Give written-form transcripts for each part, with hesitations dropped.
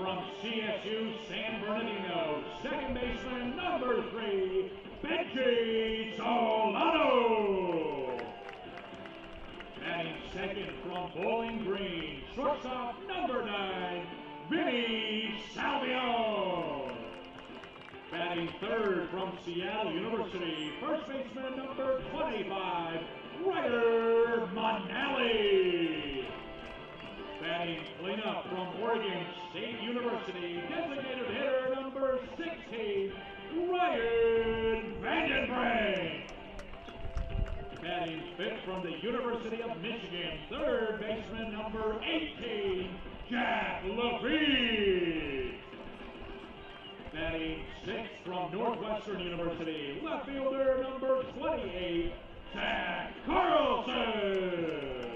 from CSU San Bernardino, second baseman number 3, Benji Solano. Batting second from Bowling Green, shortstop number 9, Vinny Salvio. Batting third from Seattle University, first baseman number 25, Ryder Manali. Batting cleanup from Oregon State University, designated hitter number 16, Ryan Vandenbrink. Batting fifth from the University of Michigan, third baseman number 18, Jack Levine. Batting sixth from Northwestern University, left fielder number 28, Zach Carlson.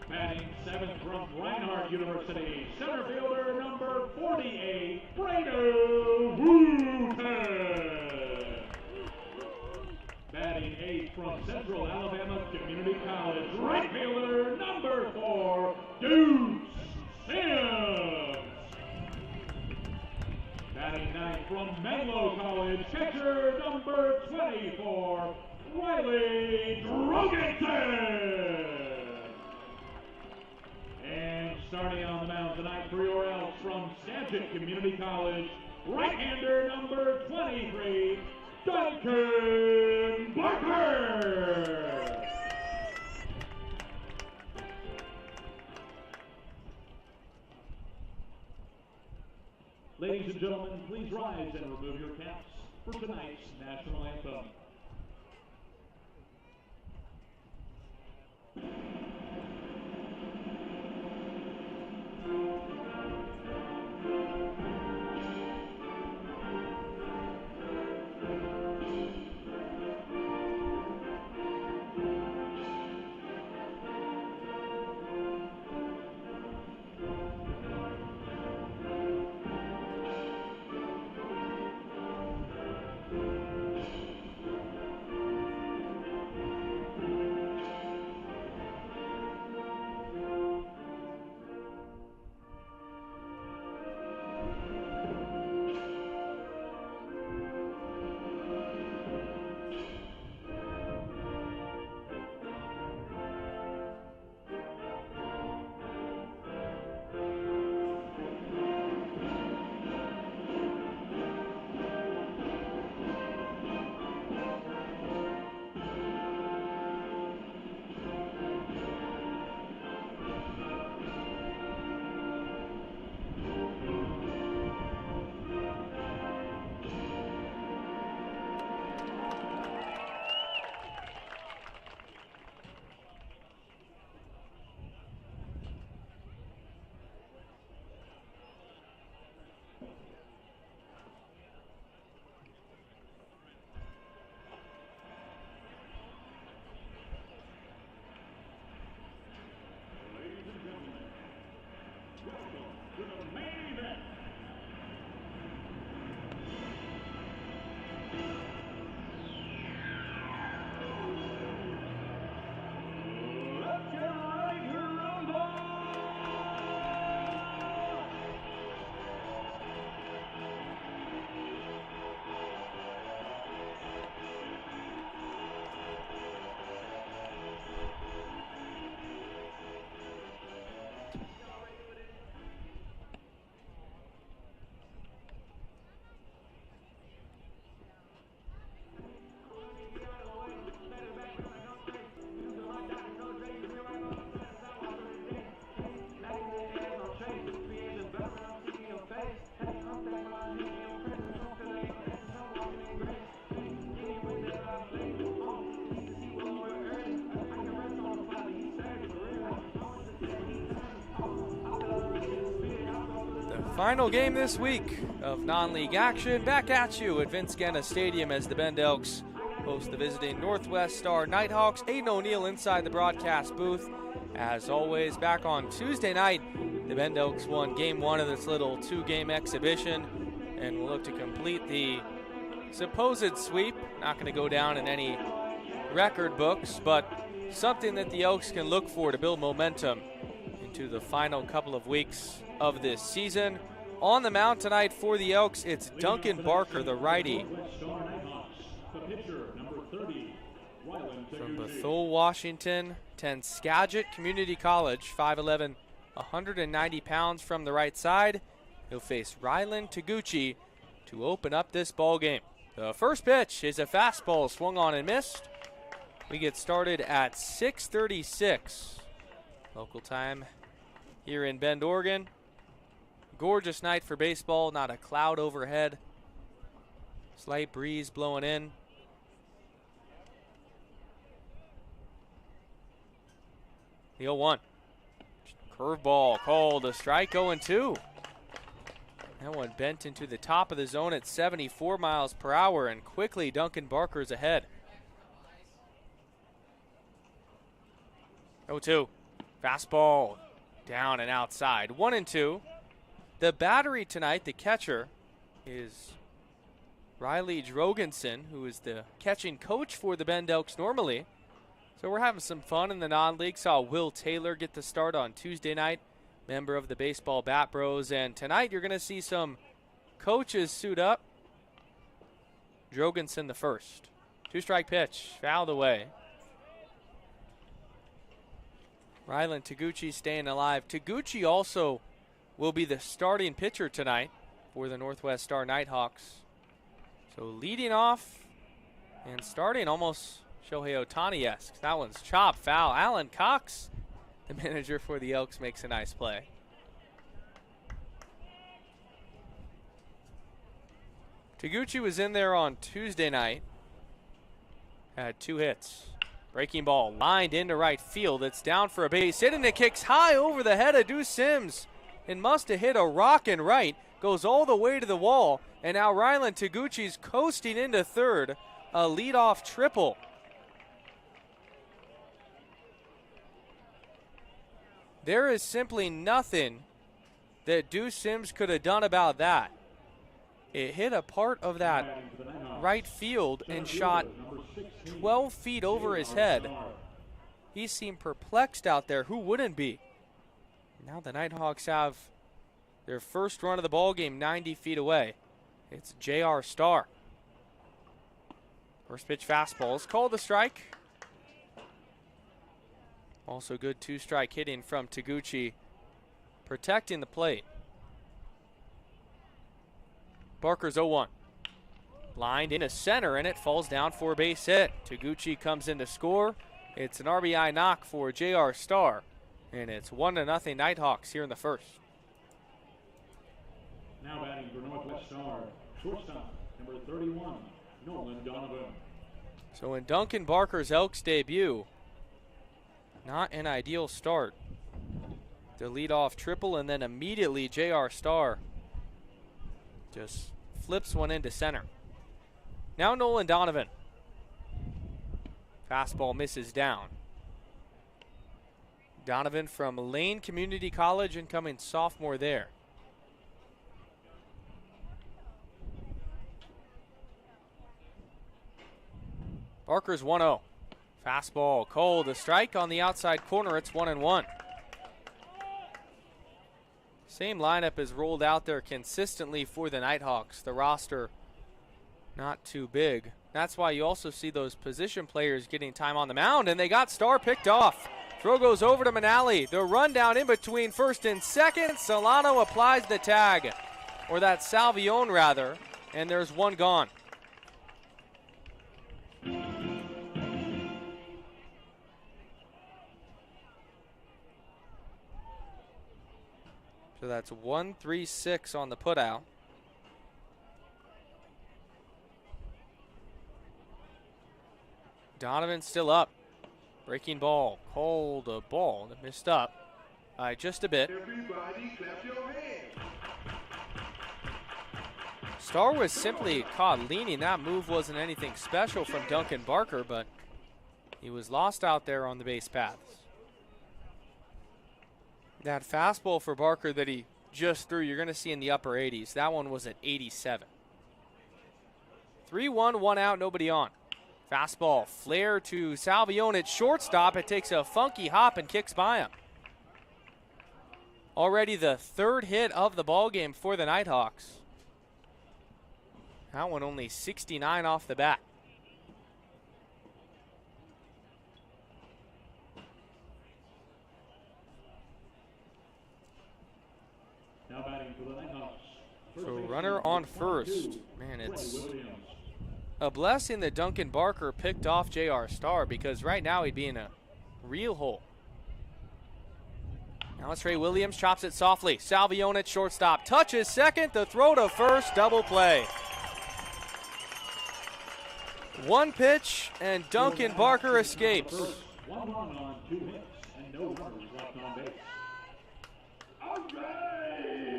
Batting seventh from Reinhardt University, center fielder number 48, Brado Wooten. Batting eighth from Central Alabama Community College, right fielder number 4, Deuce Sims. Batting ninth from Menlo College, catcher number 24, Riley Drogensen. And starting on the mound tonight for your Elks from Skagit Community College, right-hander number 23, Duncan Barker. Ladies and gentlemen, please rise and remove your caps for tonight's national anthem. Final game this week of non-league action. Back at you at Vince Ganna Stadium as the Bend Elks host the visiting Northwest Star Nighthawks. Aiden O'Neill inside the broadcast booth. As always, back on Tuesday night, the Bend Elks won game 1 of this little 2-game exhibition and will look to complete the supposed sweep. Not going to go down in any record books, but something that the Elks can look for to build momentum in into the final couple of weeks of this season. On the mound tonight for the Elks, it's Duncan Barker, the righty. From Bethel, Washington, attends Skagit Community College, 5'11", 190 pounds from the right side. He'll face Rylan Taguchi to open up this ball game. The first pitch is a fastball swung on and missed. We get started at 6:36 local time here in Bend, Oregon. Gorgeous night for baseball, not a cloud overhead. Slight breeze blowing in. The 0-1. Curveball called a strike, 0-2. That one bent into the top of the zone at 74 miles per hour, and quickly Duncan Barker's ahead. 0-2. Fastball down and outside. 1-2. The battery tonight, the catcher, is Riley Drogensen, who is the catching coach for the Bend Elks normally. So we're having some fun in the non-league. Saw Will Taylor get the start on Tuesday night, member of the Baseball Bat Bros. And tonight you're going to see some coaches suit up. Drogensen the first. 2-strike pitch, fouled away. Rylan Taguchi staying alive. Taguchi also will be the starting pitcher tonight for the Northwest Star Nighthawks. So leading off and starting almost Shohei Ohtani-esque. That one's chopped foul. Alan Cox, the manager for the Elks, makes a nice play. Taguchi was in there on Tuesday night. Had 2 hits. Breaking ball lined into right field. It's down for a base hit, and it kicks high over the head of Deuce Sims. It must have hit a rockin' right. Goes all the way to the wall. And now Rylan Taguchi's coasting into third. A leadoff triple. There is simply nothing that Deuce Sims could have done about that. It hit a part of that right field and shot 12 feet over his head. He seemed perplexed out there. Who wouldn't be? Now the Nighthawks have their first run of the ball game 90 feet away. It's J.R. Starr. First pitch fastball is called a strike. Also good 2-strike hitting from Taguchi, protecting the plate. Barker's 0-1. Lined into center, and it falls down for a base hit. Taguchi comes in to score. It's an RBI knock for J.R. Starr, and it's 1-0 Nighthawks here in the first. Now batting for Northwest Star, shortstop, number 31, Nolan Donovan. So in Duncan Barker's Elks debut, not an ideal start. The leadoff triple, and then immediately J.R. Starr just flips one into center. Now Nolan Donovan. Fastball misses down. Donovan from Lane Community College, incoming sophomore there. Barker's 1-0. Fastball cold, a strike on the outside corner. It's 1-1. Same lineup is rolled out there consistently for the Nighthawks. The roster not too big. That's why you also see those position players getting time on the mound, and they got Starr picked off. Throw goes over to Manali. The run down in between first and second. Solano applies the tag, or that Salvione rather, and there's one gone. So that's 1-3-6 on the putout. Donovan still up. Breaking ball. Called a ball that missed up by just a bit. Everybody clap your hands. Starr was simply caught leaning. That move wasn't anything special from Duncan Barker, but he was lost out there on the base paths. That fastball for Barker that he just threw, you're going to see in the upper 80s. That one was at 87. 3-1, 1 out, nobody on. Fastball, flare to Salvione at shortstop. It takes a funky hop and kicks by him. Already the third hit of the ball game for the Nighthawks. That one only 69 off the bat. Now batting for the Nighthawks. So runner on first. Man, it's a blessing that Duncan Barker picked off J.R. Starr, because right now he'd be in a real hole. Now it's Trey Williams, chops it softly. Salvione at shortstop, touches second, the throw to first, double play. One pitch, and Duncan Barker escapes. 1 run on 2 hits, and no runners left on base.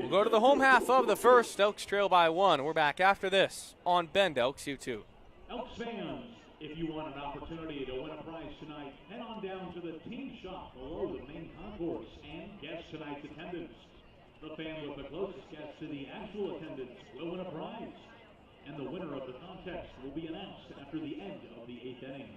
We'll go to the home half of the first. Elks trail by 1. We're back after this on Bend Elks U2. Elks fans, if you want an opportunity to win a prize tonight, head on down to the team shop below the main concourse and guess tonight's attendance. The fan with the closest guess to the actual attendance will win a prize, and the winner of the contest will be announced after the end of the 8th inning.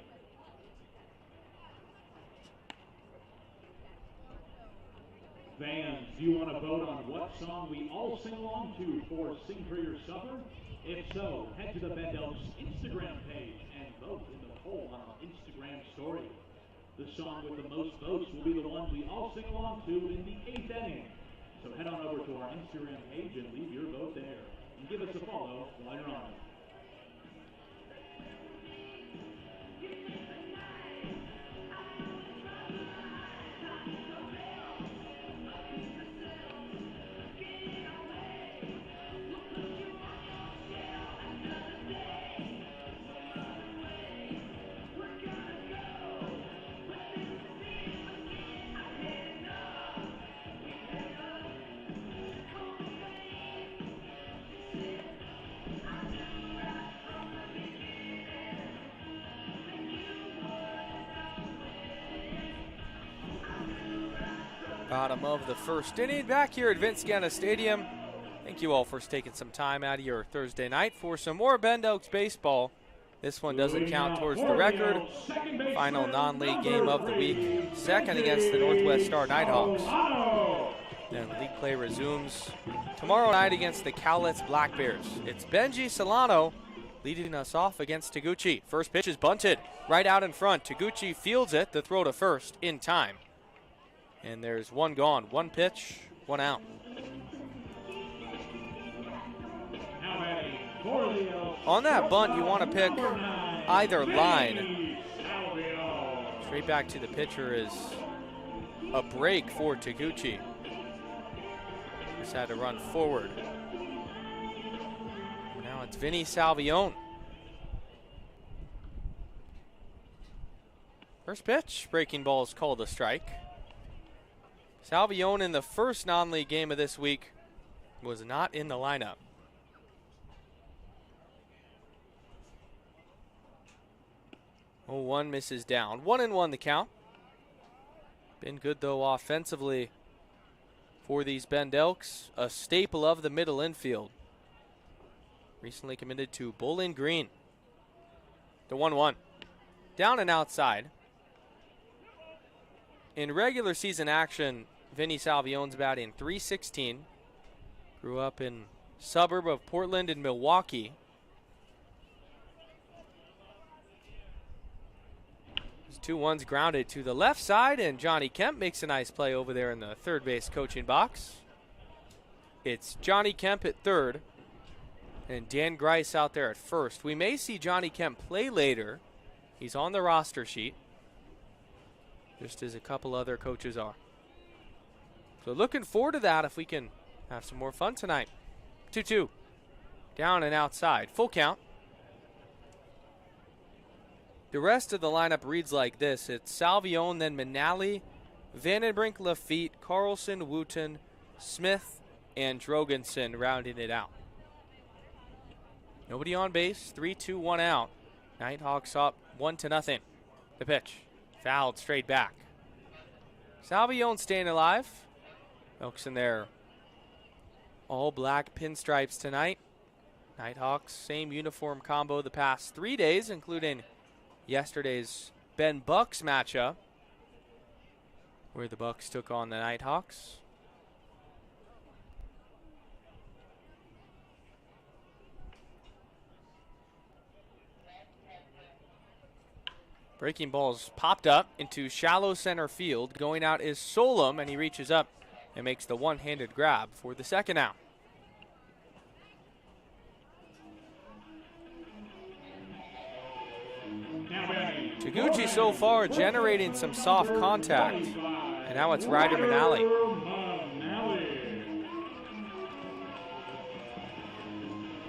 Fans, do you want to vote on what song we all sing along to for Sing for Your Supper? If so, head to the Bend Elks Instagram page and vote in the poll on our Instagram story. The song with the most votes will be the one we all sing along to in the 8th inning. So head on over to our Instagram page and leave your vote there. And give us a follow while you're on it. Bottom of the first inning, back here at Vince Ganna Stadium. Thank you all for taking some time out of your Thursday night for some more Bend Elks baseball. This one doesn't count towards the record. Final non-league game of the week, second against the Northwest Star Nighthawks. Then league play resumes tomorrow night against the Cowlitz Black Bears. It's Benji Solano leading us off against Taguchi. First pitch is bunted right out in front. Taguchi fields it, the throw to first in time. And there's one gone. One pitch, one out. On that bunt, you want to pick either line. Straight back to the pitcher is a break for Taguchi. Just had to run forward. Now it's Vinny Salvione. First pitch, breaking ball is called a strike. Salvione in the first non-league game of this week was not in the lineup. 0-1 misses down. 1-1 the count. Been good though offensively for these Bend Elks. A staple of the middle infield. Recently committed to Bowling Green. The 1-1. Down and outside. In regular season action, Vinny Salvione's batting .316. Grew up in suburb of Portland and Milwaukee. There's 2-1s grounded to the left side, and Johnny Kemp makes a nice play over there in the third base coaching box. It's Johnny Kemp at third and Dan Grice out there at first. We may see Johnny Kemp play later. He's on the roster sheet, just as a couple other coaches are. So looking forward to that if we can have some more fun tonight. 2-2. Down and outside. Full count. The rest of the lineup reads like this. It's Salvione, then Manali, Vandenbrink, Lafitte, Carlson, Wooten, Smith, and Drogensen rounding it out. Nobody on base. 3-2, 1 out. Nighthawks up 1-0. The pitch. Fouled straight back. Salvione staying alive. Elks in their all black pinstripes tonight. Nighthawks, same uniform combo the past 3 days, including yesterday's Ben Bucks matchup, where the Bucks took on the Nighthawks. Breaking ball's popped up into shallow center field. Going out is Solom, and he reaches up and makes the one-handed grab for the second out. Taguchi so far generating some soft contact, and now it's Ryder Manali.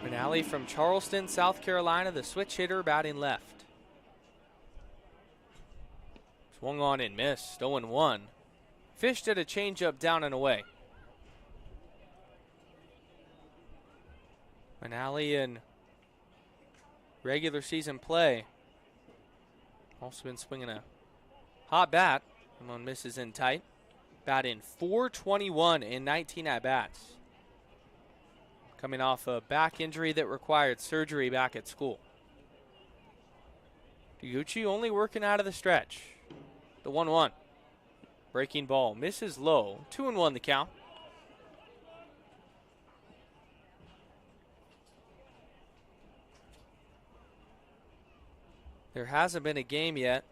Manali from Charleston, South Carolina, the switch hitter batting left. Swung on and missed, 0-1. Fished at a changeup down and away. Manali in regular season play. Also been swinging a hot bat. One misses in tight. Batting .421 in 19 at-bats. Coming off a back injury that required surgery back at school. Taguchi only working out of the stretch. The 1-1. Breaking ball misses low. 2-1 the count. There hasn't been a game yet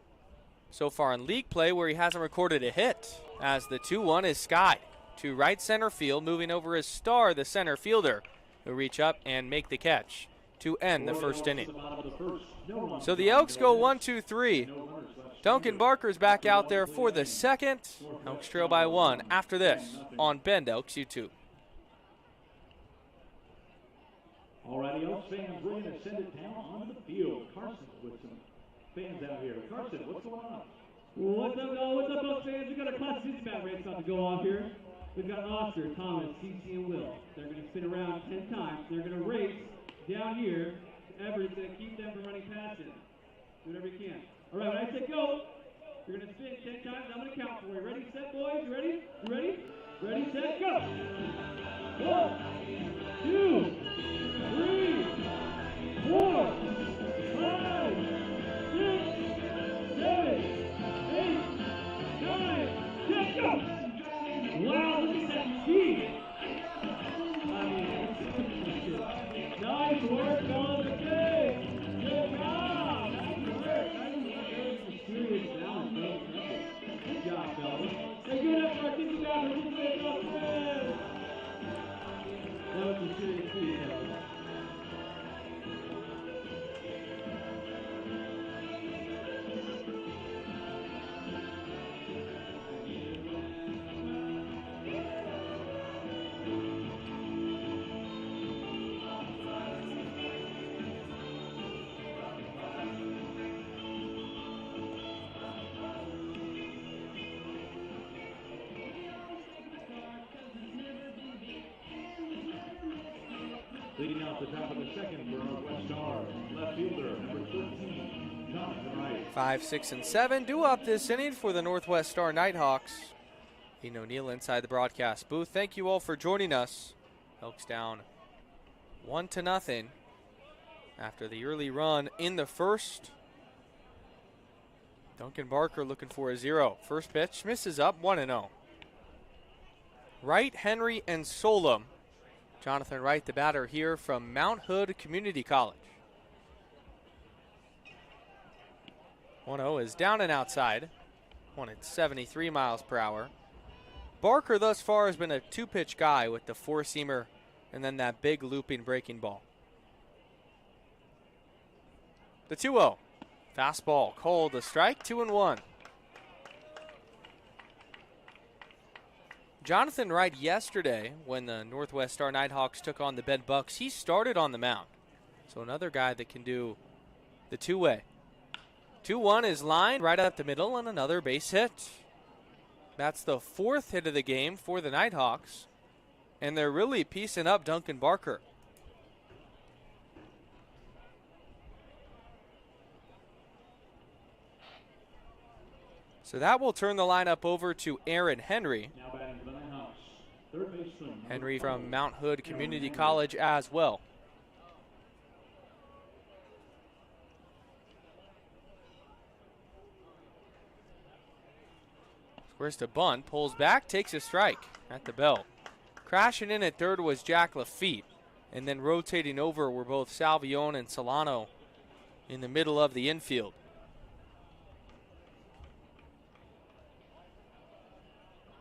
so far in league play where he hasn't recorded a hit, as the 2-1 is skied to right center field, moving over his star, the center fielder, who reach up and make the catch to end the first inning. So the Elks go 1-2-3. Duncan Barker's back out there for the second. Elks trail by 1 after this on Bend Elks YouTube. Alrighty, Elks fans, we're going to send it down onto the field. Carson with some fans out here. Carson, what's going on? What's up, Elks fans? We've got a class dispatch race about to go off here. We've got Oscar, Thomas, CC, and Will. They're going to spin around 10 times. They're going to race down here. Everett's going to keep them from running past him. Do whatever you can. All right, when I say go, you're going to spin 10 times. I'm going to count for you. Ready, set, boys? You ready? You ready? Ready, set, go! 1, 2, 3, 4, 5, 6, 7, 8, 9, 10, go! Wow, look at that speed! I mean, nice work on the day! Good job! Nice work! There's some serious balance, good job, fellas. Hey, good effort, get you guys, get you guys off the bed! That was some serious speed, fellas. Leading out the top of the second for Northwest Star, left fielder, number 13, Jonathan Wright. 5, 6, and 7 due up this inning for the Northwest Star Nighthawks. Ian O'Neill inside the broadcast booth. Thank you all for joining us. Elks down 1-0 after the early run in the first. Duncan Barker looking for a 0. First pitch misses up, 1-0. Wright, Henry, and Solom. Jonathan Wright, the batter here from Mount Hood Community College. 1-0 is down and outside. One at 73 miles per hour. Barker thus far has been a two-pitch guy with the four-seamer and then that big looping breaking ball. The 2-0. Fastball called a strike, 2-1. Jonathan Wright yesterday, when the Northwest Star Nighthawks took on the Bend Bucks, he started on the mound. So another guy that can do the two-way. 2-1 is lined right up the middle and another base hit. That's the fourth hit of the game for the Nighthawks. And they're really piecing up Duncan Barker. So that will turn the lineup over to Aaron Henry. Henry from Mount Hood Community College as well. Squares to bunt, pulls back, takes a strike at the belt. Crashing in at third was Jack Lafitte, and then rotating over were both Salvione and Solano in the middle of the infield.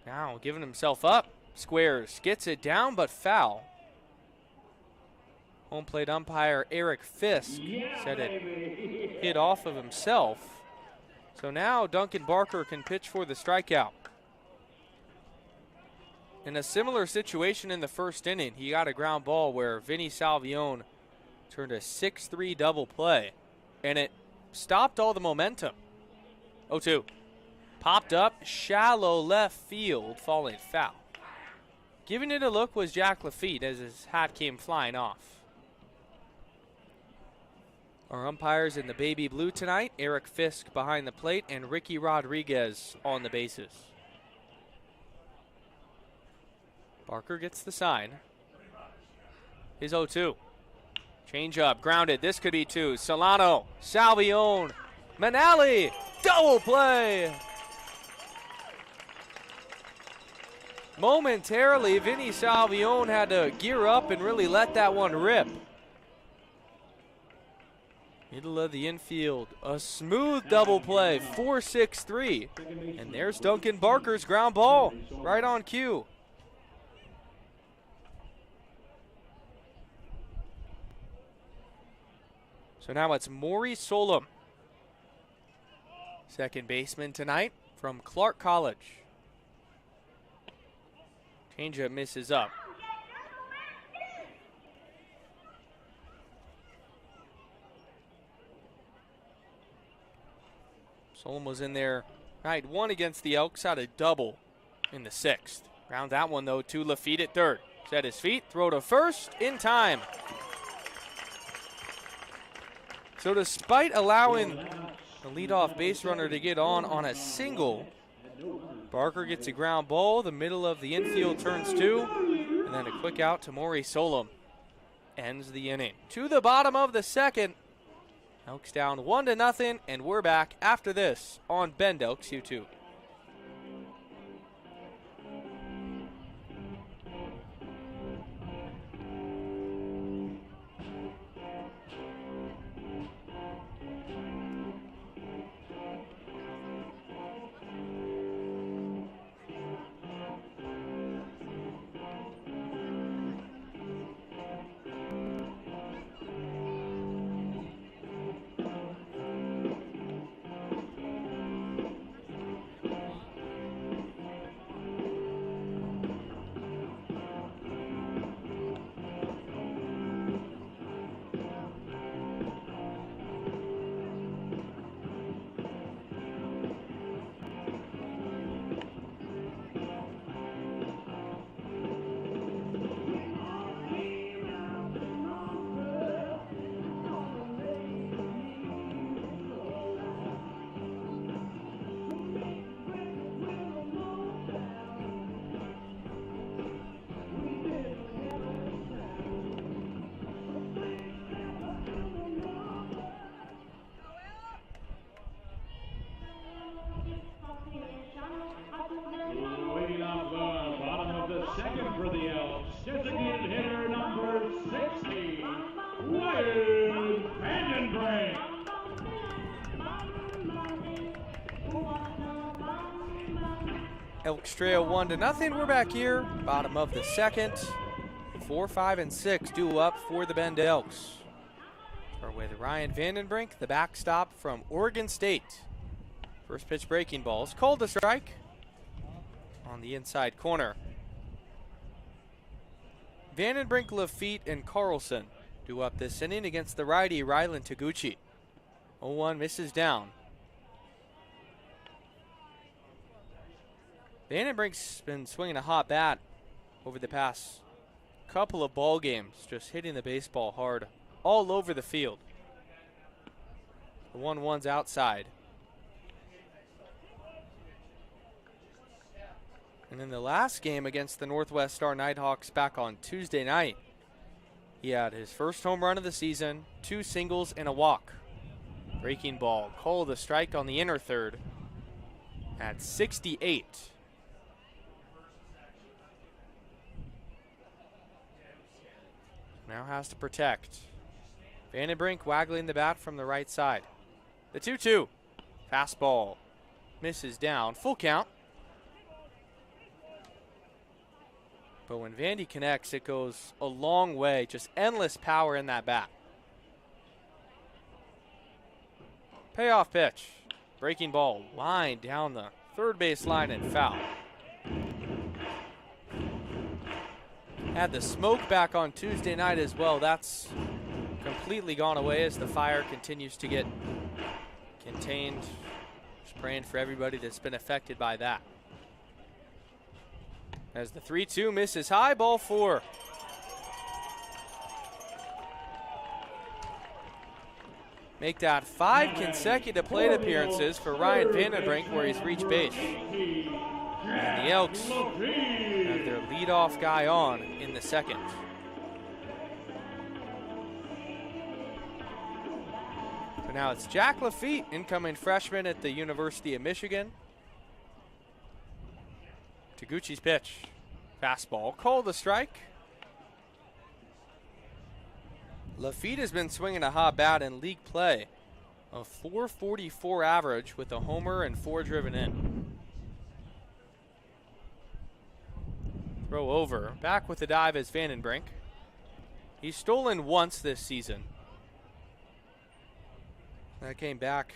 Now giving himself up. Squares, gets it down, but foul. Home plate umpire Eric Fisk said it hit off of himself. So now Duncan Barker can pitch for the strikeout. In a similar situation in the first inning, he got a ground ball where Vinny Salvione turned a 6-3 double play, and it stopped all the momentum. 0-2. Popped up, shallow left field, falling foul. Giving it a look was Jack Lafitte as his hat came flying off. Our umpires in the baby blue tonight, Eric Fisk behind the plate and Ricky Rodriguez on the bases. Barker gets the sign. His 0-2. Change up, grounded. This could be two. Solano, Salvione, Manali, double play. Momentarily, Vinny Salvione had to gear up and really let that one rip. Middle of the infield, a smooth double play, 4-6-3. And there's Duncan Barker's ground ball, right on cue. So now it's Maury Solom, second baseman tonight from Clark College. Changeup misses up. Solom was in there night one against the Elks, had a double in the sixth. Round that one though to Lafitte at third. Set his feet, throw to first, in time. So despite allowing the leadoff base runner to get on a single, Barker gets a ground ball. The middle of the infield turns two, and then a quick out to Maury Solom. Ends the inning. To the bottom of the second. Elks down 1-0, and we're back after this on Bend Elks YouTube. Leading off the bottom of the second for the Elks, designated hitter number 60, Wyatt Vandenbrink. Elks trail 1-0. We're back here, bottom of the second. 4, 5, and 6 due up for the Bend Elks. Start with Ryan Vandenbrink, the backstop from Oregon State. First pitch breaking ball is called a strike on the inside corner. Vandenbrink, Lafitte, and Carlson due up this inning against the righty Rylan Taguchi. 0-1 misses down. Vandenbrink's been swinging a hot bat over the past couple of ball games, just hitting the baseball hard all over the field. The 1-1's outside. And in the last game against the Northwest Star Nighthawks back on Tuesday night, he had his first home run of the season, 2 singles and a walk. Breaking ball, called a strike on the inner third at 68. Now has to protect. Vandenbrink waggling the bat from the right side. The 2-2. Fastball misses down. Full count. But when Vandy connects, it goes a long way. Just endless power in that bat. Payoff pitch. Breaking ball, line down the third base line and foul. Had the smoke back on Tuesday night as well. That's completely gone away as the fire continues to get contained. Just praying for everybody that's been affected by that. As the 3-2 misses high, ball 4. Make that 5 consecutive plate appearances for Ryan Vandenbrink, where he's reached base. And the Elks have their leadoff guy on in the second. So now it's Jack Lafitte, incoming freshman at the University of Michigan. Taguchi's pitch. Fastball, called a strike. Lafitte has been swinging a hot bat in league play. A .444 average with a homer and 4 driven in. Throw over. Back with the dive is Vandenbrink. He's stolen once this season. That came back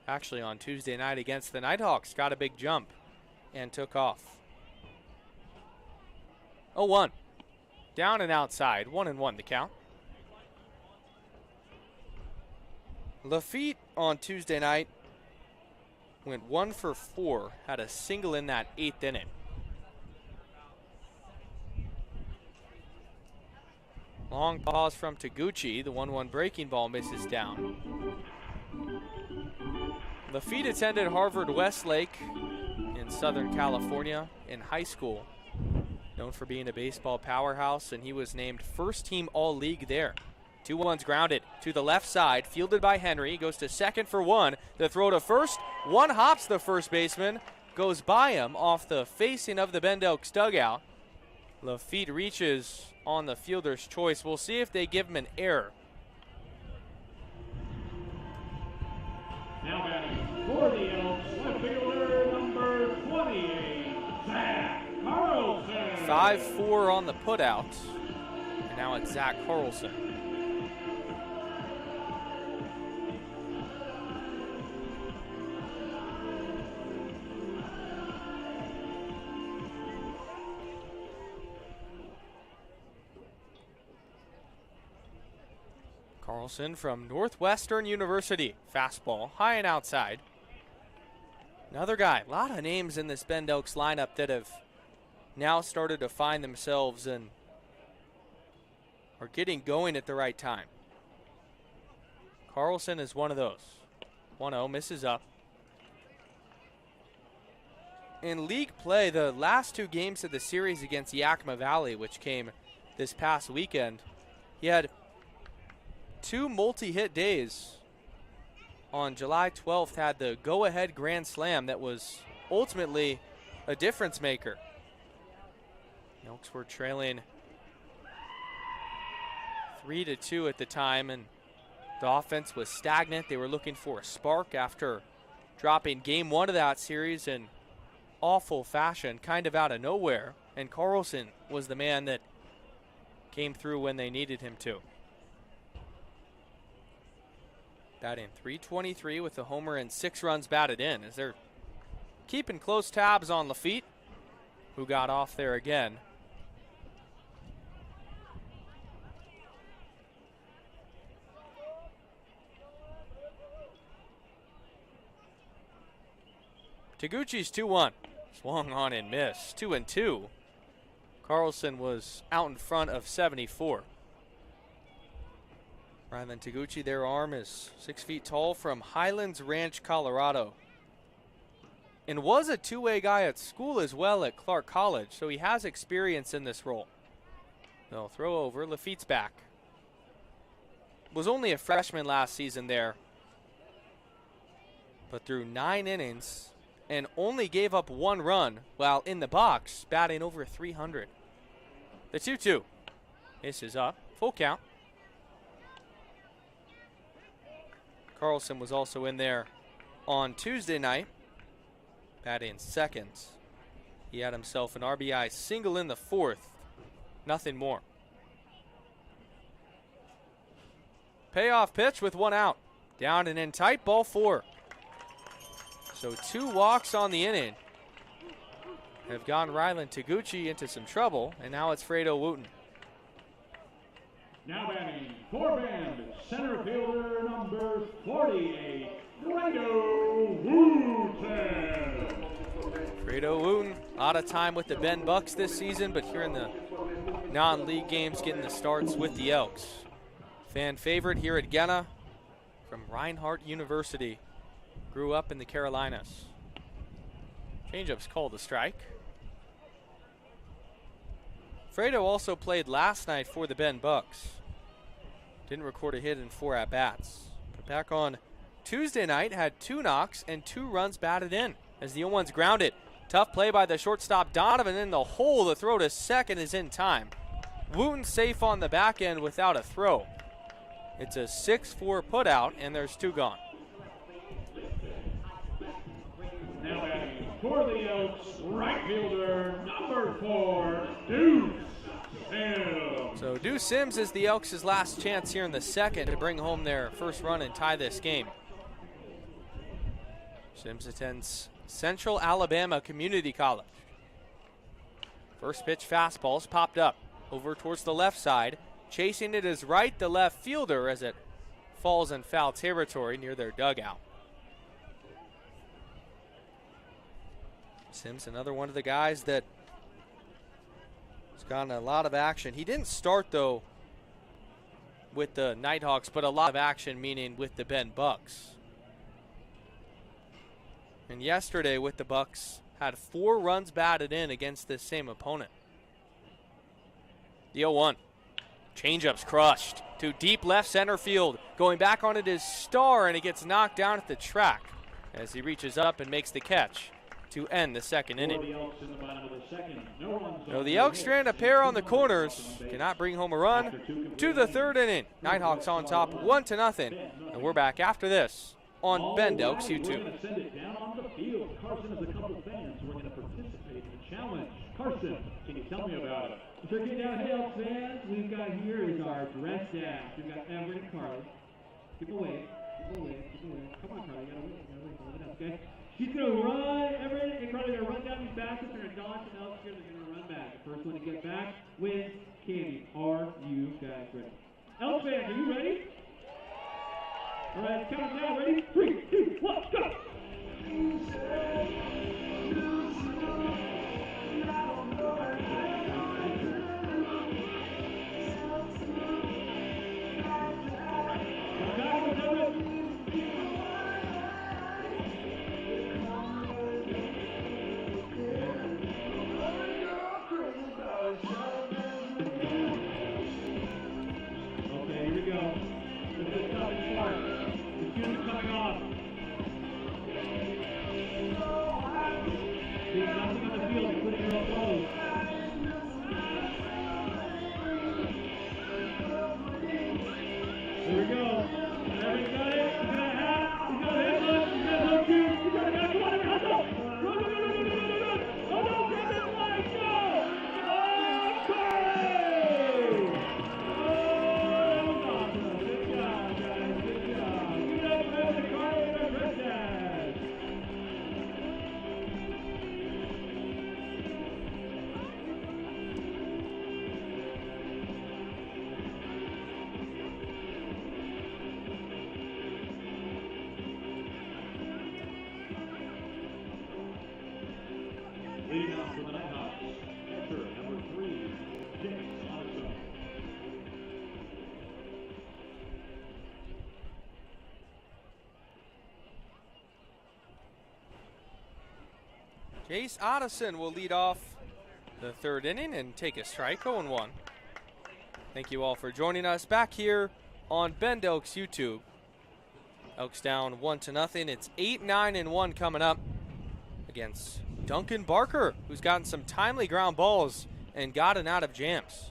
actually on Tuesday night against the Nighthawks. Got a big jump and took off. 0-1. Down and outside. 1-1 the count. Lafitte on Tuesday night went 1 for 4. Had a single in that 8th inning. Long pause from Taguchi. The 1-1 breaking ball misses down. Lafitte attended Harvard Westlake in Southern California in high school. Known for being a baseball powerhouse, and he was named first team All-League there. 2-1's grounded to the left side, fielded by Henry. Goes to second for 1. The throw to first. 1 hops the first baseman. Goes by him off the facing of the Bend Elks dugout. Lafitte reaches on the fielder's choice. We'll see if they give him an error. Now batting for the Elks, left fielder number 28, Zach Carlson. 5-4 on the putout. And now it's Zach Carlson. Carlson from Northwestern University. Fastball, high and outside. Another guy. A lot of names in this Bend Elks lineup that have now started to find themselves and are getting going at the right time. Carlson is one of those. 1-0, misses up. In league play, the last 2 games of the series against Yakima Valley, which came this past weekend, he had 2 multi-hit days. On July 12th, had the go-ahead grand slam that was ultimately a difference maker. The Elks were trailing 3-2 at the time, and the offense was stagnant. They were looking for a spark after dropping game 1 of that series in awful fashion, kind of out of nowhere. And Carlson was the man that came through when they needed him to. Batting .323 with a homer and 6 runs batted in, as they're keeping close tabs on Lafitte, who got off there again. Taguchi's 2-1. Swung on and missed. 2-2. Carlson was out in front of 74. Rylan Taguchi, their arm is 6 feet tall, from Highlands Ranch, Colorado. And was a two-way guy at school as well at Clark College, so he has experience in this role. They'll throw over. Lafitte's back. Was only a freshman last season there, but threw 9 innings and only gave up 1 run while in the box, batting over .300. The 2-2. This is up. Full count. Carlson was also in there on Tuesday night, batting second. He had himself an RBI single in the fourth. Nothing more. Payoff pitch with one out. Down and in tight, ball 4. So 2 walks on the inning have gotten Ryland Taguchi into some trouble, and now it's Fredo Wooten. Now batting for band, center fielder number 48, Fredo Wooten. Fredo Wooten out of time with the Ben Bucks this season, but here in the non-league games getting the starts with the Elks. Fan favorite here at Gena from Reinhardt University. Grew up in the Carolinas. Changeup's called a strike. Fredo also played last night for the Ben Bucks. Didn't record a hit in 4 at-bats. But back on Tuesday night, had 2 knocks and 2 runs batted in as the 0-1's grounded. Tough play by the shortstop Donovan in the hole. The throw to second is in time. Wooten safe on the back end without a throw. It's a 6-4 putout, and there's 2 gone. Now batting for the Elks, right fielder number 4, Deuce Sims. So Deuce Sims is the Elks' last chance here in the second to bring home their first run and tie this game. Sims attends Central Alabama Community College. First pitch fastball's popped up over towards the left side. Chasing it is right, the left fielder, as it falls in foul territory near their dugout. Sims, another one of the guys that has gotten a lot of action. He didn't start, though, with the Nighthawks, but a lot of action, meaning with the Ben Bucks. And yesterday with the Bucks, had 4 runs batted in against this same opponent. The 0-1. Changeup's crushed to deep left center field. Going back on it is Starr, and it gets knocked down at the track as he reaches up and makes the catch to end the second inning. So the Elks strand a pair on the corners, cannot bring home a run to the third inning. Nighthawks on top 1-0, and we're back after this on Bend Elks YouTube. Send it down on the field. Carson has a couple fans who are going to participate in the challenge. Carson, can you tell me about it? So get down, hey Elks fans, we've got here is our dress dash. We've got Everett and Carly. Give away. Come on, Carly, you gotta wait, hold it up, okay? She's gonna run, Everett and Carly are gonna run down these baskets. They're gonna dodge some Elks here, they're gonna run back. The first one to get back wins candy. Are you guys ready? Elks fans, are you ready? All right, count them down, ready? 3, 2, 1, go! Leading off for the Nighthawks, catcher number 3, Jace Otterson. Jace Otterson will lead off the third inning and take a strike, 0-1. Thank you all for joining us back here on Bend Elks YouTube. Elks down 1-0. It's 8-9-1 coming up against Duncan Barker, who's gotten some timely ground balls and gotten out of jams.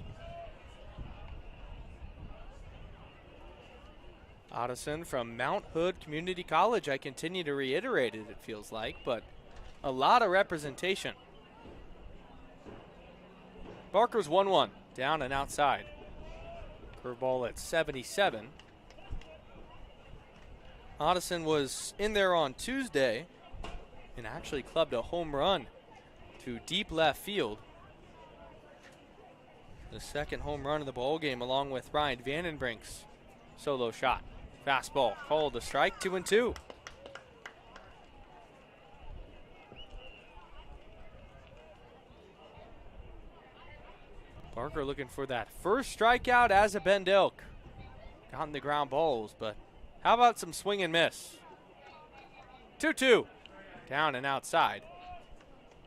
Otterson from Mount Hood Community College. I continue to reiterate it, it feels like, but a lot of representation Barker's 1-1, down and outside. Curveball at 77. Otteson was in there on Tuesday and actually clubbed a home run to deep left field. The second home run of the ball game, along with Ryan Vandenbrink's solo shot. Fastball called a strike, 2-2. Barker looking for that first strikeout as a Bend Elk. Gotten the ground balls, but how about some swing and miss? 2-2, down and outside.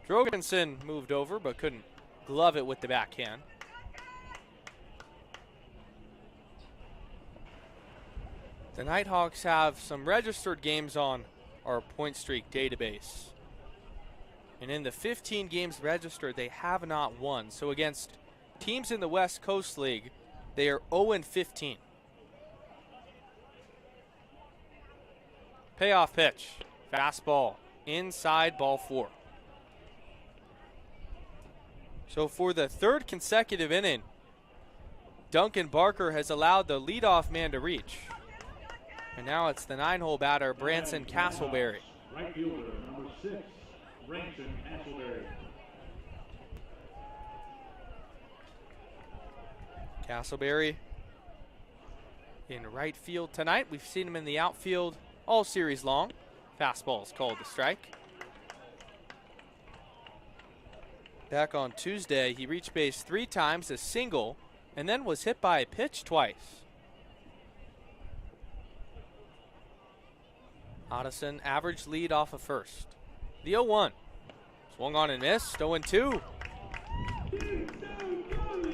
Drogensen moved over, but couldn't glove it with the backhand. The Nighthawks have some registered games on our point streak database. And in the 15 games registered, they have not won. So against teams in the West Coast League, they are 0-15. Payoff pitch. Fastball. Inside, ball 4. So for the third consecutive inning, Duncan Barker has allowed the leadoff man to reach. And now it's the 9-hole batter, Branson Castleberry. Right fielder, number 6, Branson Castleberry. Castleberry in right field tonight. We've seen him in the outfield all series long. Fastball is called a strike. Back on Tuesday, he reached base 3 times, a single, and then was hit by a pitch twice. Otteson, average lead off of first. The 0-1. Swung on and missed, 0-2.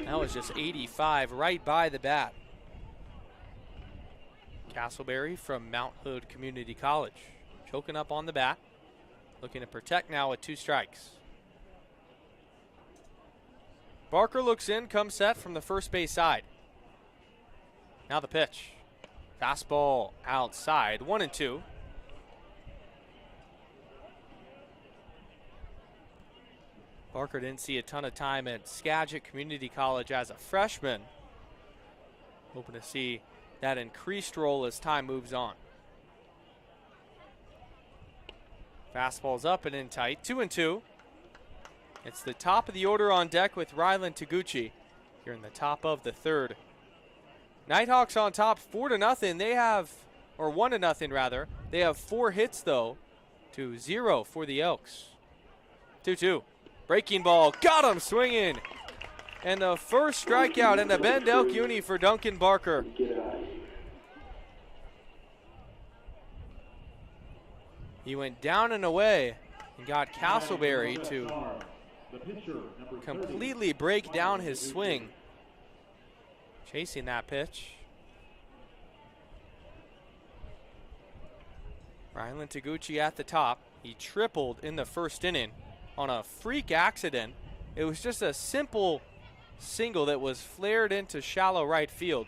That was just 85 right by the bat. Castleberry from Mount Hood Community College. Choking up on the bat. Looking to protect now with 2 strikes. Barker looks in, comes set from the first base side. Now the pitch. Fastball outside, 1-2. Barker didn't see a ton of time at Skagit Community College as a freshman. Hoping to see that increased role as time moves on. Fastball's up and in tight, 2-2. It's the top of the order on deck with Rylan Taguchi here in the top of the third. Nighthawks on top 4-0. They have, or 1-0 rather. They have 4 hits though to 0 for the Elks. 2-2. Breaking ball, got him swinging. And the first strikeout in the Bend Elk uni for Duncan Barker. He went down and away and got Castleberry to completely break down his swing. Chasing that pitch. Rylan Taguchi at the top. He tripled in the first inning on a freak accident. It was just a simple single that was flared into shallow right field.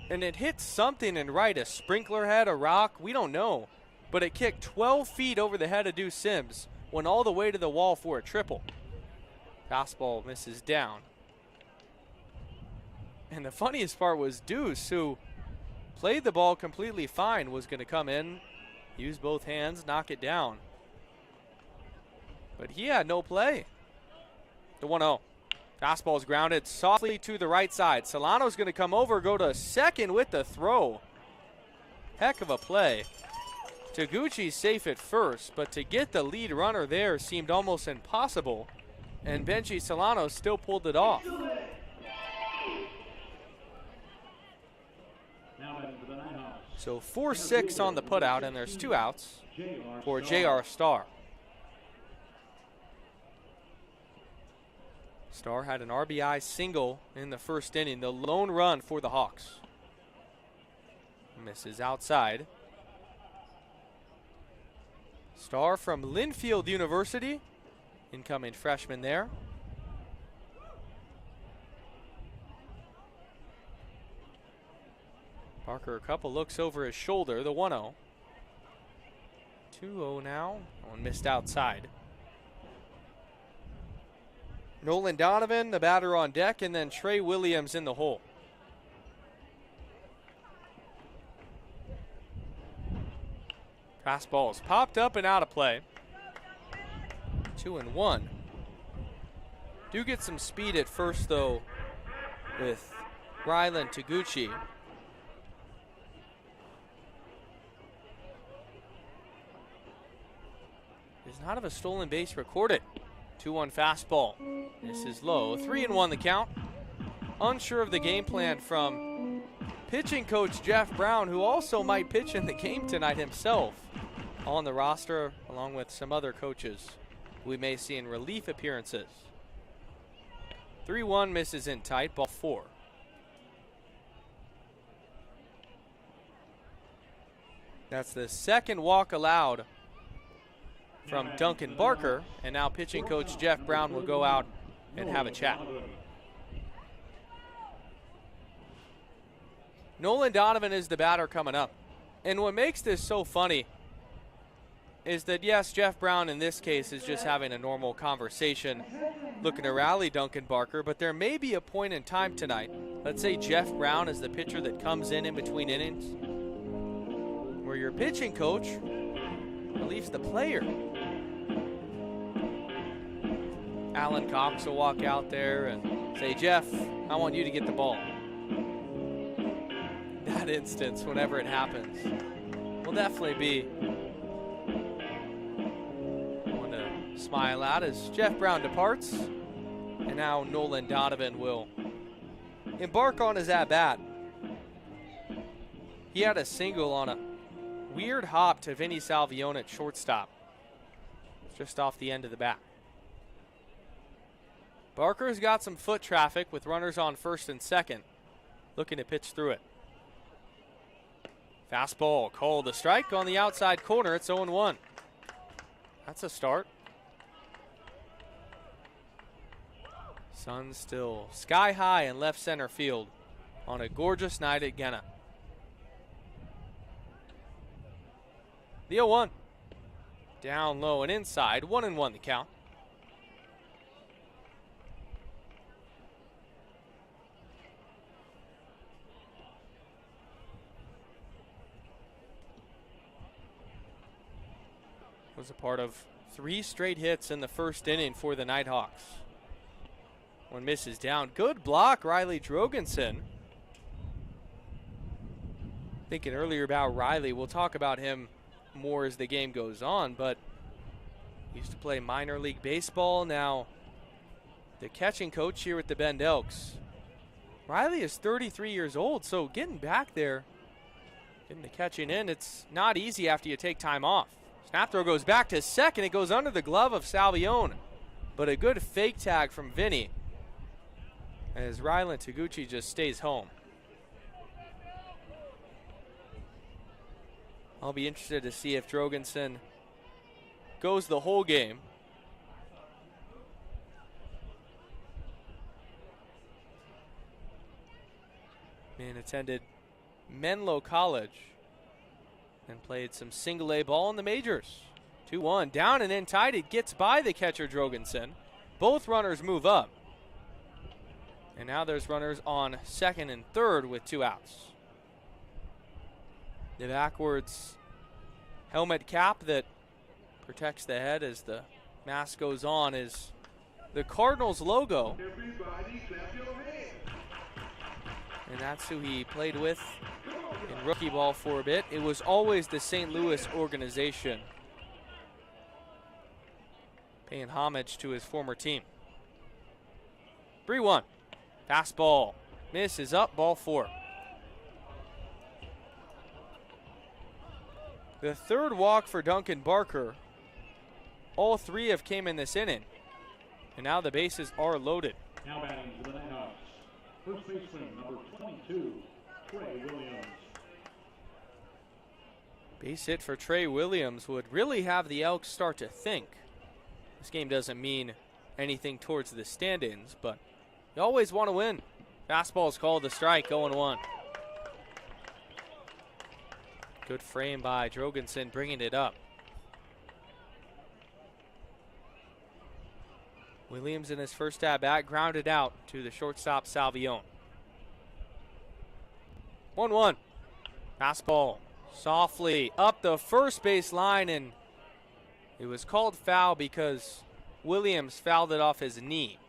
And it hit something in right, a sprinkler head, a rock, we don't know. But it kicked 12 feet over the head of Deuce Sims, went all the way to the wall for a triple. Fastball misses down. And the funniest part was Deuce, who played the ball completely fine, was going to come in, use both hands, knock it down. But he had no play. The 1-0. Fastball's grounded softly to the right side. Solano's going to come over, go to second with the throw. Heck of a play. Taguchi's safe at first, but to get the lead runner there seemed almost impossible. And Benji Solano still pulled it off. So 4-6 on the putout, and there's 2 outs for J.R. Starr. Starr had an RBI single in the first inning, the lone run for the Hawks. Misses outside. Starr from Linfield University, incoming freshman there. Barker a couple looks over his shoulder, the 1-0. 2-0 now, one missed outside. Nolan Donovan, the batter on deck, and then Trey Williams in the hole. Fastball is popped up and out of play. 2-1. Do get some speed at first, though, with Rylan Taguchi. Does not have a stolen base recorded. 2-1 fastball. This is low. 3-1 the count. Unsure of the game plan from pitching coach Jeff Brown, who also might pitch in the game tonight himself, on the roster, along with some other coaches we may see in relief appearances. 3-1 misses in tight, ball 4. That's the second walk allowed from Duncan Barker, and now pitching coach Jeff Brown will go out and have a chat. Nolan Donovan is the batter coming up. And what makes this so funny is that, yes, Jeff Brown in this case is just having a normal conversation, looking to rally Duncan Barker, but there may be a point in time tonight, let's say Jeff Brown is the pitcher that comes in between innings, where your pitching coach relieves the player. Alan Cox will walk out there and say, Jeff, I want you to get the ball. That instance, whenever it happens, will definitely be one to smile at as Jeff Brown departs. And now Nolan Donovan will embark on his at-bat. He had a single on a weird hop to Vinny Salvione at shortstop, just off the end of the bat. Barker's got some foot traffic with runners on first and second, looking to pitch through it. Fastball called a strike on the outside corner. It's 0-1. That's a start. Sun still sky high in left center field on a gorgeous night at Gena. The 0-1. Down low and inside. 1-1 the count. Was a part of 3 straight hits in the first inning for the Nighthawks. One misses down. Good block, Riley Drogensen. Thinking earlier about Riley. We'll talk about him more as the game goes on, but used to play minor league baseball. Now the catching coach here with the Bend Elks. Riley is 33 years old, so getting back there, getting the catching in, it's not easy after you take time off. Snap throw goes back to second. It goes under the glove of Salvione. But a good fake tag from Vinny as Rylan Taguchi just stays home. I'll be interested to see if Drogensen goes the whole game. Man attended Menlo College and played some single-A ball in the majors. 2-1, down and in tight. It gets by the catcher, Drogensen. Both runners move up. And now there's runners on second and third with 2 outs. The backwards helmet cap that protects the head as the mask goes on is the Cardinals logo. Everybody clap your hands. And that's who he played with in rookie ball for a bit. It was always the St. Louis organization, paying homage to his former team. 3-1. Fastball. Miss is up, ball 4. The third walk for Duncan Barker. All 3 have came in this inning. And now the bases are loaded. Now batting for the Nighthawks, first baseman number 22, Trey Williams. Base hit for Trey Williams would really have the Elks start to think. This game doesn't mean anything towards the standings, but you always want to win. Fastball is called the strike, 0-1. Good frame by Drogensen, bringing it up. Williams in his first at bat grounded out to the shortstop Salvione. 1-1. Fastball softly up the first base line, and it was called foul because Williams fouled it off his knee.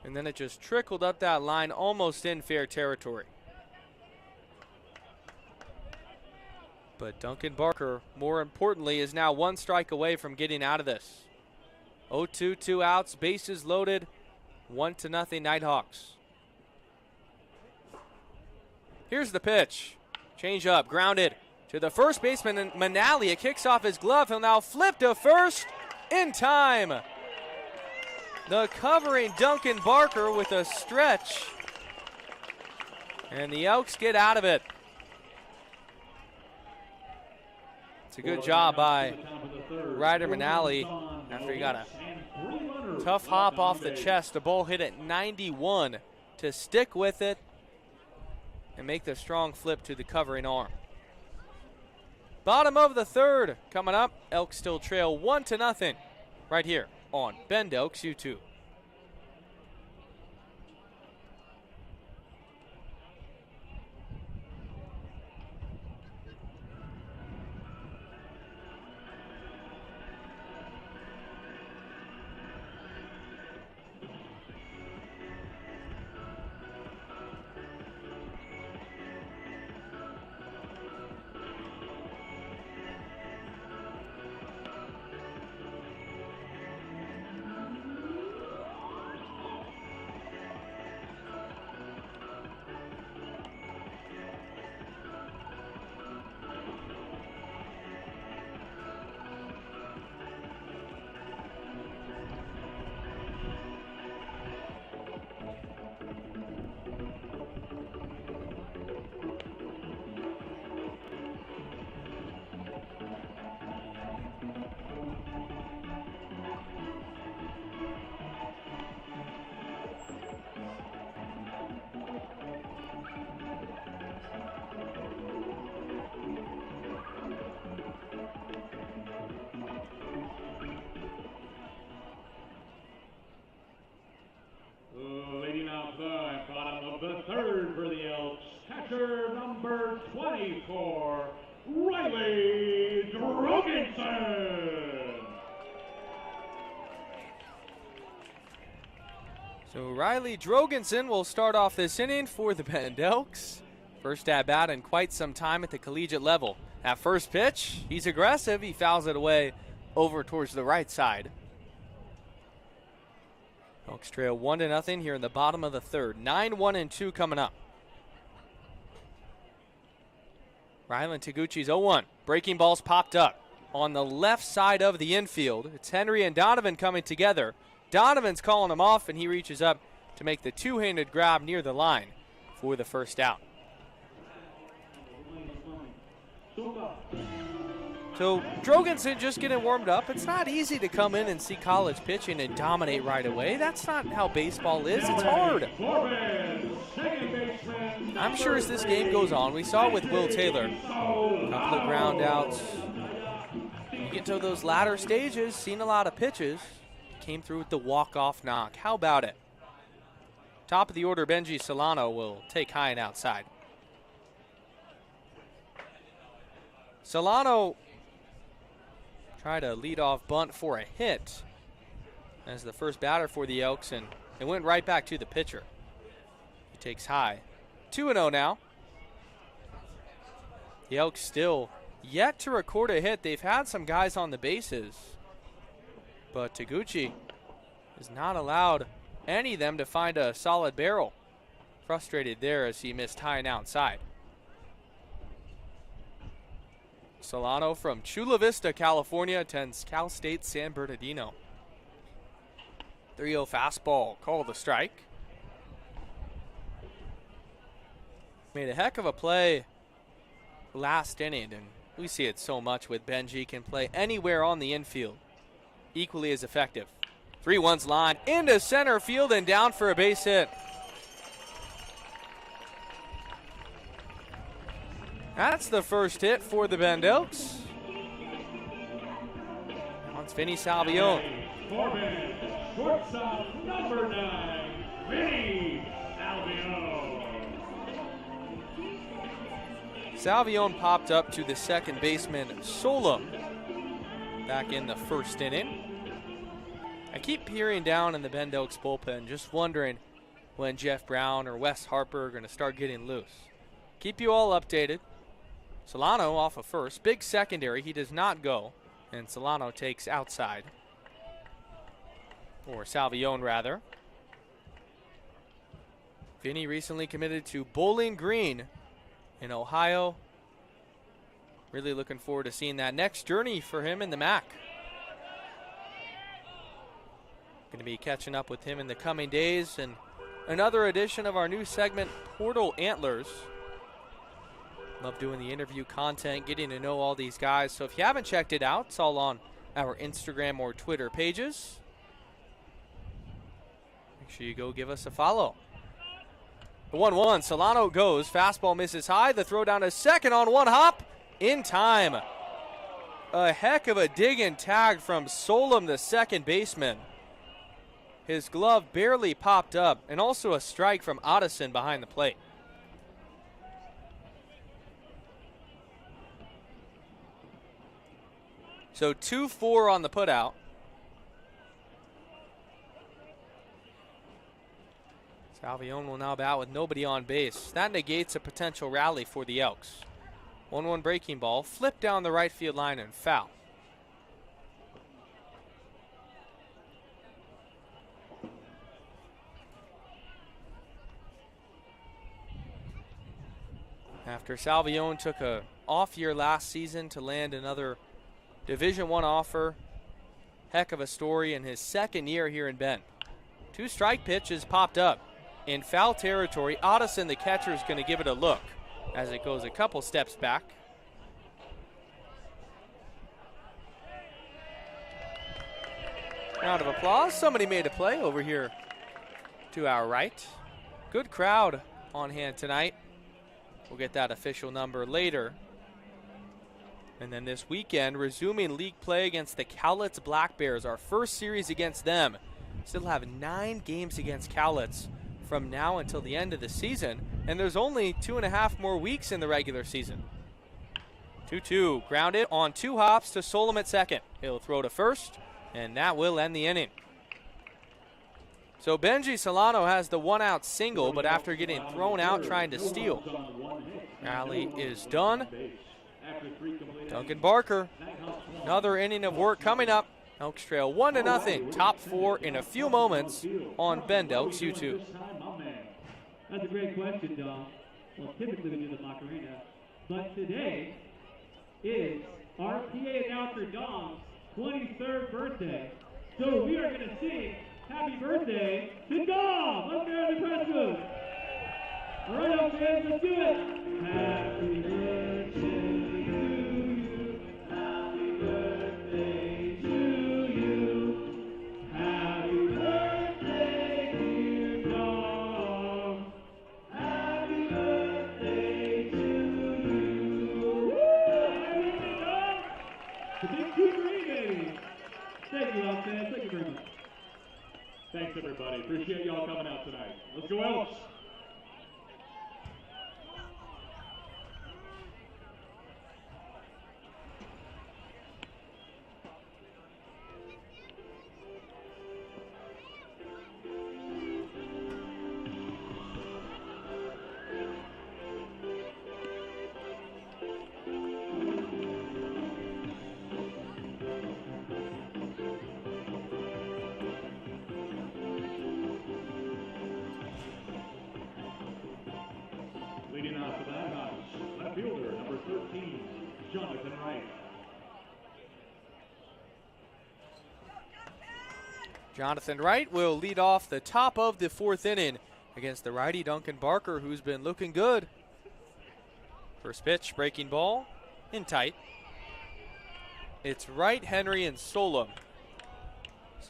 And then it just trickled up that line almost in fair territory. But Duncan Barker, more importantly, is now one strike away from getting out of this. 0-2, 2 outs, bases loaded, 1-0 Nighthawks. Here's the pitch. Change up, grounded to the first baseman, and Manali. It kicks off his glove. He'll now flip to first in time. The covering Duncan Barker with a stretch. And the Elks get out of it. It's a good job by Ryder Manali after he got a tough hop off the chest. The ball hit at 91 to stick with it and make the strong flip to the covering arm. Bottom of the third coming up. Elks still trail 1-0 right here on Bend Elks YouTube. Leading off the bottom of the third for the Elks, catcher number 24, Riley Drogensen. So Riley Drogensen will start off this inning for the Bend Elks. First at bat in quite some time at the collegiate level. At first pitch, he's aggressive. He fouls it away over towards the right side. Elks trail 1-0 here in the bottom of the third. 9-1-2 coming up. Rylan Taguchi's 0-1. Breaking ball's popped up on the left side of the infield. It's Henry and Donovan coming together. Donovan's calling him off, and he reaches up to make the two-handed grab near the line for the first out. So Drogensen just getting warmed up. It's not easy to come in and see college pitching and dominate right away. That's not how baseball is. It's hard. I'm sure as this game goes on, we saw it with Will Taylor. A couple of ground outs. You get to those latter stages, seen a lot of pitches. Came through with the walk-off knock. How about it? Top of the order, Benji Solano will take high and outside. Solano tried a leadoff bunt for a hit as the first batter for the Elks, and it went right back to the pitcher. He takes high. 2-0 now. The Elks still yet to record a hit. They've had some guys on the bases, but Taguchi has not allowed any of them to find a solid barrel. Frustrated there as he missed high and outside. Solano from Chula Vista, California, attends Cal State San Bernardino. 3-0 fastball, called the strike. Made a heck of a play last inning, and we see it so much with Benji. Can play anywhere on the infield, equally as effective. 3-1's line into center field and down for a base hit. That's the first hit for the Bend Elks. Now it's Vinny Salvione. shortstop number 9, Vinny Salvio. Salvione popped up to the second baseman, Solom, back in the first inning. I keep peering down in the Bend Elks bullpen, just wondering when Jeff Brown or Wes Harper are going to start getting loose. Keep you all updated. Solano off of first. Big secondary. He does not go. And Solano takes outside. Or Salvione, rather. Vinny recently committed to Bowling Green in Ohio. Really looking forward to seeing that next journey for him in the MAC. Going to be catching up with him in the coming days. And another edition of our new segment, Portal Antlers. Love doing the interview content, getting to know all these guys. So if you haven't checked it out, it's all on our Instagram or Twitter pages. Make sure you go give us a follow. The 1-1, Solano goes. Fastball misses high. The throw down to second on one hop. In time. A heck of a dig and tag from Solom, the second baseman. His glove barely popped up. And also a strike from Otteson behind the plate. So 2-4 on the putout. Salvione will now bat with nobody on base. That negates a potential rally for the Elks. 1-1 breaking ball, flipped down the right field line and foul. After Salvione took a off year last season to land another Division I offer, heck of a story in his second year here in Bend. 2 strike pitches popped up in foul territory. Otteson, the catcher, is going to give it a look as it goes a couple steps back. Round of applause. Somebody made a play over here to our right. Good crowd on hand tonight. We'll get that official number later. And then this weekend, resuming league play against the Cowlitz Black Bears, our first series against them. Still have 9 games against Cowlitz from now until the end of the season, and there's only 2.5 more weeks in the regular season. 2-2, grounded on 2 hops to Solom at second. He'll throw to first, and that will end the inning. So Benji Solano has the 1-out single, but after getting thrown out trying to steal, rally is done. Duncan Barker, another inning of work coming up. Elks trail 1-0. Top 4 in a few moments on Bend Elks YouTube. That's a great question, Dom. Well, typically we do the Macarena, but today is our PA announcer Dom's 23rd birthday. So we are going to sing happy birthday to Dom up there in the press booth. All right, Elks fans, let's do it. Happy birthday. Thanks, everybody. Appreciate y'all coming out tonight. Let's go, Elks. Leading off the bat house, left fielder, number 13, Jonathan Wright. Jonathan Wright will lead off the top of the 4th inning against the righty Duncan Barker, who's been looking good. First pitch, breaking ball, in tight. It's Wright, Henry, and Solom.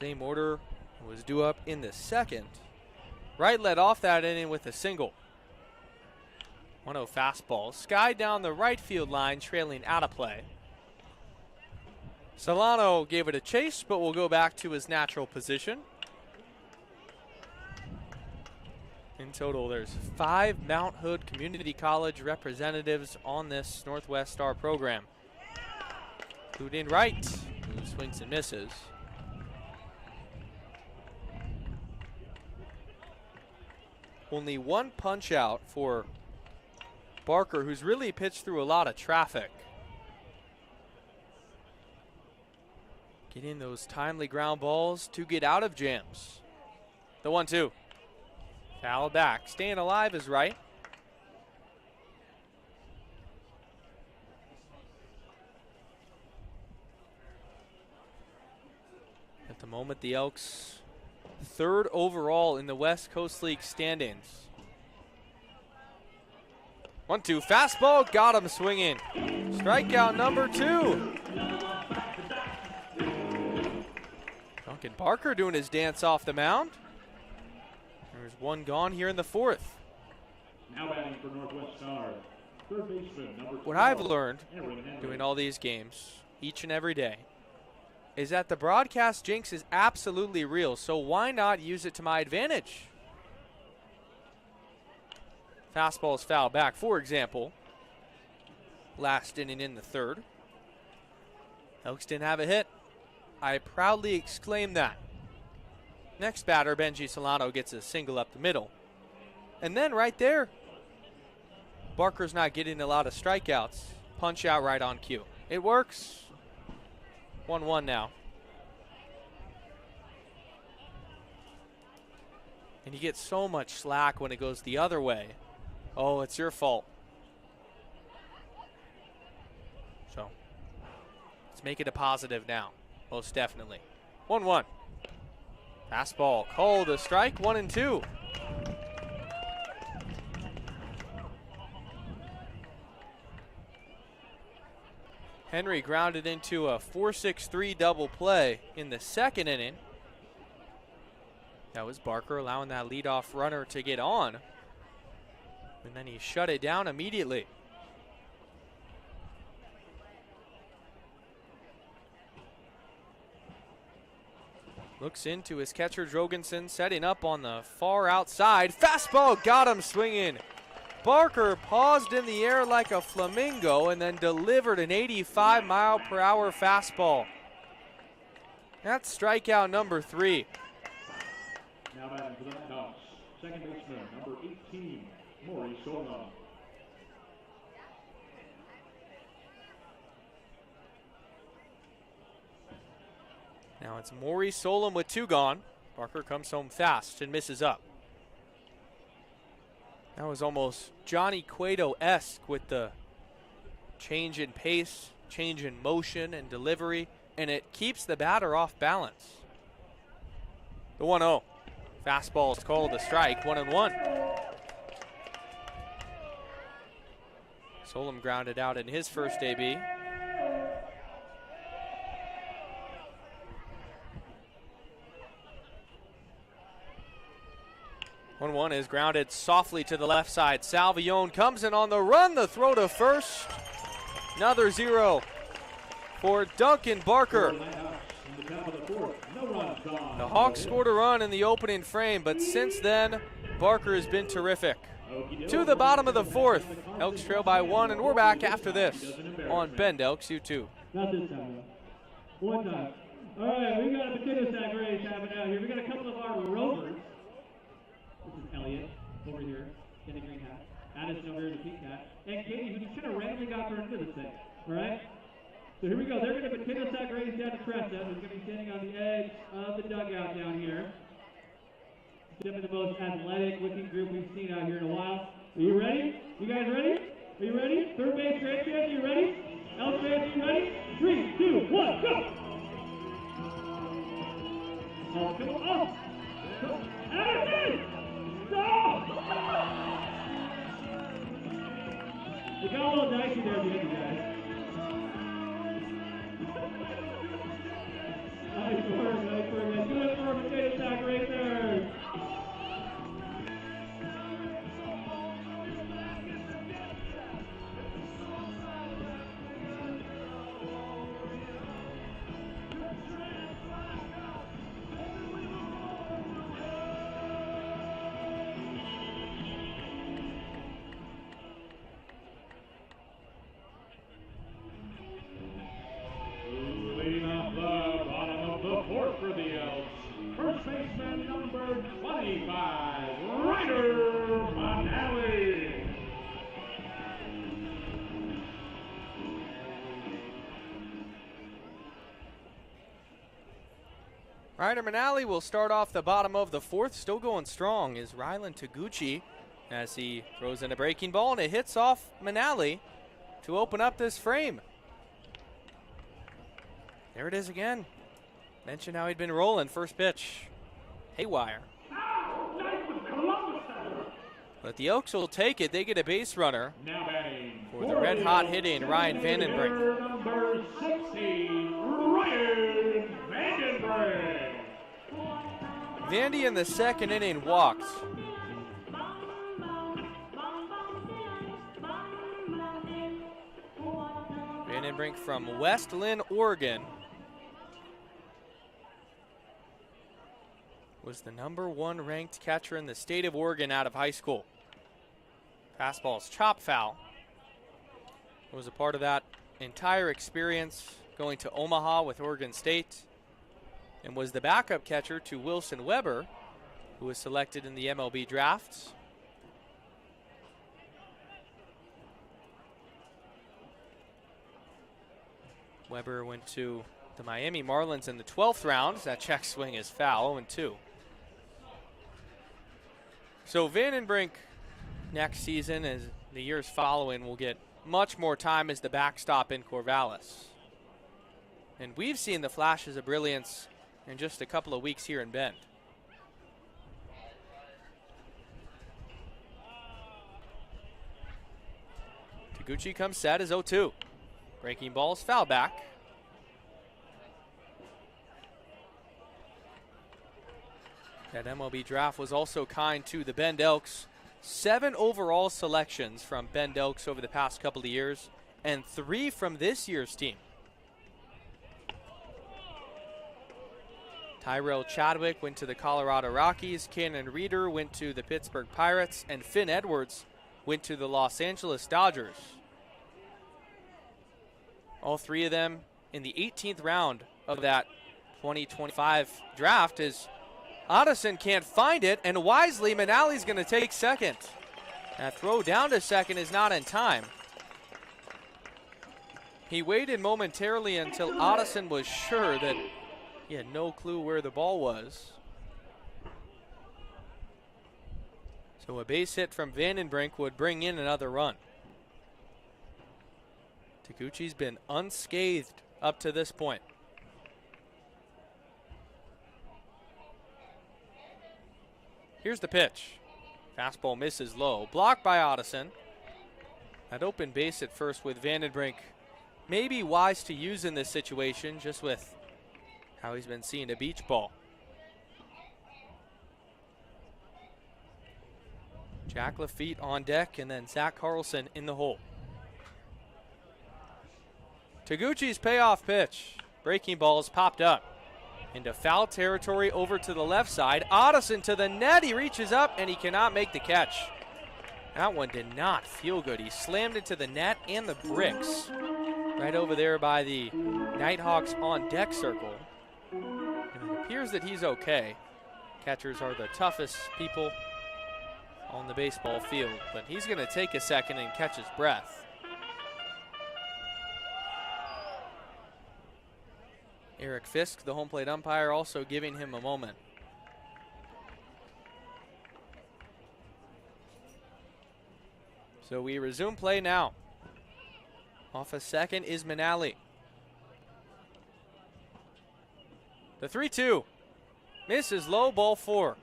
Same order was due up in the second. Wright led off that inning with a single. 1-0 fastball, skied down the right field line, trailing out of play. Solano gave it a chase, but will go back to his natural position. In total, there's 5 Mount Hood Community College representatives on this Northwest Star program. Including Wright, who swings and misses. Only one punch out for Barker, who's really pitched through a lot of traffic. Getting those timely ground balls to get out of jams. The 1-2. Foul back. Staying alive is Wright. At the moment, the Elks 3rd overall in the West Coast League standings. 1-2, fastball, got him swinging. Strikeout number 2. Duncan Barker doing his dance off the mound. There's one gone here in the 4th. Now batting for Northwest Star, third baseman number 12. What I've learned doing all these games each and every day is that the broadcast jinx is absolutely real, so why not use it to my advantage? Fastball is foul back, for example. Last inning in the 3rd. Elks didn't have a hit. I proudly exclaim that. Next batter, Benji Solano, gets a single up the middle. And then right there, Barker's not getting a lot of strikeouts. Punch out right on cue. It works. 1-1 now. And you get so much slack when it goes the other way. Oh, it's your fault. So, let's make it a positive now. Most definitely. 1-1. Fastball called a strike. 1-2. Henry grounded into a 4-6-3 double play in the 2nd inning. That was Barker allowing that leadoff runner to get on. And then he shut it down immediately. Looks into his catcher, Drogensen, setting up on the far outside. Fastball got him swinging. Barker paused in the air like a flamingo and then delivered an 85-mile-per-hour fastball. That's strikeout number 3. Now batting for the Elks, second baseman number 18, Maury Solon. Now it's Maury Solon with 2 gone. Barker comes home fast and misses up. That was almost Johnny Cueto-esque with the change in pace, change in motion and delivery, and it keeps the batter off balance. The 1-0. Fastball is called a strike, 1-1. Solon grounded out in his first AB. One is grounded softly to the left side. Salvione comes in on the run. The throw to first. Another 0 for Duncan Barker. The Hawks scored a run in the opening frame, but since then, Barker has been terrific. To the bottom of the 4th. Elks trail by 1, and we're back after this on Bend Elks YouTube. Not this time, though. One time. All right, we got a potato sack race happening out here. We got a couple of our rovers. This is Elliot over here in the green hat. Addison over here in the pink hat. And Katie, who just kind of randomly got thrown into this thing. All right? So here we go. They're going to potato sack race down to Tressa, who's going to be standing on the edge of the dugout down here. Definitely the most athletic looking group we've seen out here in a while. Are you ready? You guys ready? Are you ready? Third base, Red fans, you ready? Elks fans, are you ready? 3, 2, 1, go! Oh, come on! Oh. Addison! Stop! It got a little dicey there at the end, guys. Nice work, nice work. Do it for a potato sack right there. number 25, Ryder Manali. Ryder Manali will start off the bottom of the fourth. Still going strong is Rylan Taguchi as he throws in a breaking ball, and it hits off Manali to open up this frame. There it is again. Mentioned how he'd been rolling. First pitch, haywire. But the Elks will take it. They get a base runner for the red-hot hitting Ryan Vandenbrink. Number 16, Ryan Vandenbrink. Vandy in the second inning walked. Vandenbrink from West Lynn, Oregon, was the #1 ranked catcher in the state of Oregon out of high school. Fastball's chop foul. Was a part of that entire experience going to Omaha with Oregon State, and was the backup catcher to Wilson Weber, who was selected in the MLB draft. Weber went to the Miami Marlins in the 12th round. That check swing is foul, 0-2. So Vandenbrink next season, as the years following, will get much more time as the backstop in Corvallis. And we've seen the flashes of brilliance in just a couple of weeks here in Bend. Taguchi comes set as 0-2. Breaking balls, foul back. That MLB draft was also kind to the Bend Elks. 7 overall selections from Bend Elks over the past couple of years, and 3 from this year's team. Tyrell Chadwick went to the Colorado Rockies, Cannon Reeder went to the Pittsburgh Pirates, and Finn Edwards went to the Los Angeles Dodgers. All 3 of them in the 18th round of that 2025 draft. As Otteson can't find it, and wisely Manali's going to take second. That throw down to second is not in time. He waited momentarily until Otteson was sure that he had no clue where the ball was. So a base hit from Vandenbrink would bring in another run. Taguchi's been unscathed up to this point. Here's the pitch. Fastball misses low. Blocked by Otteson. That open base at first with Vandenbrink may be wise to use in this situation, just with how he's been seeing a beach ball. Jack Lafitte on deck, and then Zach Carlson in the hole. Taguchi's payoff pitch. Breaking ball is popped up into foul territory over to the left side. Otteson to the net. He reaches up and he cannot make the catch. That one did not feel good. He slammed into the net and the bricks right over there by the Nighthawks on deck circle. And it appears that he's okay. Catchers are the toughest people on the baseball field, but he's going to take a second and catch his breath. Eric Fisk, the home plate umpire, also giving him a moment. So we resume play now. Off a second is Manali. The 3-2. Misses low, ball 4.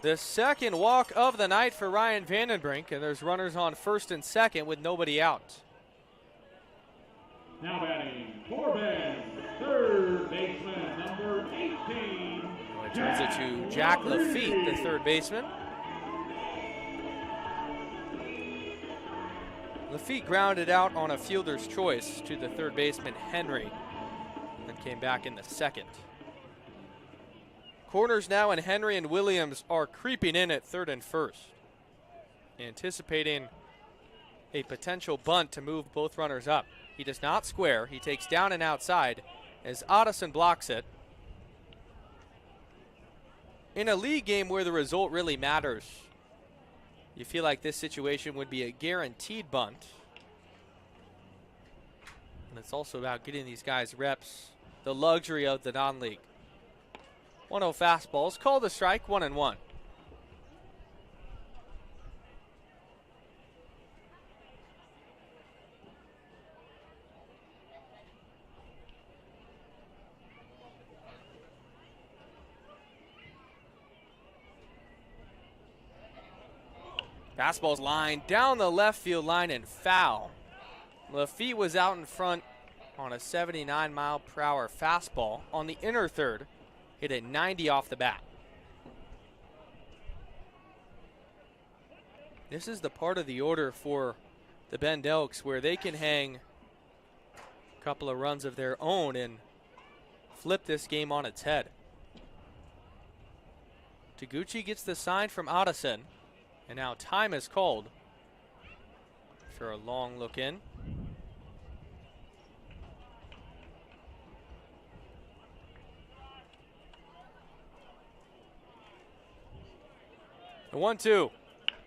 The second walk of the night for Ryan Vandenbrink, and there's runners on first and second with nobody out. Now batting for Bend, third baseman, number 18. It turns it to Jack Lafitte, the third baseman. Lafitte grounded out on a fielder's choice to the third baseman, Henry, and came back in the second. Corners now, and Henry and Williams are creeping in at third and first, anticipating a potential bunt to move both runners up. He does not square. He takes down and outside as Otteson blocks it. in a league game where the result really matters, you feel like this situation would be a guaranteed bunt. And it's also about getting these guys reps, the luxury of the non-league. 1-0 fastballs, called a strike, 1-1. Fastball's line down the left field line and foul. Lafitte was out in front on a 79-mile-per-hour fastball on the inner third. Hit it 90 off the bat. This is the part of the order for the Bend Elks where they can hang a couple of runs of their own and flip this game on its head. Taguchi gets the sign from Addison. And now time is called for a long look in. The 1-2.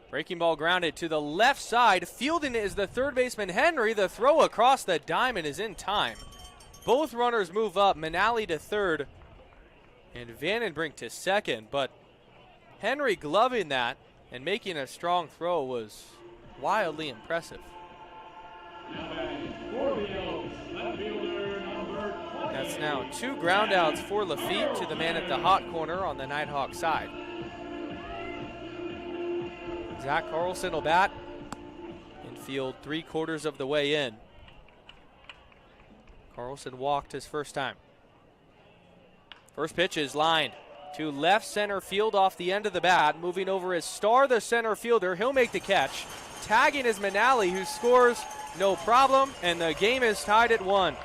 Breaking ball grounded to the left side. Fielding it is the third baseman Henry. The throw across the diamond is in time. Both runners move up. Manali to third and Vandenbrink to second. But Henry gloving that and making a strong throw was wildly impressive. That's now 2 groundouts for Lafitte to the man at the hot corner on the Nighthawk side. Zach Carlson will bat and field 3/4 of the way in. Carlson walked his first time. First pitch is lined to left center field off the end of the bat. Moving over is Starr, the center fielder. He'll make the catch. Tagging is Manali, who scores no problem, and the game is tied at 1.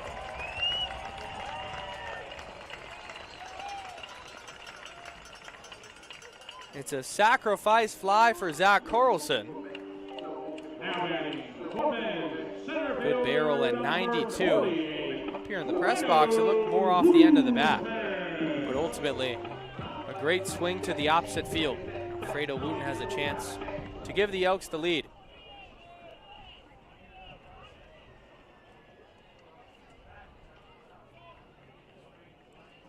It's a sacrifice fly for Zach Carlson. Good barrel at 92. Up here in the press box, it looked more off the end of the bat, but ultimately a great swing to the opposite field. Fredo Wooten has a chance to give the Elks the lead.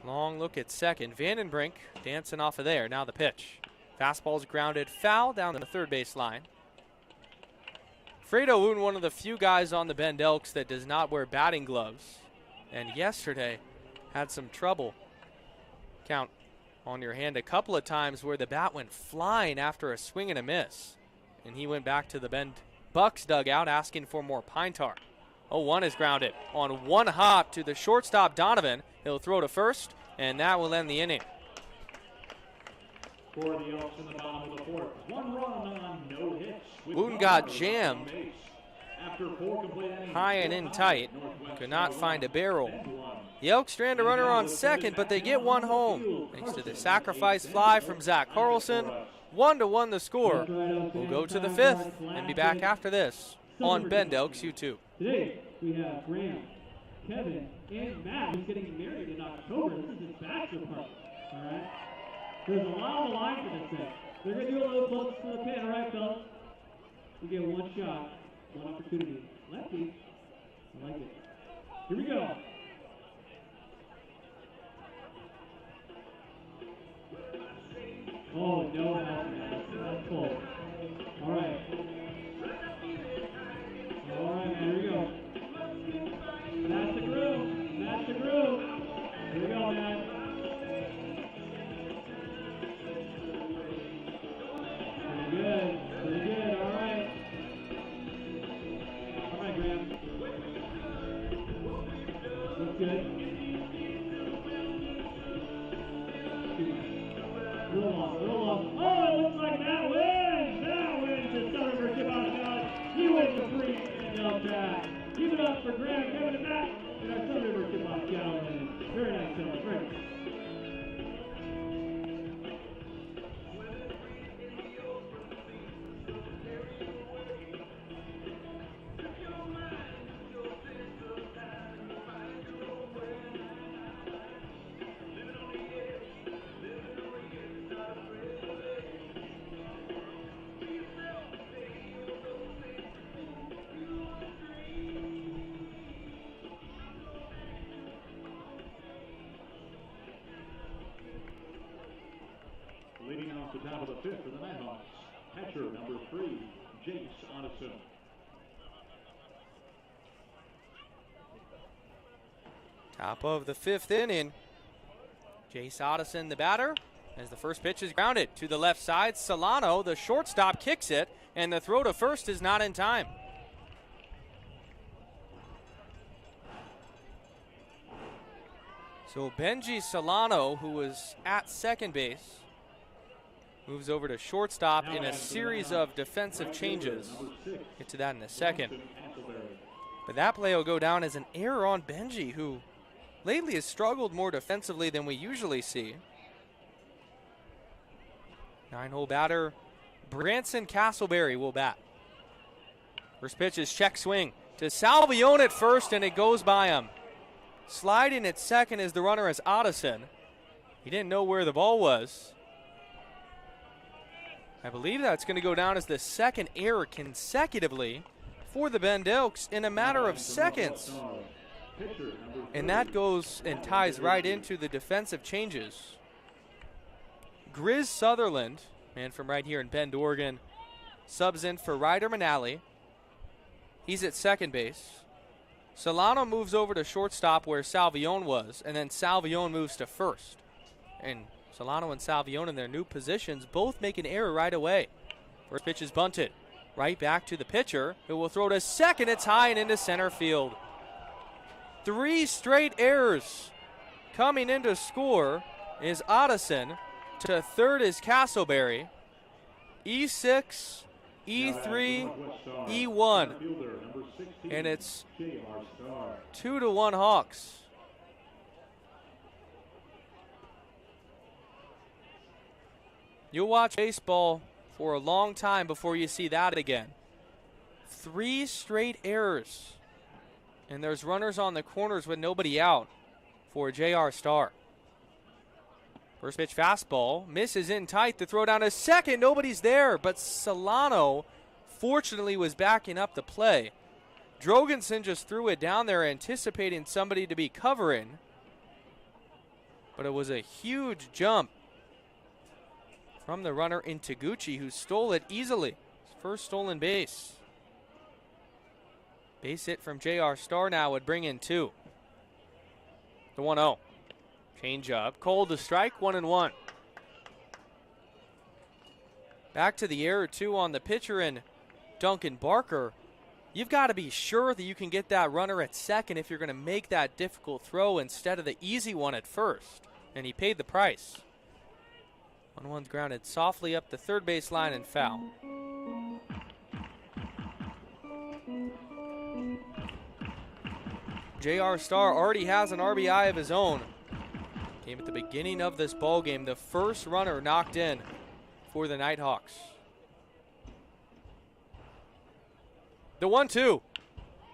Long look at second. Vandenbrink dancing off of there. Now the pitch. Fastball's grounded foul down the third base line. Fredo Wooten, one of the few guys on the Bend Elks that does not wear batting gloves, and yesterday had some trouble. Count on your hand a couple of times where the bat went flying after a swing and a miss, and he went back to the Bend Bucks dugout asking for more pine tar. 0-1 is grounded on one hop to the shortstop Donovan. He'll throw to first, and that will end the inning. For the Elks in the bottom of the fourth, 1 run on no hits. Wooten got jammed high and in tight. Could not find a barrel. The Elks strand a runner on second, but they get one home thanks to the sacrifice fly from Zach Carlson. 1-1 the score. We'll go to the fifth and be back after this on Bend Elks YouTube. Today we have Graham, Kevin, and Matt, who's getting married in October. This is his bachelor party. All right. There's a lot on the line for this thing. They're going to do a little close to the pin. All right, fellas. You get one shot, one opportunity. Lefty. I like it. Here we go. Oh, no help, man. That's close. All right. All right, man. Here we go. That's the groove. That's the groove. Here we go, man. Pretty good. Pretty good. All right. All right, Graham. Looks good. Little off. Oh, it looks like that wins. That wins the Southern Virginia Challenge. He wins the free and back. Give it up for Graham, Kevin, and Matt in our Southern Virginia Challenge. Very nice celebration. top of the fifth for the Nighthawks. Catcher number 3, Jace Otteson. Top of the fifth inning. Jace Otteson, the batter, as the first pitch is grounded to the left side. Solano, the shortstop, kicks it, and the throw to first is not in time. So Benji Solano, who was at second base, moves over to shortstop in a series of defensive changes. Get to that in a second. But that play will go down as an error on Benji, who lately has struggled more defensively than we usually see. 9-hole batter Branson Castleberry will bat. First pitch is check swing to Salvione at first, and it goes by him. Sliding at second is the runner as Otteson. He didn't know where the ball was. I believe that's going to go down as the second error consecutively for the Bend Elks in a matter of seconds. And that goes and ties right into the defensive changes. Grizz Sutherland, man from right here in Bend, Oregon, subs in for Ryder Manali. He's at second base. Solano moves over to shortstop where Salvione was, and then Salvione moves to first. And Solano and Salvione in their new positions both make an error right away. First pitch is bunted. Right back to the pitcher, who will throw to second. It's high and into center field. 3 straight errors. Coming in to score is Otteson. To third is Castleberry. E6, E3, E1. And it's 2-1 Hawks. You'll watch baseball for a long time before you see that again. 3 straight errors. And there's runners on the corners with nobody out for J.R. Starr. First pitch fastball, misses in tight. The throw down to second, nobody's there, but Solano fortunately was backing up the play. Drogensen just threw it down there anticipating somebody to be covering. But it was a huge jump from the runner in Taguchi, who stole it easily. His first stolen base. Base hit from J.R. Starr now would bring in 2. The 1-0. Change up. Cold to strike, 1-1. Back to the error 2 on the pitcher and Duncan Barker. You've got to be sure that you can get that runner at second if you're going to make that difficult throw instead of the easy one at first. And he paid the price. 1-1's grounded softly up the third base line and foul. J.R. Starr already has an RBI of his own. Came at the beginning of this ball game, the first runner knocked in for the Nighthawks. The 1-2.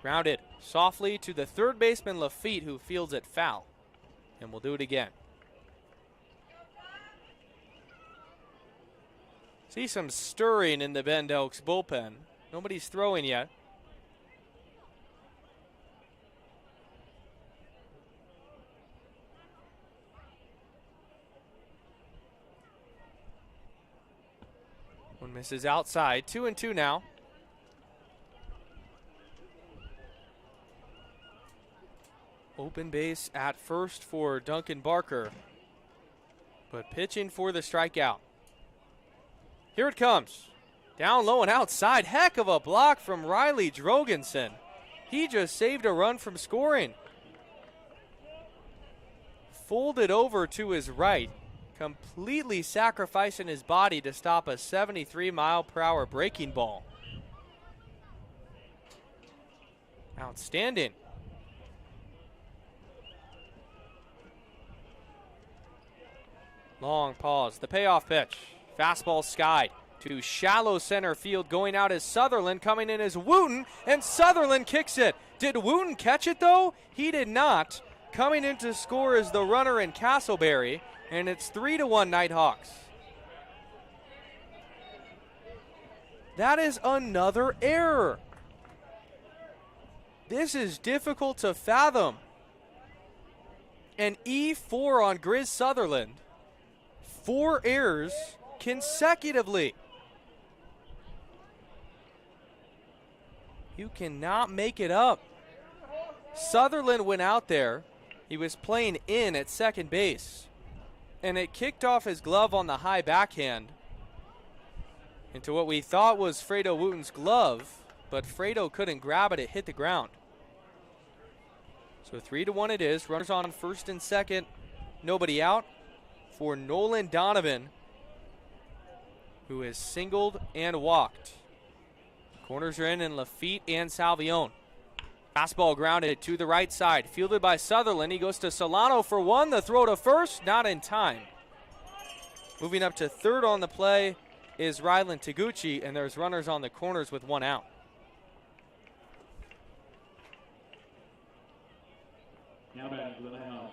Grounded softly to the third baseman Lafitte, who fields it foul. And we'll do it again. See some stirring in the Bend Elks bullpen. Nobody's throwing yet. One misses outside. 2-2 now. Open base at first for Duncan Barker, but pitching for the strikeout. Here it comes. Down low and outside. Heck of a block from Riley Drogensen. He just saved a run from scoring. Folded over to his right, completely sacrificing his body to stop a 73-mile-per-hour breaking ball. Outstanding. Long pause. The payoff pitch. Fastball sky to shallow center field. Going out is Sutherland. Coming in is Wooten, and Sutherland kicks it. Did Wooten catch it, though? He did not. Coming in to score is the runner in Castleberry, and it's 3-1 Nighthawks. That is another error. This is difficult to fathom. An E4 on Grizz Sutherland. 4 errors consecutively. You cannot make it up. Sutherland went out there. He was playing in at second base, and it kicked off his glove on the high backhand into what we thought was Fredo Wooten's glove, but Fredo couldn't grab it. It hit the ground. So 3-1 it is. Runners on first and second. Nobody out for Nolan Donovan, who is singled and walked. Corners are in Lafitte and Salvione. Fastball grounded to the right side. Fielded by Sutherland. He goes to Solano for one. The throw to first, not in time. Moving up to third on the play is Rylan Taguchi, and there's runners on the corners with one out. Now back to the house.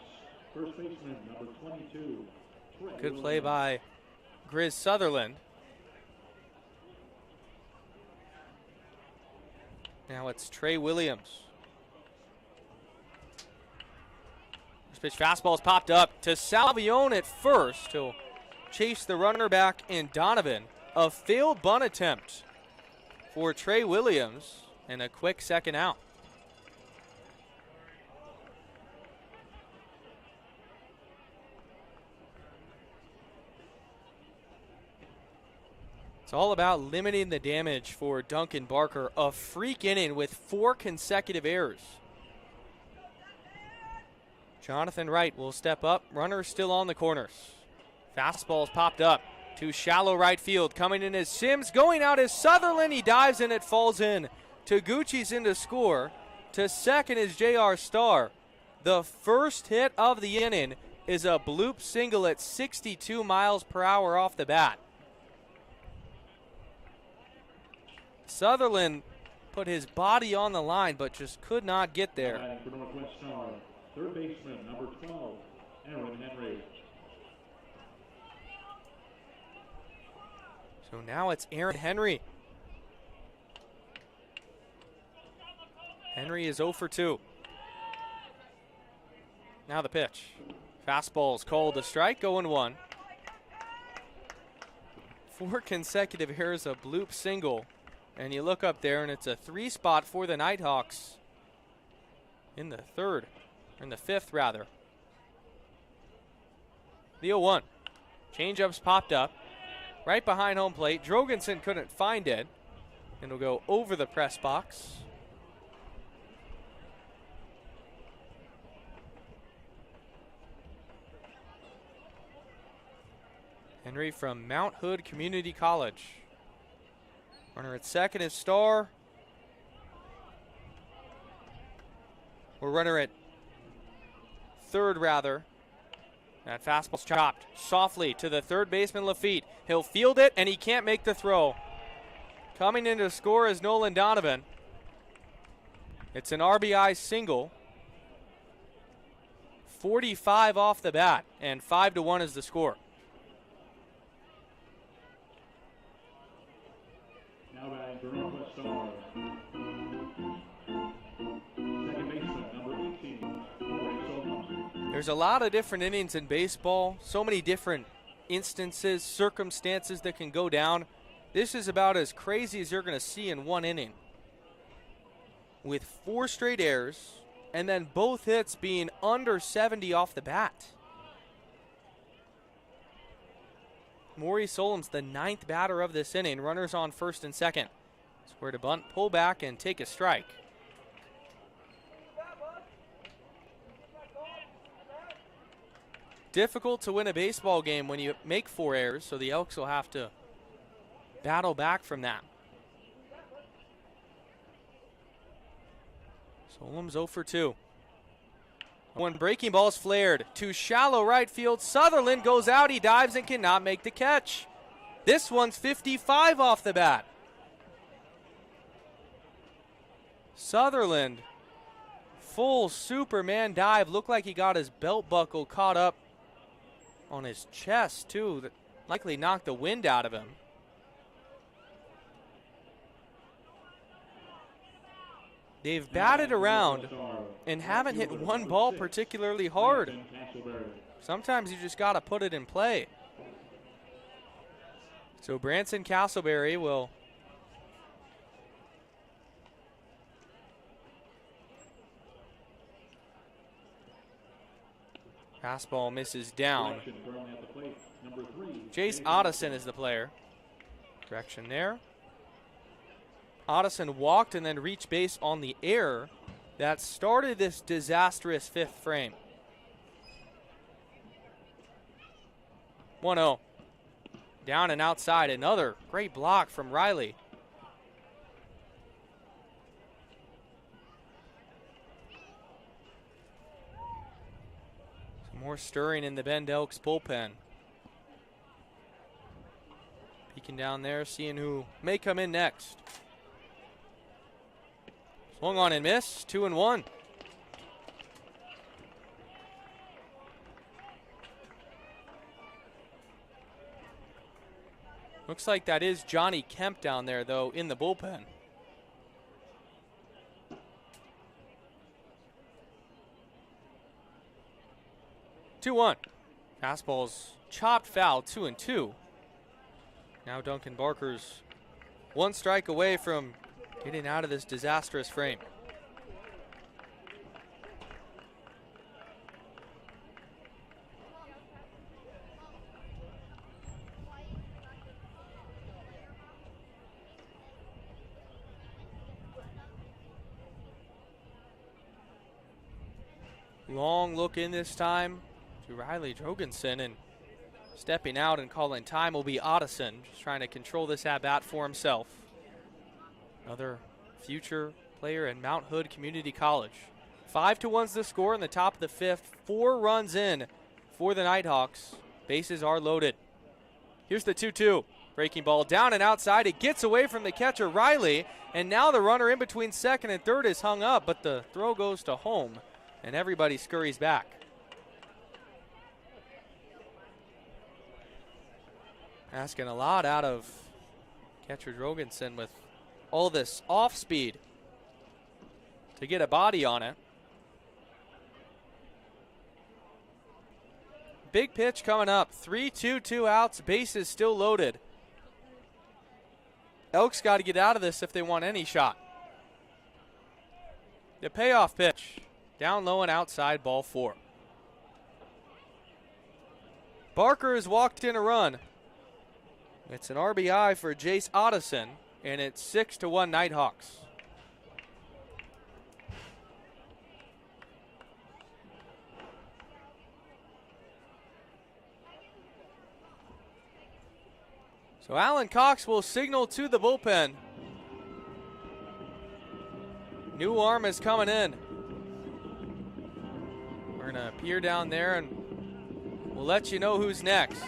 First baseman, number 22. Good play by Grizz Sutherland. Now it's Trey Williams. First pitch fastball's popped up to Salvione at first. He'll chase the runner back in Donovan. A failed bunt attempt for Trey Williams and a quick second out. It's all about limiting the damage for Duncan Barker. A freak inning with 4 consecutive errors. Jonathan Wright will step up. Runner still on the corners. Fastball's popped up to shallow right field. Coming in is Sims. Going out is Sutherland. He dives and it falls in. Taguchi's in to score. To second is J.R. Starr. The first hit of the inning is a bloop single at 62 miles per hour off the bat. Sutherland put his body on the line, but just could not get there. For Northwest Star, third baseman, number 12, Aaron Henry. So now it's Aaron Henry. Henry is 0 for 2. Now the pitch. Fastball's called a strike, 0-1. 4 consecutive errors, a bloop single. And you look up there, and it's a 3 spot for the Nighthawks in the fifth, rather. The 0-1. Change-up's popped up right behind home plate. Drogensen couldn't find it, and it'll go over the press box. Henry from Mount Hood Community College. Runner at second is Starr. Or runner at third, rather. That fastball's chopped softly to the third baseman, Lafitte. He'll field it, and he can't make the throw. Coming in to score is Nolan Donovan. It's an RBI single. 45 off the bat, and 5-1 is the score. Now back for Northwest Star. Second baseman, number 18, Solomon. There's a lot of different innings in baseball. So many different instances, circumstances that can go down. This is about as crazy as you're going to see in one inning. With 4 straight errors, and then both hits being under 70 off the bat. Maurice Solom's the 9th batter of this inning. Runners on first and second. Square to bunt, pull back, and take a strike. Difficult to win a baseball game when you make 4 errors, so the Elks will have to battle back from that. Solom's 0 for 2. When breaking ball is flared to shallow right field, Sutherland goes out, he dives and cannot make the catch. This one's 55 off the bat. Sutherland, full Superman dive, looked like he got his belt buckle caught up on his chest too, that likely knocked the wind out of him. They've batted around and haven't hit one ball particularly hard. Sometimes you just got to put it in play. So Branson Castleberry will fastball misses down. Jace Otteson is the player. Correction there. Otteson walked and then reached base on the error that started this disastrous fifth frame. 1-0. Down and outside. Another great block from Riley. Some more stirring in the Bend Elks bullpen. Peeking down there, seeing who may come in next. Swung on and missed. 2-1. Looks like that is Johnny Kemp down there, though, in the bullpen. Two one. Fastball's chopped foul, 2-2. Now Duncan Barker's one strike away from getting out of this disastrous frame. Long look in this time to Riley Drogensen, and stepping out and calling time will be Otteson, just trying to control this at-bat for himself. Another future player at Mount Hood Community College. 5-1's the score in the top of the fifth. 4 runs in for the Nighthawks. Bases are loaded. Here's the 2-2. Breaking ball down and outside. It gets away from the catcher, Riley, and now the runner in between second and third is hung up, but the throw goes to home, and everybody scurries back. Asking a lot out of catcher Drogensen with all this off speed to get a body on it. Big pitch coming up. 3-2, 2 outs. Bases still loaded. Elks got to get out of this if they want any shot. The payoff pitch. Down low and outside, ball 4. Barker has walked in a run. It's an RBI for Jace Otteson, and it's 6-1 Nighthawks. So Alan Cox will signal to the bullpen. New arm is coming in. We're going to peer down there, and we'll let you know who's next.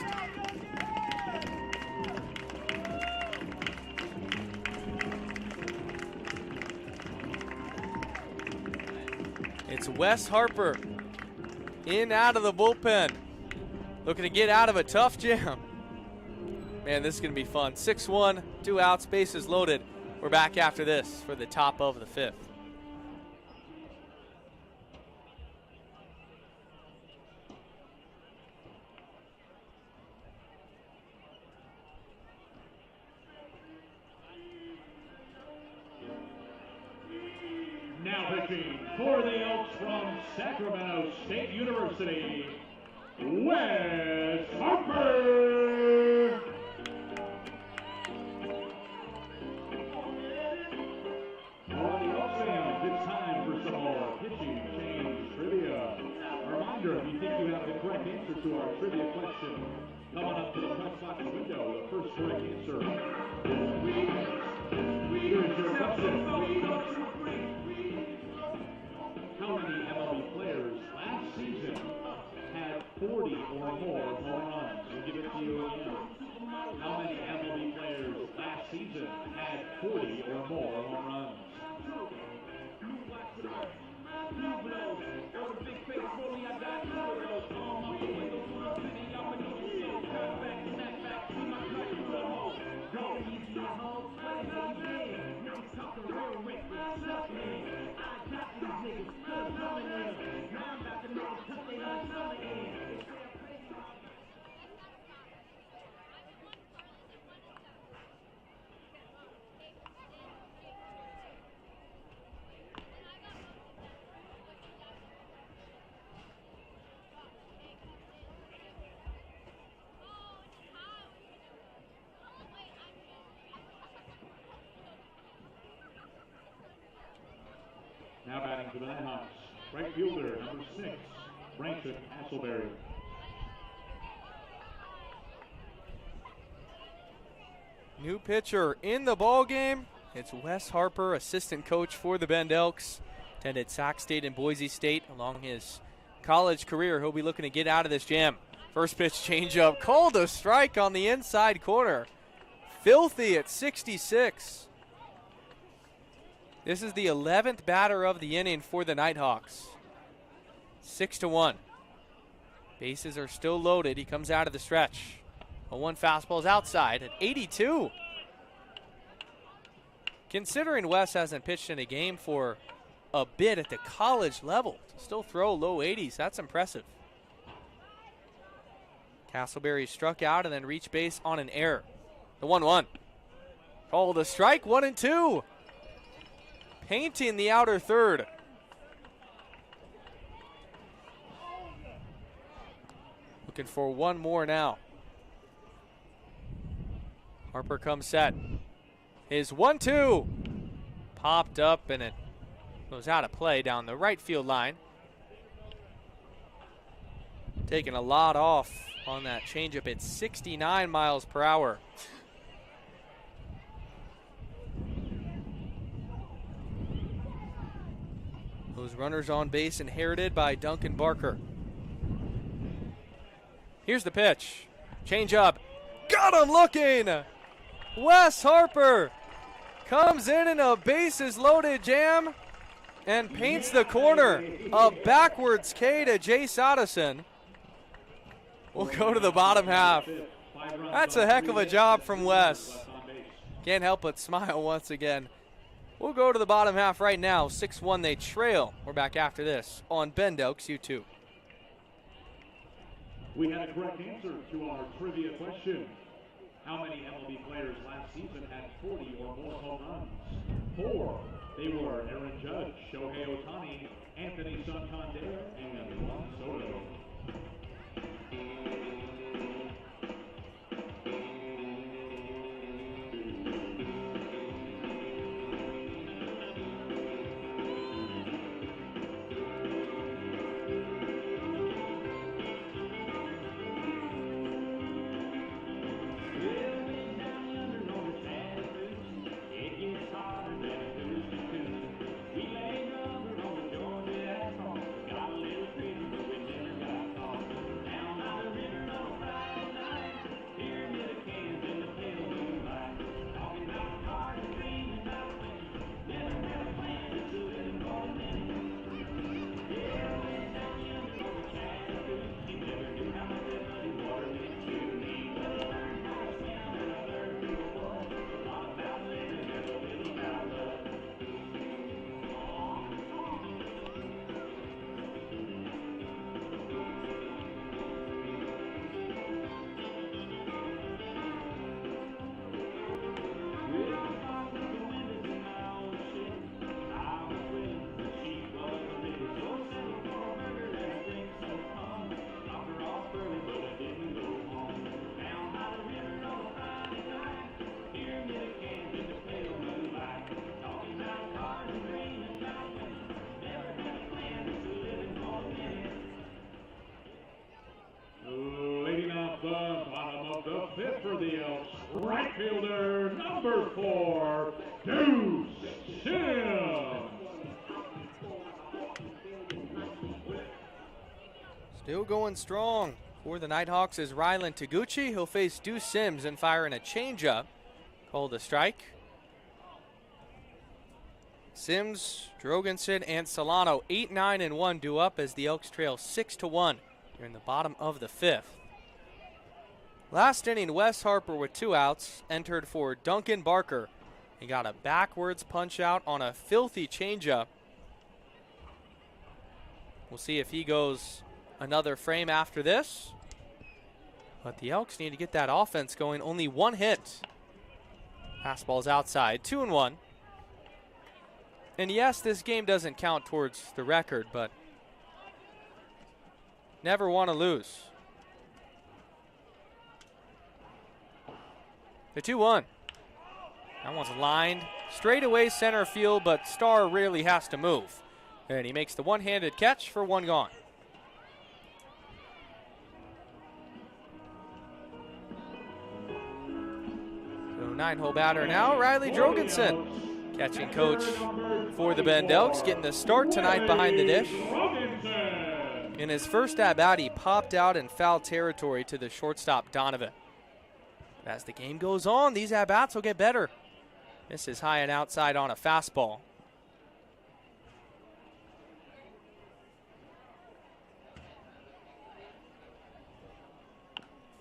It's Wes Harper in out of the bullpen, looking to get out of a tough jam. Man, this is going to be fun. 6-1, 2 outs, bases loaded. We're back after this for the top of the 5th. Now pitching for the Elks from Sacramento State University, Wes Harper. For the Elks fans, it's time for some more pitching change trivia. A reminder, if you think you have the correct answer to our trivia question, come on up to the press box window. The first correct answer this week. Here's your question. How many MLB players last season had 40 or more home runs? We'll give it to you again. How many MLB players last season had 40 or more home runs? for the Nighthawks. Right fielder, number 6, Branson Hasselberry. New pitcher in the ball game. It's Wes Harper, assistant coach for the Bend Elks. Attended Sac State and Boise State along his college career. He'll be looking to get out of this jam. First pitch changeup, called a strike on the inside corner. Filthy at 66. This is the 11th batter of the inning for the Nighthawks. 6-1. Bases are still loaded. He comes out of the stretch. A 1 fastball is outside at 82. Considering Wes hasn't pitched in a game for a bit at the college level, to still throw low 80s, that's impressive. Castleberry struck out and then reached base on an error. The 1-1. Called a strike, 1-2. Painting the outer third. Looking for one more now. Harper comes set. His 1-2 popped up and it goes out of play down the right field line. Taking a lot off on that changeup at 69 miles per hour. Those runners on base inherited by Duncan Barker. Here's the pitch. Changeup. Got him looking. Wes Harper comes in a bases loaded jam and paints the corner. A backwards K to Jace Addison. We'll go to the bottom half. That's a heck of a job from Wes. Can't help but smile once again. We'll go to the bottom half right now. 6-1 they trail. We're back after this on Bend Elks U2. We had a correct answer to our trivia question. How many MLB players last season had 40 or more home runs? 4. They were Aaron Judge, Shohei Ohtani, Anthony Santander, and Juan Soto. For the Elks, right fielder, number 4, Deuce Sims. Still going strong for the Nighthawks is Rylan Taguchi. He'll face Deuce Sims and fire in a changeup. Called a strike. Sims, Drogensen, and Solano 8-9-1 due up as the Elks trail 6-1 here in the bottom of the 5th. Last inning, Wes Harper with 2 outs entered for Duncan Barker. He got a backwards punch out on a filthy changeup. We'll see if he goes another frame after this. But the Elks need to get that offense going. Only 1 hit. Fastball's outside, 2-1. And yes, this game doesn't count towards the record, but never want to lose. The 2-1. That one's lined straight away center field, but Starr rarely has to move. And he makes the one-handed catch for one gone. So 9-hole batter now, Riley Drogensen, catching coach for the Bend Elks, getting the start tonight behind the dish. In his first at-bat, he popped out in foul territory to the shortstop, Donovan. As the game goes on, these at-bats will get better. Misses high and outside on a fastball.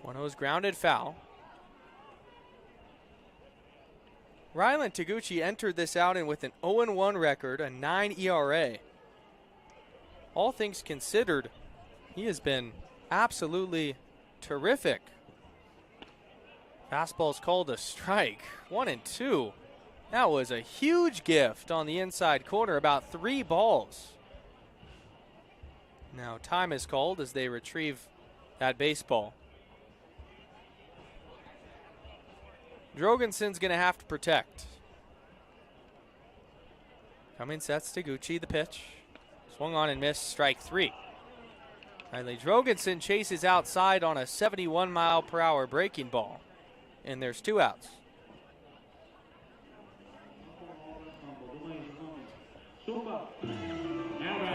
1-0's grounded foul. Rylan Taguchi entered this outing with an 0-1 record, a 9 ERA. All things considered, he has been absolutely terrific. Fastball's called a strike. 1-2. That was a huge gift on the inside corner, about 3 balls. Now time is called as they retrieve that baseball. Drogensen's going to have to protect. Coming sets Taguchi the pitch. Swung on and missed, strike 3. Riley Drogensen chases outside on a 71-mile-per-hour breaking ball. And there's 2 outs.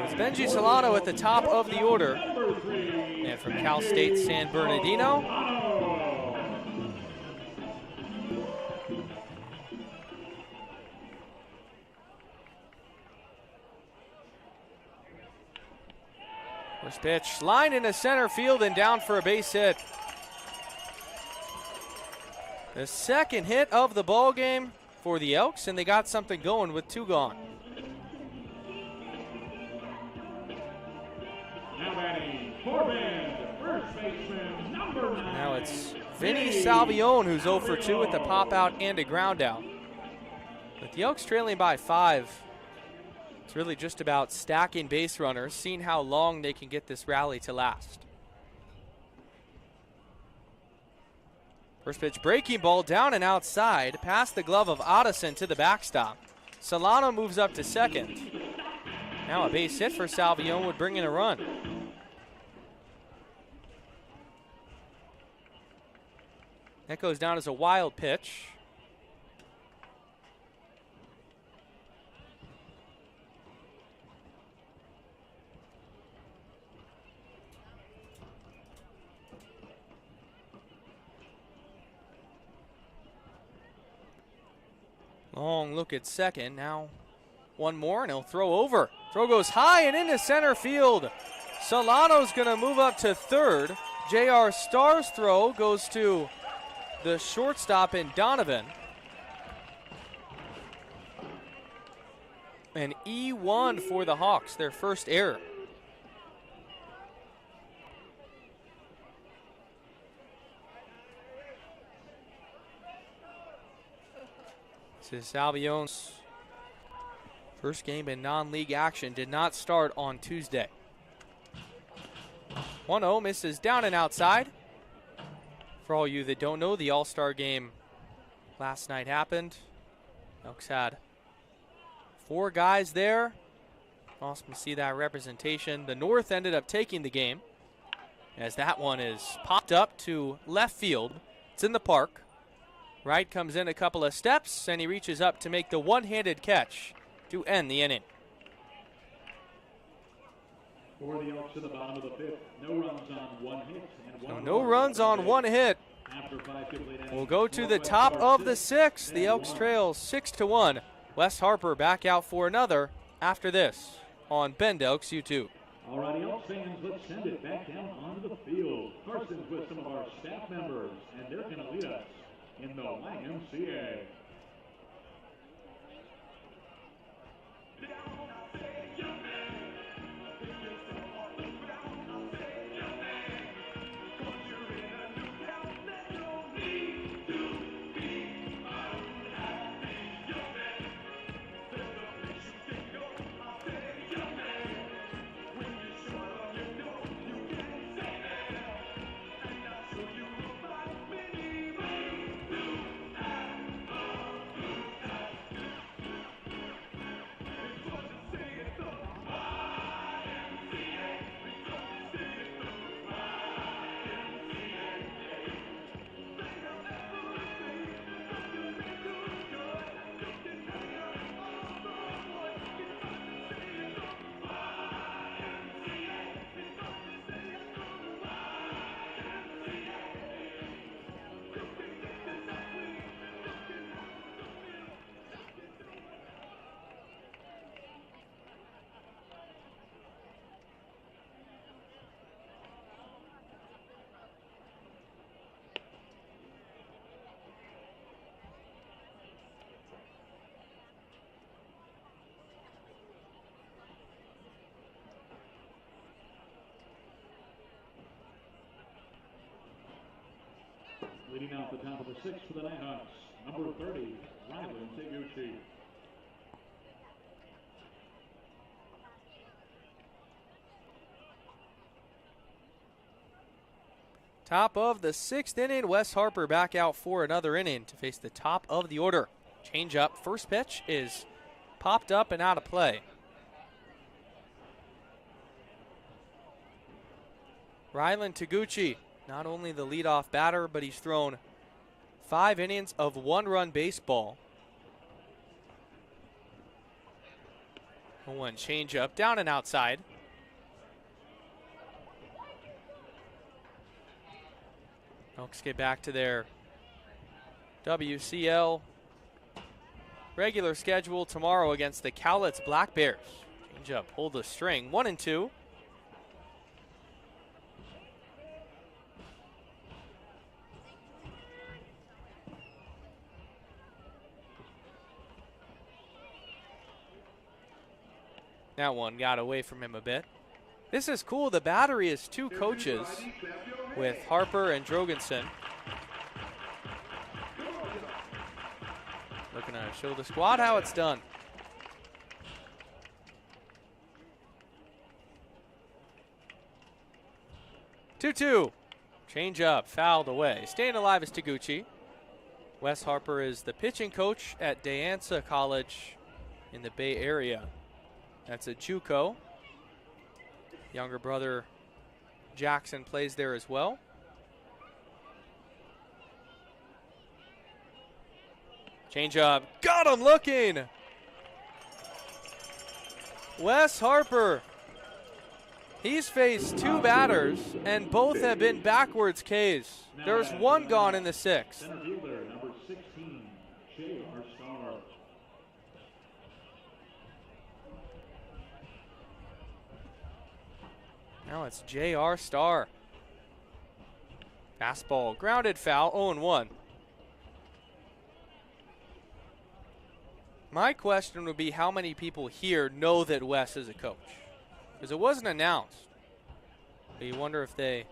It's Benji Solano at the top of the order. And from Cal State San Bernardino, first pitch, line into center field and down for a base hit. The second hit of the ball game for the Elks, and they got something going with 2 gone. Now batting, Corbin, first baseman, number 9. Now it's Vinny Salvione who's 0 for 2 with a pop out and a ground out. With the Elks trailing by 5, it's really just about stacking base runners, seeing how long they can get this rally to last. First pitch, breaking ball down and outside, past the glove of Otteson to the backstop. Solano moves up to second. Now a base hit for Salvione would bring in a run. That goes down as a wild pitch. Long look at second. Now one more and he'll throw over. Throw goes high and into center field. Solano's going to move up to third. J.R. Starr's throw goes to the shortstop in Donovan. An E1 for the Hawks, their first error. This is Salvione's first game in non-league action. Did not start on Tuesday. 1-0 misses down and outside. For all you that don't know, the All-Star game last night happened. Elks had 4 guys there. Awesome to see that representation. The North ended up taking the game as that one is popped up to left field. It's in the park. Wright comes in a couple of steps, and he reaches up to make the one-handed catch to end the inning. For the Elks in the bottom of the 5th, no runs on 1 hit. And No runs on 1 hit. We'll go to the top of the 6th. The Elks trail 6-1. Wes Harper back out for another after this on Bend Elks YouTube. All righty, Elks fans, let's send it back down onto the field. Carson's with some of our staff members, and they're going to lead us in the YMCA. Leading out the top of the sixth for the Nighthawks, number 30, Rylan Taguchi. Top of the sixth inning, Wes Harper back out for another inning to face the top of the order. Change up, first pitch is popped up and out of play. Rylan Taguchi, not only the leadoff batter, but he's thrown 5 innings of one-run baseball. 1 change up, down and outside. Elks get back to their WCL regular schedule tomorrow against the Cowlitz Black Bears. Change up, hold the string, 1-2. That one got away from him a bit. This is cool. The battery is 2 coaches with Harper and Drogensen. Looking to show the squad how it's done. Two. Change up, fouled away. Staying alive is Taguchi. Wes Harper is the pitching coach at De Anza College in the Bay Area. That's a JUCO. Younger brother Jackson plays there as well. Change up, got him looking. Wes Harper. He's faced 2 batters and both have been backwards Ks. There's 1 gone in the 6th. Center fielder, number 16, J.R. Starr. Now it's J.R. Starr. Fastball, grounded foul, 0-1. My question would be how many people here know that Wes is a coach? Because it wasn't announced. But you wonder if they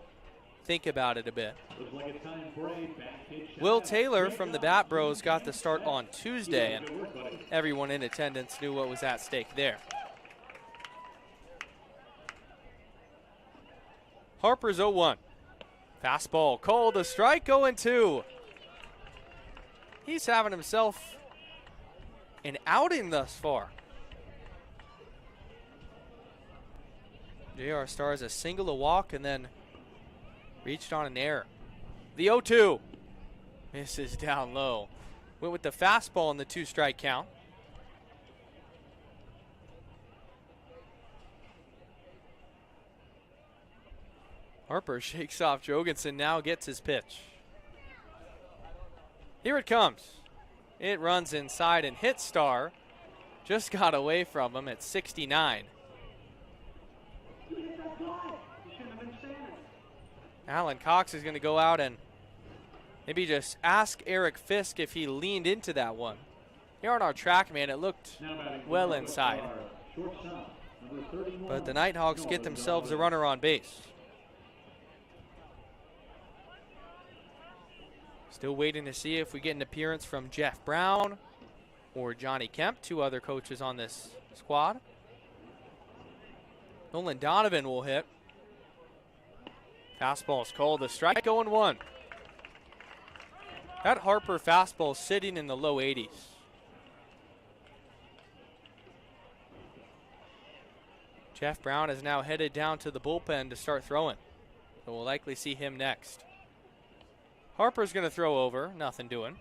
think about it a bit. Will Taylor from the Bat Bros got the start on Tuesday, and everyone in attendance knew what was at stake there. Harper's 0-1. Fastball called a strike, 0-2. He's having himself an outing thus far. J.R. Starr has a single, a walk, and then reached on an error. The 0-2. Misses down low. Went with the fastball in the 2-strike count. Harper shakes off Drogensen, now gets his pitch. Here it comes. It runs inside and hits Starr. Just got away from him at 69. Alan Cox is going to go out and maybe just ask Eric Fisk if he leaned into that one. Here on our track, man, it looked well inside. But the Nighthawks get themselves a runner on base. Still waiting to see if we get an appearance from Jeff Brown or Johnny Kemp, 2 other coaches on this squad. Nolan Donovan will hit. Fastball is called a strike, 0-1. That Harper fastball sitting in the low 80s. Jeff Brown is now headed down to the bullpen to start throwing. So we'll likely see him next. Harper's going to throw over, nothing doing.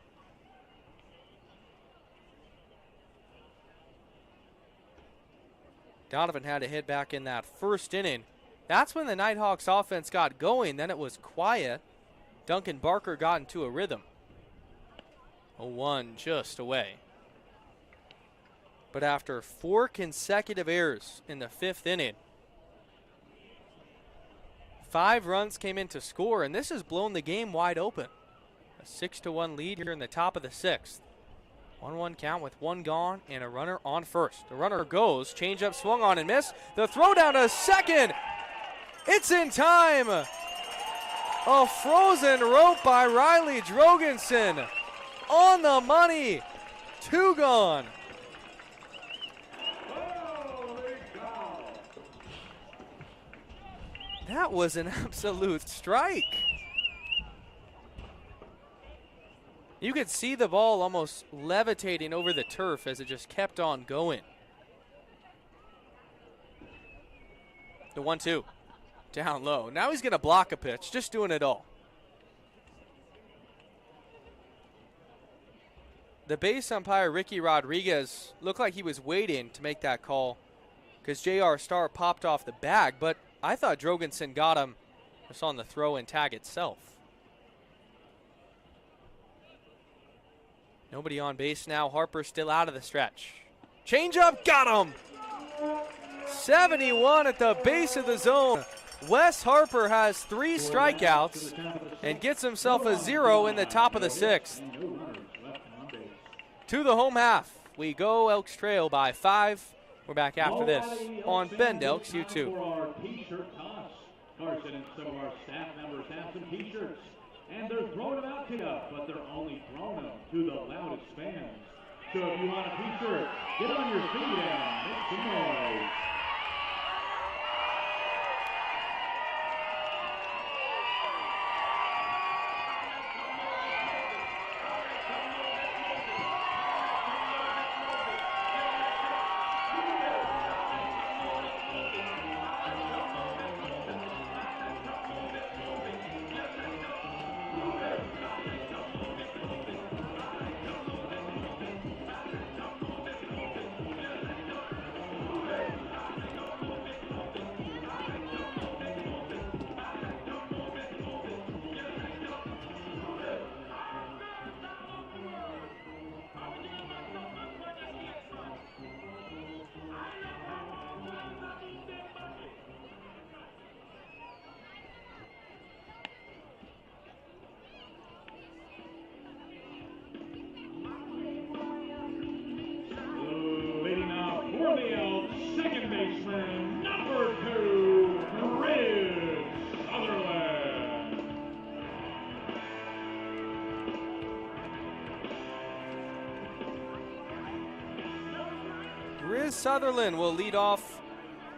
Donovan had a hit back in that first inning. That's when the Nighthawks offense got going. Then it was quiet. Duncan Barker got into a rhythm. 0-1 just away. But after 4 consecutive errors in the 5th inning, 5 runs came in to score, and this has blown the game wide open. A 6-1 lead here in the top of the 6th. 1-1 count with 1 gone and a runner on first. The runner goes, changeup swung on and missed. The throw down to second. It's in time. A frozen rope by Riley Drogensen. On the money. 2 gone. That was an absolute strike. You could see the ball almost levitating over the turf as it just kept on going. The 1-2. Down low. Now he's going to block a pitch, just doing it all. The base umpire, Ricky Rodriguez, looked like he was waiting to make that call because J.R. Starr popped off the bag, but I thought Drogensen got him just on the throw and tag itself. Nobody on base now. Harper still out of the stretch. Changeup, got him! 71 at the base of the zone. Wes Harper has 3 strikeouts and gets himself a 0 in the top of the 6th. To the home half, we go. Elks trail by 5. We're back after this on Bend Elks YouTube. Carson and some of our staff members have some t-shirts, and they're throwing them out to you, but they're only throwing them to the loudest fans. So if you want a t-shirt, get on your feet and make some noise. Sutherland will lead off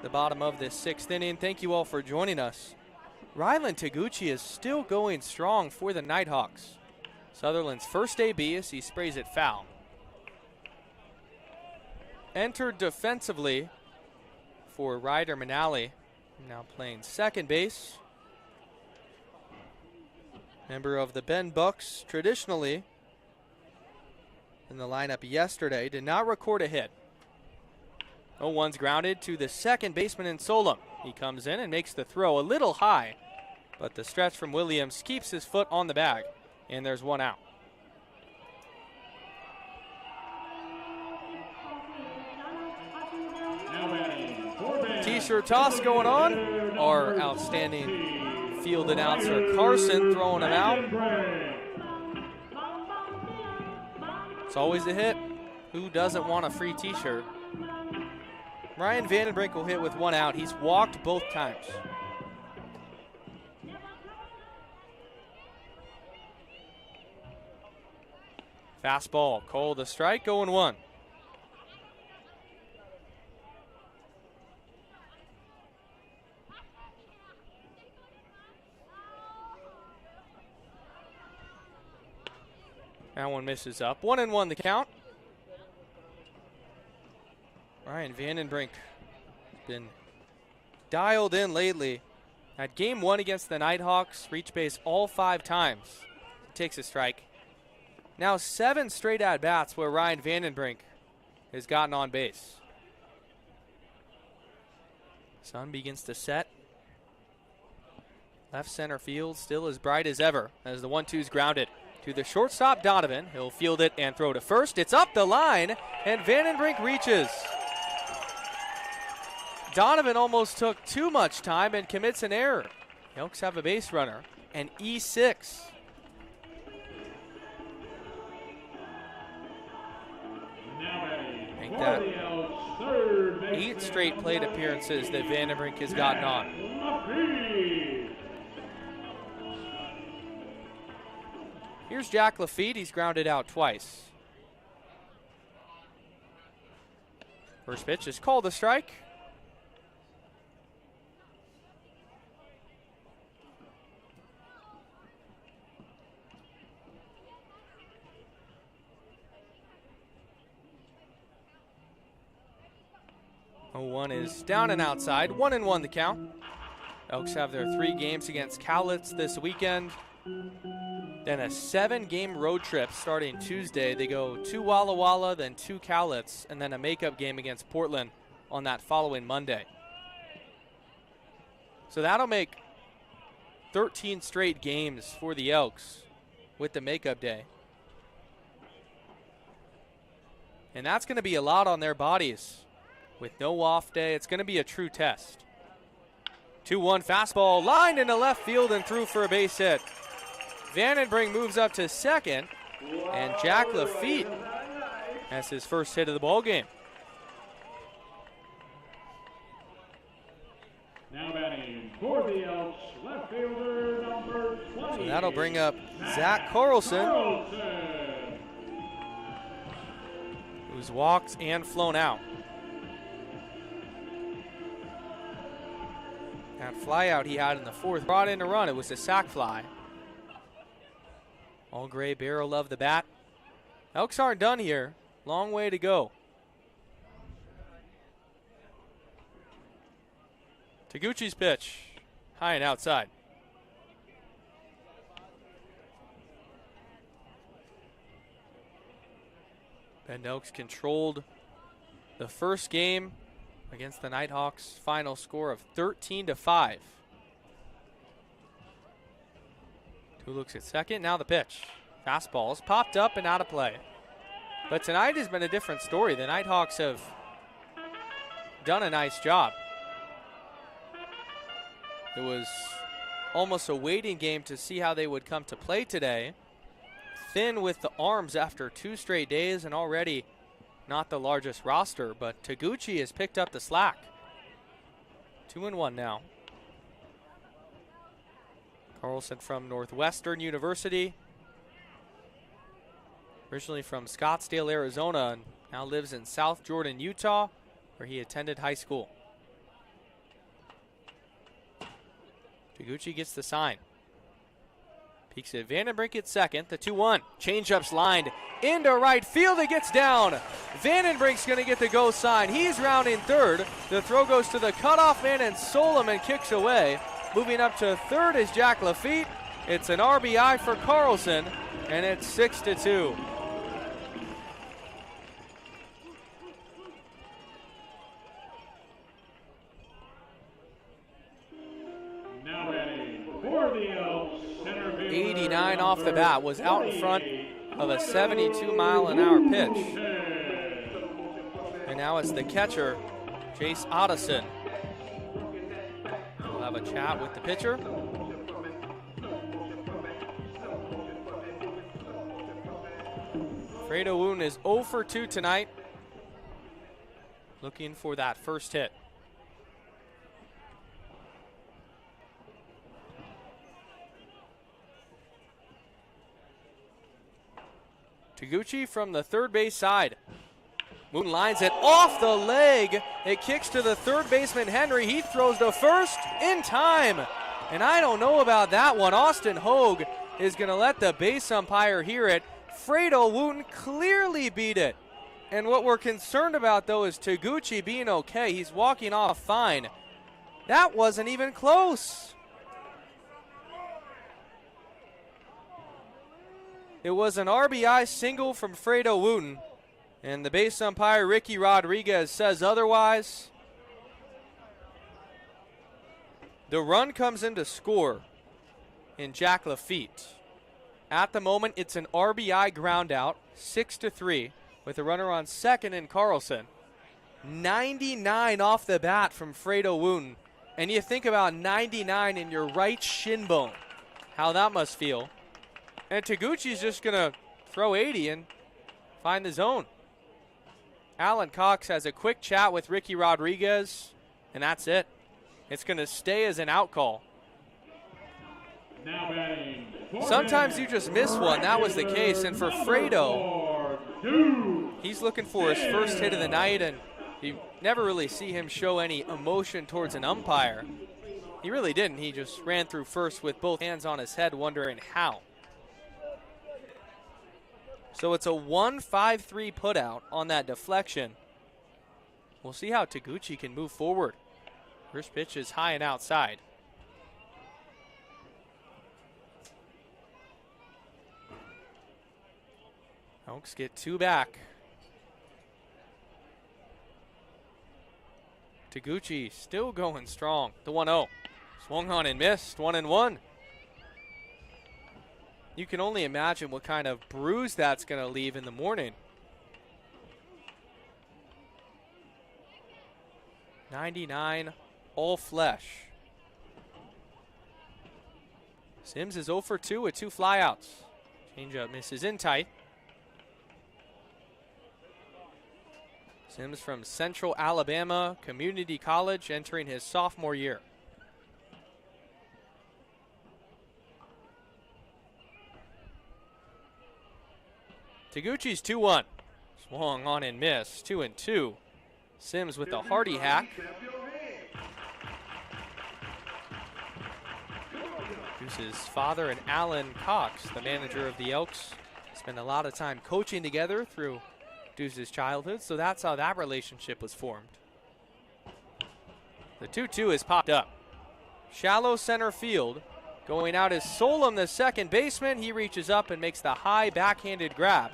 the bottom of this 6th inning. Thank you all for joining us. Rylan Taguchi is still going strong for the Nighthawks. Sutherland's first AB as he sprays it foul. Entered defensively for Ryder Manali, now playing second base. Member of the Bend Bucks, traditionally in the lineup yesterday, did not record a hit. 0-1's grounded to the second baseman in Solom. He comes in and makes the throw a little high, but the stretch from Williams keeps his foot on the bag, and there's 1 out. T-shirt toss going on. Our outstanding field announcer Carson throwing him out. It's always a hit. Who doesn't want a free T-shirt? Ryan Vandenbrink will hit with 1 out. He's walked both times. Fastball, Cole the strike, 0-1. That one misses up. 1-1 the count. Ryan Vandenbrink has been dialed in lately. At game 1 against the Nighthawks, reached base all 5 times. He takes a strike. Now 7 straight at-bats where Ryan Vandenbrink has gotten on base. Sun begins to set. Left center field still as bright as ever as the 1-2's grounded. To the shortstop, Donovan. He'll field it and throw to first. It's up the line, and Vandenbrink reaches. Donovan almost took too much time and commits an error. The Elks have a base runner, and E6. I think that 8 straight plate appearances that Vandenbrink has gotten on. Here's Jack Lafitte. He's grounded out twice. First pitch is called a strike. One is down and outside. 1-1 the count. Elks have their 3 games against Cowlitz this weekend. Then a 7-game road trip starting Tuesday. They go to Walla Walla, then to Cowlitz, and then a makeup game against Portland on that following Monday. So that'll make 13 straight games for the Elks with the makeup day. And that's going to be a lot on their bodies. With no off day, it's going to be a true test. 2-1 fastball, lined into left field and through for a base hit. Vandenbrink moves up to second, and Jack Lafitte has his first hit of the ball game. Now batting for the Elks, left fielder number 20. So that'll bring up Zach Carlson, who's walked and flown out. That fly out he had in the 4th brought in a run. It was a sac fly. All gray barrel of the bat. Elks aren't done here. Long way to go. Taguchi's pitch. High and outside. Bend Elks controlled the first game against the Nighthawks. Final score of 13-5. 2 looks at second. Now the pitch. Fastball's popped up and out of play. But tonight has been a different story. The Nighthawks have done a nice job. It was almost a waiting game to see how they would come to play today. Thin with the arms after 2 straight days and already not the largest roster, but Taguchi has picked up the slack. 2-1 now. Carlson from Northwestern University. Originally from Scottsdale, Arizona, and now lives in South Jordan, Utah, where he attended high school. Taguchi gets the sign. Peeks at Vandenbrink at second. The 2-1. Changeup's lined into right field. It gets down. Vandenbrink's going to get the go sign. He's rounding third. The throw goes to the cutoff man, and Solomon kicks away. Moving up to third is Jack Lafitte. It's an RBI for Carlson, and it's 6-2. Now batting for the Elks, center fielder 89 off the bat, was out in front of a 72-mile-an-hour pitch. And now it's the catcher, Jace Otteson. We'll have a chat with the pitcher. Fredo Wooten is 0 for 2 tonight, looking for that first hit. Taguchi from the third base side. Wooten lines it off the leg. It kicks to the third baseman, Henry. He throws to first in time. And I don't know about that one. Austin Hogue is going to let the base umpire hear it. Fredo Wooten clearly beat it. And what we're concerned about, though, is Taguchi being okay. He's walking off fine. That wasn't even close. It was an RBI single from Fredo Wooten, and the base umpire, Ricky Rodriguez, says otherwise. The run comes in to score in Jack Lafitte. At the moment, it's an RBI ground out, 6-3, with a runner on second in Carlson. 99 off the bat from Fredo Wooten. And you think about 99 in your right shin bone, how that must feel. And Taguchi's just going to throw 80 and find the zone. Alan Cox has a quick chat with Ricky Rodriguez, and that's it. It's going to stay as an out call. Now batting sometimes you just miss one. That was the case. And for Fredo, he's looking for his first hit of the night, and you never really see him show any emotion towards an umpire. He really didn't. He just ran through first with both hands on his head, wondering how. So it's a 1-5-3 putout on that deflection. We'll see how Taguchi can move forward. First pitch is high and outside. Elks get 2 back. Taguchi still going strong. The 1-0. Swung on and missed. 1-1. You can only imagine what kind of bruise that's going to leave in the morning. 99, all flesh. Sims is 0 for 2 with 2 flyouts. Changeup misses in tight. Sims from Central Alabama Community College, entering his sophomore year. Taguchi's 2-1. Swung on and missed. 2-2. Sims with the hearty hack. Deuce's father and Alan Cox, the manager of the Elks, spent a lot of time coaching together through Deuce's childhood, so that's how that relationship was formed. The 2-2 is popped up. Shallow center field. Going out is Solom, the second baseman. He reaches up and makes the high backhanded grab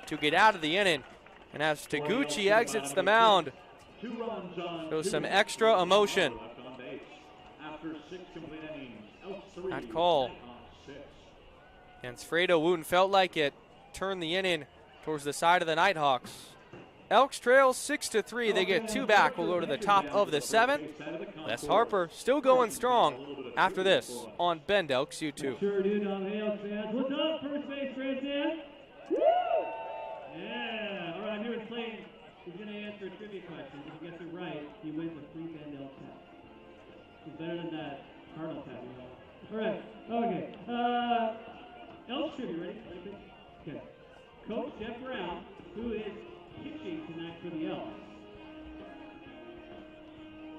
to get out of the inning. And as Taguchi exits the mound, shows some extra emotion. That call against Fredo Wooten felt like it turned the inning towards the side of the Nighthawks. Elks trail 6-3. They get 2 back. We'll go to the top of the 7th. Wes Harper still going strong after this on Bend Elks YouTube. Sure, dude, on the Elks fans. What's up, first base, Grandstand? Woo! Yeah. All right, here is playing. He's going to answer a trivia question. If he gets it right, he wins a free Bend Elks hat. He's better than that Cardinals hat, you know. All right. Okay. Elks trivia, ready? Okay. Coach Jeff Brown, who is pitching tonight for the Elks,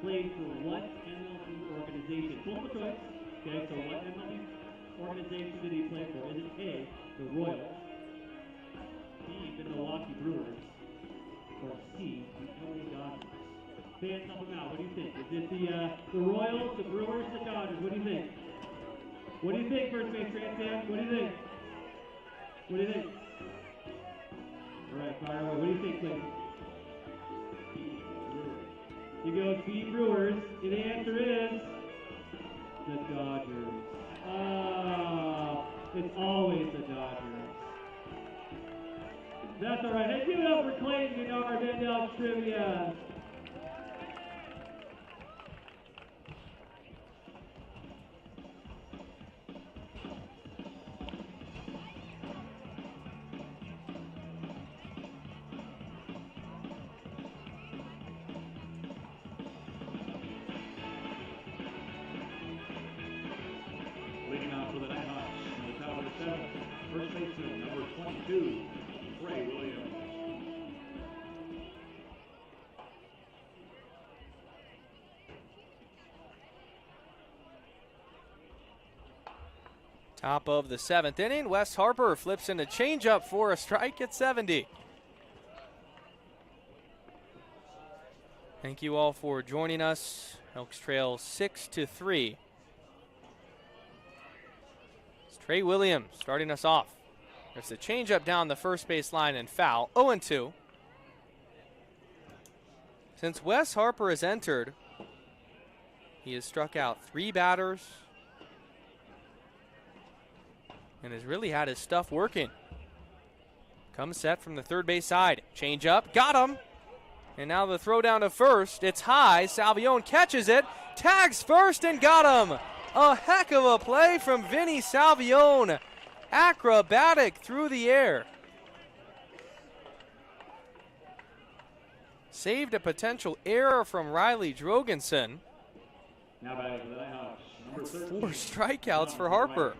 played for what MLB organization? Multiple choice. Okay, so what MLB organization did he play for? Is it A, the Royals, B, the Milwaukee Brewers, or C, the LA Dodgers? Fans, help him out. What do you think? Is it the Royals, the Brewers, the Dodgers? What do you think? What do you think, first base Grandstand? What do you think? What do you think? All right, fire away. What do you think, Clayton? B, Brewers. He goes B, Brewers. And the answer is the Dodgers. It's always the Dodgers. That's all right. Hey, give it up for Clayton Menard, Bend Elks Trivia. Leading off for the Nighthawks in the top of the 7th, first baseman, number 22, Trey Williams. Top of the 7th inning, Wes Harper flips into changeup for a strike at 70. Thank you all for joining us. Elks trail 6-3. Trey Williams starting us off. There's a changeup down the first base line and foul. 0-2. Since Wes Harper has entered, he has struck out 3 batters and has really had his stuff working. Comes set from the third base side. Changeup, got him. And now the throw down to first. It's high. Salvione catches it, tags first, and got him. A heck of a play from Vinny Salvione. Acrobatic through the air. Saved a potential error from Riley Drogensen. Now back to the Nighthawks, number 13. 4 strikeouts for Harper.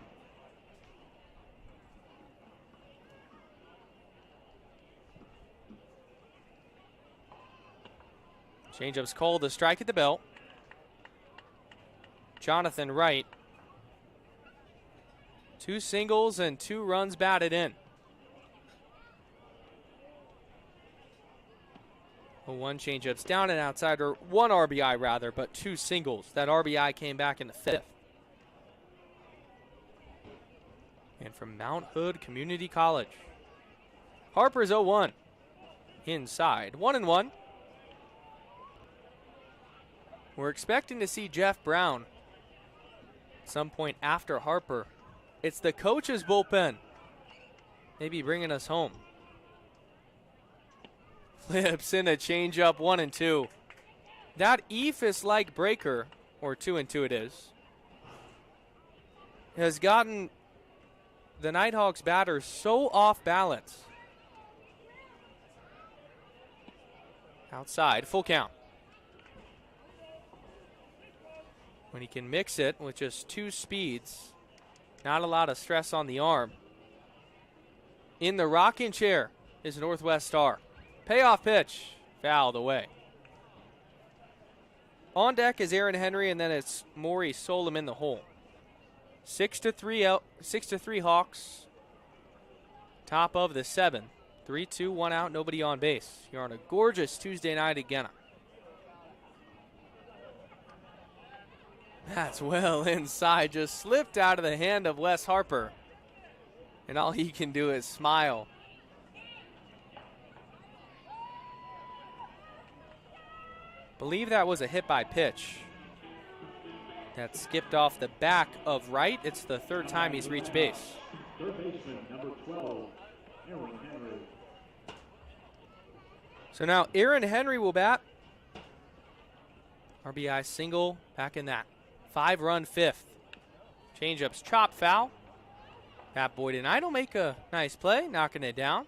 Changeup's called, the strike at the belt. Jonathan Wright. 2 singles and 2 runs batted in. 1 changeup's down and outside, or 1 RBI rather, but 2 singles. That RBI came back in the 5th. And from Mount Hood Community College, Harper's 0-1. Inside, 1-1. We're expecting to see Jeff Brown at some point after Harper. It's the coach's bullpen, maybe bringing us home. Flips in a changeup, 1-2. That eephus-like breaker, or 2-2 it is, has gotten the Nighthawks batter so off balance. Outside, full count. When he can mix it with just 2 speeds, not a lot of stress on the arm. In the rocking chair is Northwest Star. Payoff pitch, fouled away. On deck is Aaron Henry, and then it's Maury Solom in the hole. 6-3 Hawks. Top of the 7th. 3-2, 1 out, nobody on base. You're on a gorgeous Tuesday night again. That's well inside, just slipped out of the hand of Wes Harper. And all he can do is smile. Believe that was a hit by pitch. That skipped off the back of Wright. It's the 3rd time he's reached base. Third baseman, number 12, Aaron Henry. So now Aaron Henry will bat. RBI single back in that 5-run 5th. Changeup's chop foul. Pat Boyd and Idle make a nice play, knocking it down.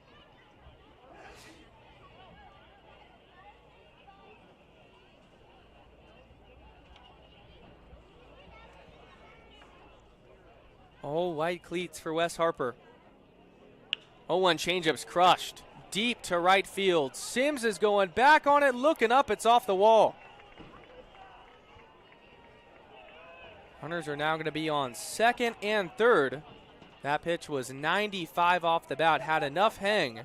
All white cleats for Wes Harper. 0-1 changeup's crushed. Deep to right field. Sims is going back on it, looking up. It's off the wall. Runners are now going to be on 2nd and 3rd. That pitch was 95 off the bat, had enough hang.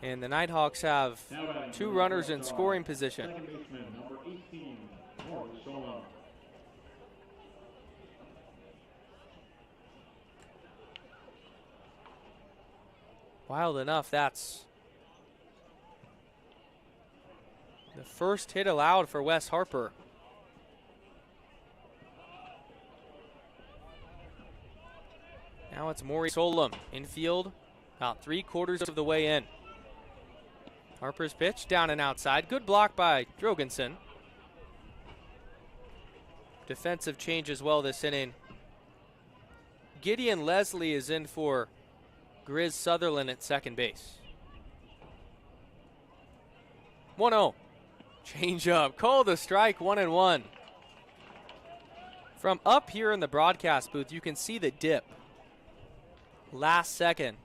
And the Nighthawks have 2 runners in scoring position. Second baseman, number 18, Maury Solom. Wild enough, that's the first hit allowed for Wes Harper. Now it's Maury Solom. Infield, about 3/4 of the way in. Harper's pitch, down and outside. Good block by Drogensen. Defensive change as well this inning. Gideon Leslie is in for Grizz Sutherland at second base. 1-0. Change up. Call the strike, 1-1. From up here in the broadcast booth, you can see the dip. Last second,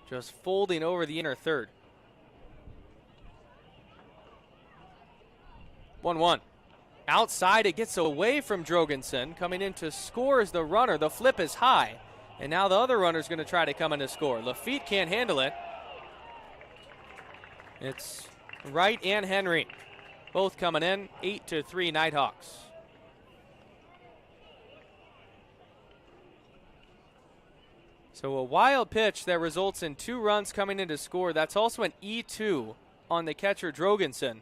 just folding over the inner third. 1-1. Outside, it gets away from Drogensen. Coming in to score is the runner. The flip is high. And now the other runner's going to try to come in to score. Lafitte can't handle it. It's Wright and Henry. Both coming in. 8-3 Nighthawks. So a wild pitch that results in 2 runs coming in to score. That's also an E2 on the catcher Drogensen.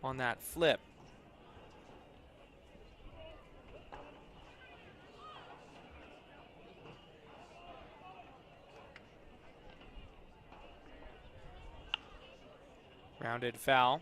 On that flip. Rounded foul.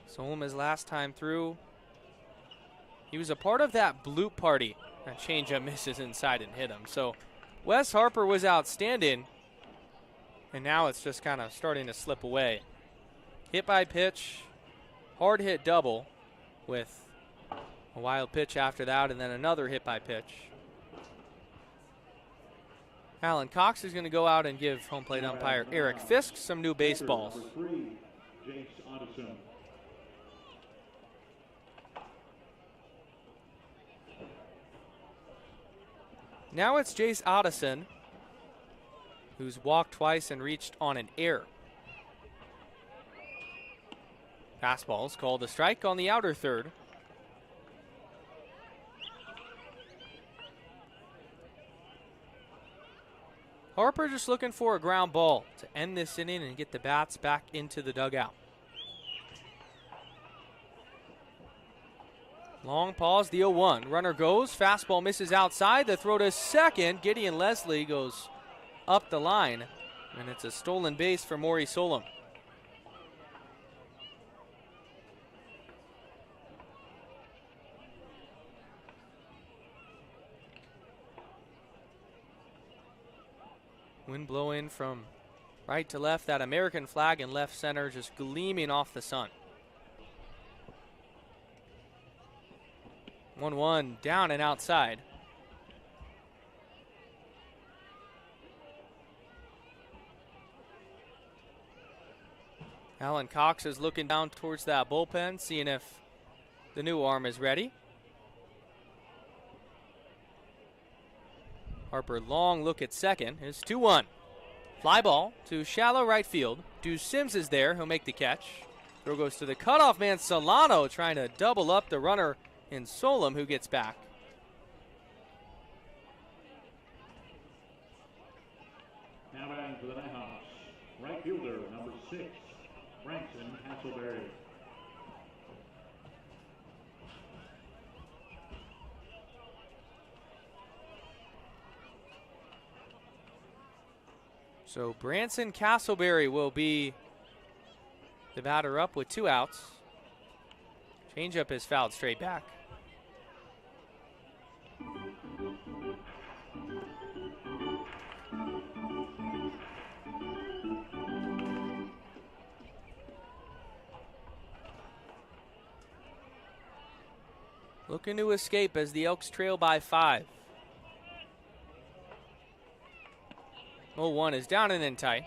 Solom his last time through. He was a part of that bloop party. That changeup misses inside and hit him. So Wes Harper was outstanding. And now it's just kind of starting to slip away. Hit by pitch, hard hit double with a wild pitch after that, and then another hit by pitch. Alan Cox is going to go out and give home plate umpire Eric Fisk some new baseballs. Number 3, Jace Otteson. Now it's Jace Otteson, who's walked twice and reached on an error. Fastball's called a strike on the outer third. Harper just looking for a ground ball to end this inning and get the bats back into the dugout. Long pause, the 0-1. Runner goes, fastball misses outside. The throw to second. Gideon Leslie goes up the line, and it's a stolen base for Maury Solom. Wind blowing from right to left. That American flag in left center just gleaming off the sun. 1-1 down and outside. Alan Cox is looking down towards that bullpen, seeing if the new arm is ready. Harper, long look at second. It's 2-1. Fly ball to shallow right field. Deuce Sims is there. He'll make the catch. Throw goes to the cutoff man, Solano, trying to double up the runner in Solom, who gets back. Now batting for the Nighthawks, right fielder, number 6, Branson Castleberry. So Branson Castleberry will be the batter up with 2 outs. Changeup is fouled straight back. Looking to escape as the Elks trail by 5. 0-1 is down and in tight.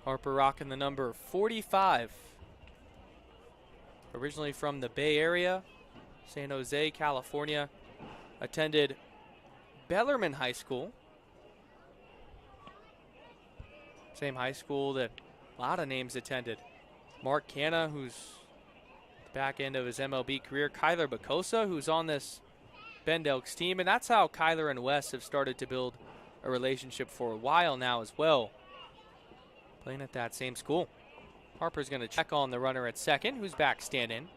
Harper rocking the number 45. Originally from the Bay Area, San Jose, California. Attended Bellarmine High School. Same high school that a lot of names attended. Mark Canna, who's the back end of his MLB career. Kyler Bacosa, who's on this Bend Elks team. And that's how Kyler and Wes have started to build a relationship for a while now as well. Playing at that same school. Harper's going to check on the runner at second, who's back standing.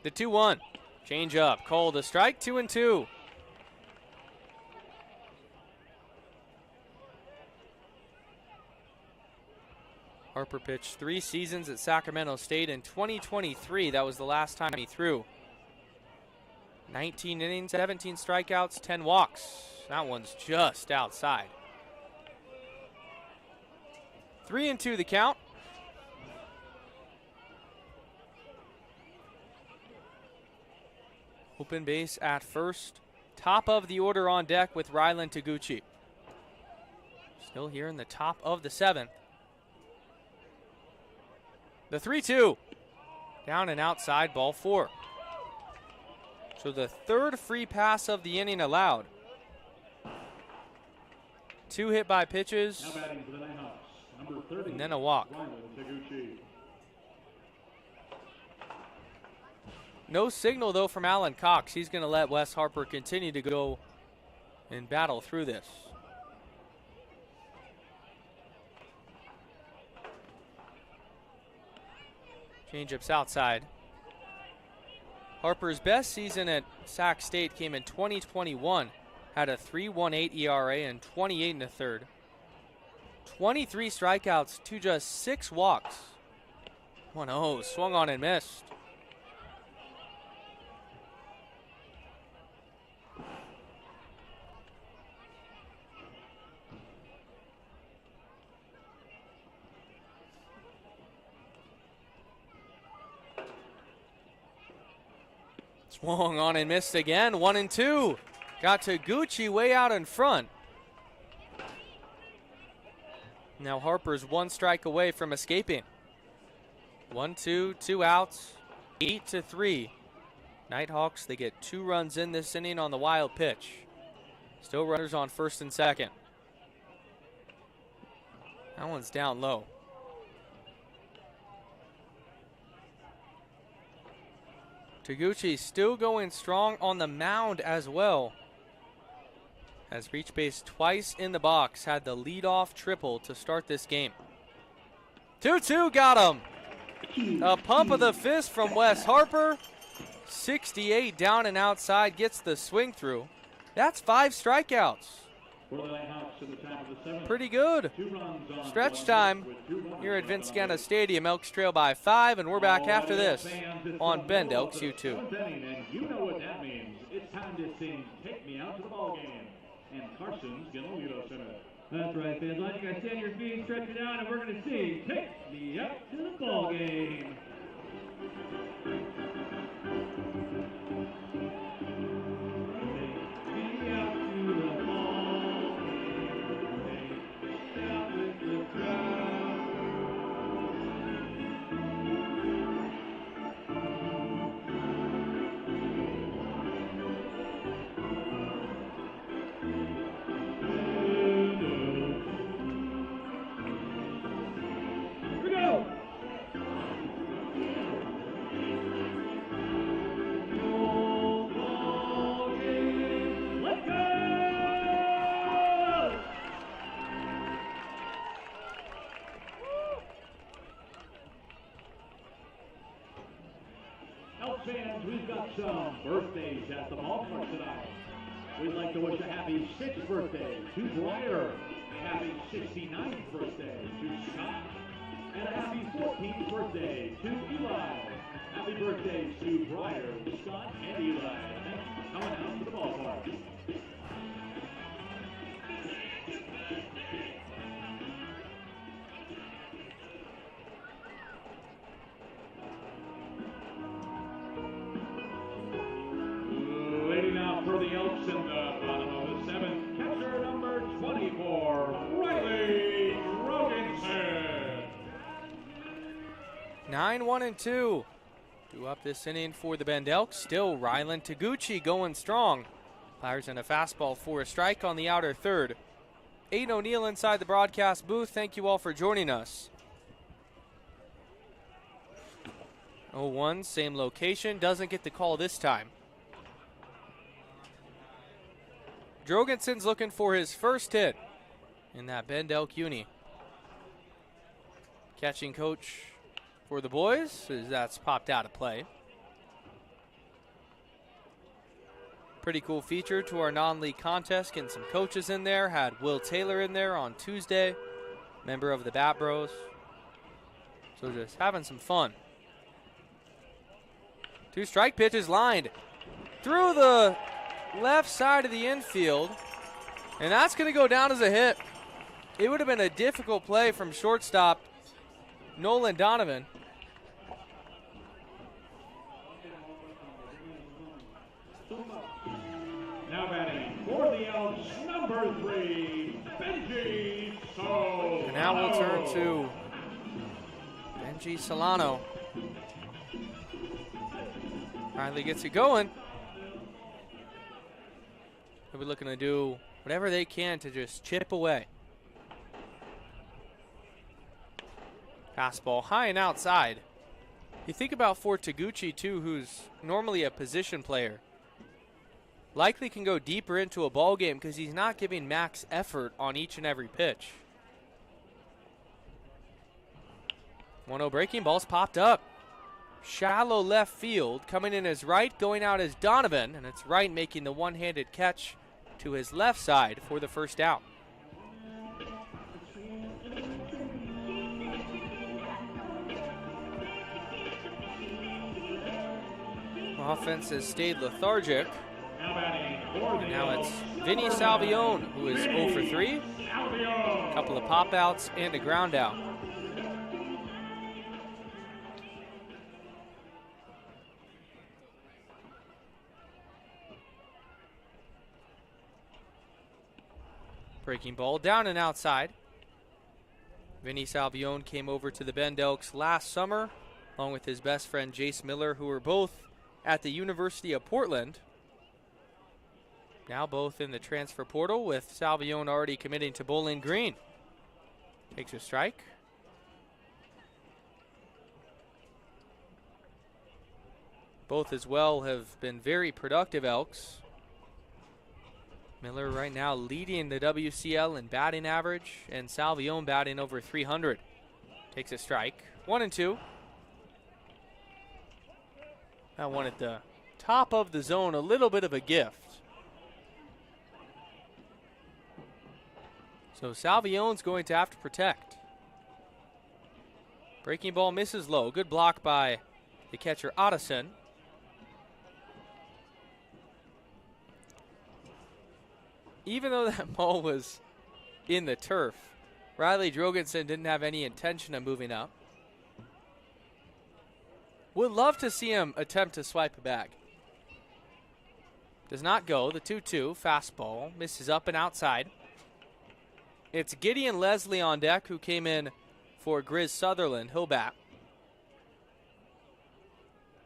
The 2-1. Change up. Called a strike. 2-2. Harper pitched 3 seasons at Sacramento State. In 2023, that was the last time he threw. 19 innings, 17 strikeouts, 10 walks. That one's just outside. 3-2 the count. Open base at first. Top of the order on deck with Rylan Taguchi. Still here in the top of the 7th. The 3-2. Down and outside, ball 4. So the third free pass of the inning allowed. 2 hit by pitches. Now batting for the Nighthawks, number 30, and then a walk. Rylan Taguchi. No signal, though, from Alan Cox. He's going to let Wes Harper continue to go and battle through this. Changeups outside. Harper's best season at Sac State came in 2021. had a 3.18 ERA and 28 in the third. 23 strikeouts to just 6 walks. 1-0, swung on and missed. Swung on and missed again. 1-2. Got Taguchi way out in front. Now Harper's 1 strike away from escaping. 1-2, 2 outs, 8-3. Nighthawks, they get 2 runs in this inning on the wild pitch. Still runners on first and second. That one's down low. Taguchi still going strong on the mound as well. Has reached base twice in the box. Had the leadoff triple to start this game. 2-2 got him. A pump of the fist from Wes Harper. 68 down and outside, gets the swing through. That's 5 strikeouts. Pretty good. Stretch time here at Vince Scanna Stadium. Elks trail by 5, and we're back after this on Bend Elks YouTube. And you know what that means. It's time to sing "Take Me Out to the Ball Game." And Carson's gonna lead us in it. That's right, fans. Like you guys stand your feet, stretch it out, and we're going to sing "Take Me Out to the Ball Game." Fans, we've got some birthdays at the ballpark tonight. We'd like to wish a happy 6th birthday to Breyer, happy 69th birthday to Scott, and a happy 14th birthday to Eli. Happy birthdays to Breyer, Scott, and Eli. Thanks for coming out to the ballpark. For the Elks in the bottom of the 7th, catcher number 24, Riley Rogensen. 9-1-2. Drew up this inning for the Bend Elks. Still Rylan Taguchi going strong. Fires in a fastball for a strike on the outer third. Aiden O'Neill inside the broadcast booth. Thank you all for joining us. 0-1, same location. Doesn't get the call this time. Drogensen's looking for his first hit in that Bend Elk uni. Catching coach for the boys, as that's popped out of play. Pretty cool feature to our non-league contest. Getting some coaches in there. Had Will Taylor in there on Tuesday, member of the Bat Bros. So just having some fun. 2 strike pitches lined through the left side of the infield, and that's going to go down as a hit. It would have been a difficult play from shortstop Nolan Donovan. Now batting for the Elks, number 3, Benji Solano. And now we'll turn to Benji Solano. Finally gets it going. They'll be looking to do whatever they can to just chip away. Fastball high and outside. You think about for Taguchi, too, who's normally a position player. Likely can go deeper into a ball game because he's not giving max effort on each and every pitch. 1-0 breaking ball's popped up. Shallow left field, coming in as right, going out as Donovan, and it's Wright making the one-handed catch to his left side for the first down. Offense has stayed lethargic. And now it's Vinny Salvione, who is 0 for 3. A couple of pop-outs and a ground out. Breaking ball down and outside. Vinny Salvione came over to the Bend Elks last summer, along with his best friend Jace Miller, who were both at the University of Portland. Now both in the transfer portal, with Salvione already committing to Bowling Green. Takes a strike. Both as well have been very productive Elks. Miller right now leading the WCL in batting average, and Salvione batting over 300. Takes a strike. 1-2. That one at the top of the zone, a little bit of a gift. So Salvione's going to have to protect. Breaking ball misses low. Good block by the catcher Otteson. Even though that ball was in the turf, Riley Drogensen didn't have any intention of moving up. Would love to see him attempt to swipe it back. Does not go. The 2-2 fastball misses up and outside. It's Gideon Leslie on deck, who came in for Grizz Sutherland. He'll bat.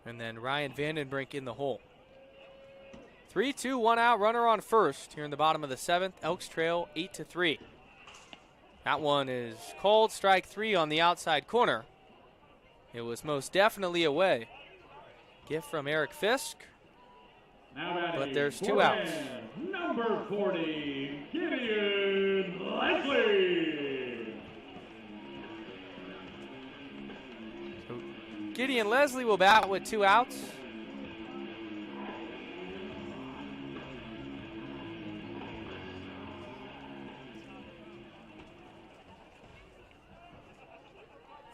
And then Ryan Vandenbrink in the hole. 3-2, 1 out, runner on first here in the bottom of the 7th. Elks trail 8-3. That one is called strike 3 on the outside corner. It was most definitely away. Gift from Eric Fisk. But there's 2 outs. Number 40, Gideon Leslie. So Gideon Leslie will bat with 2 outs.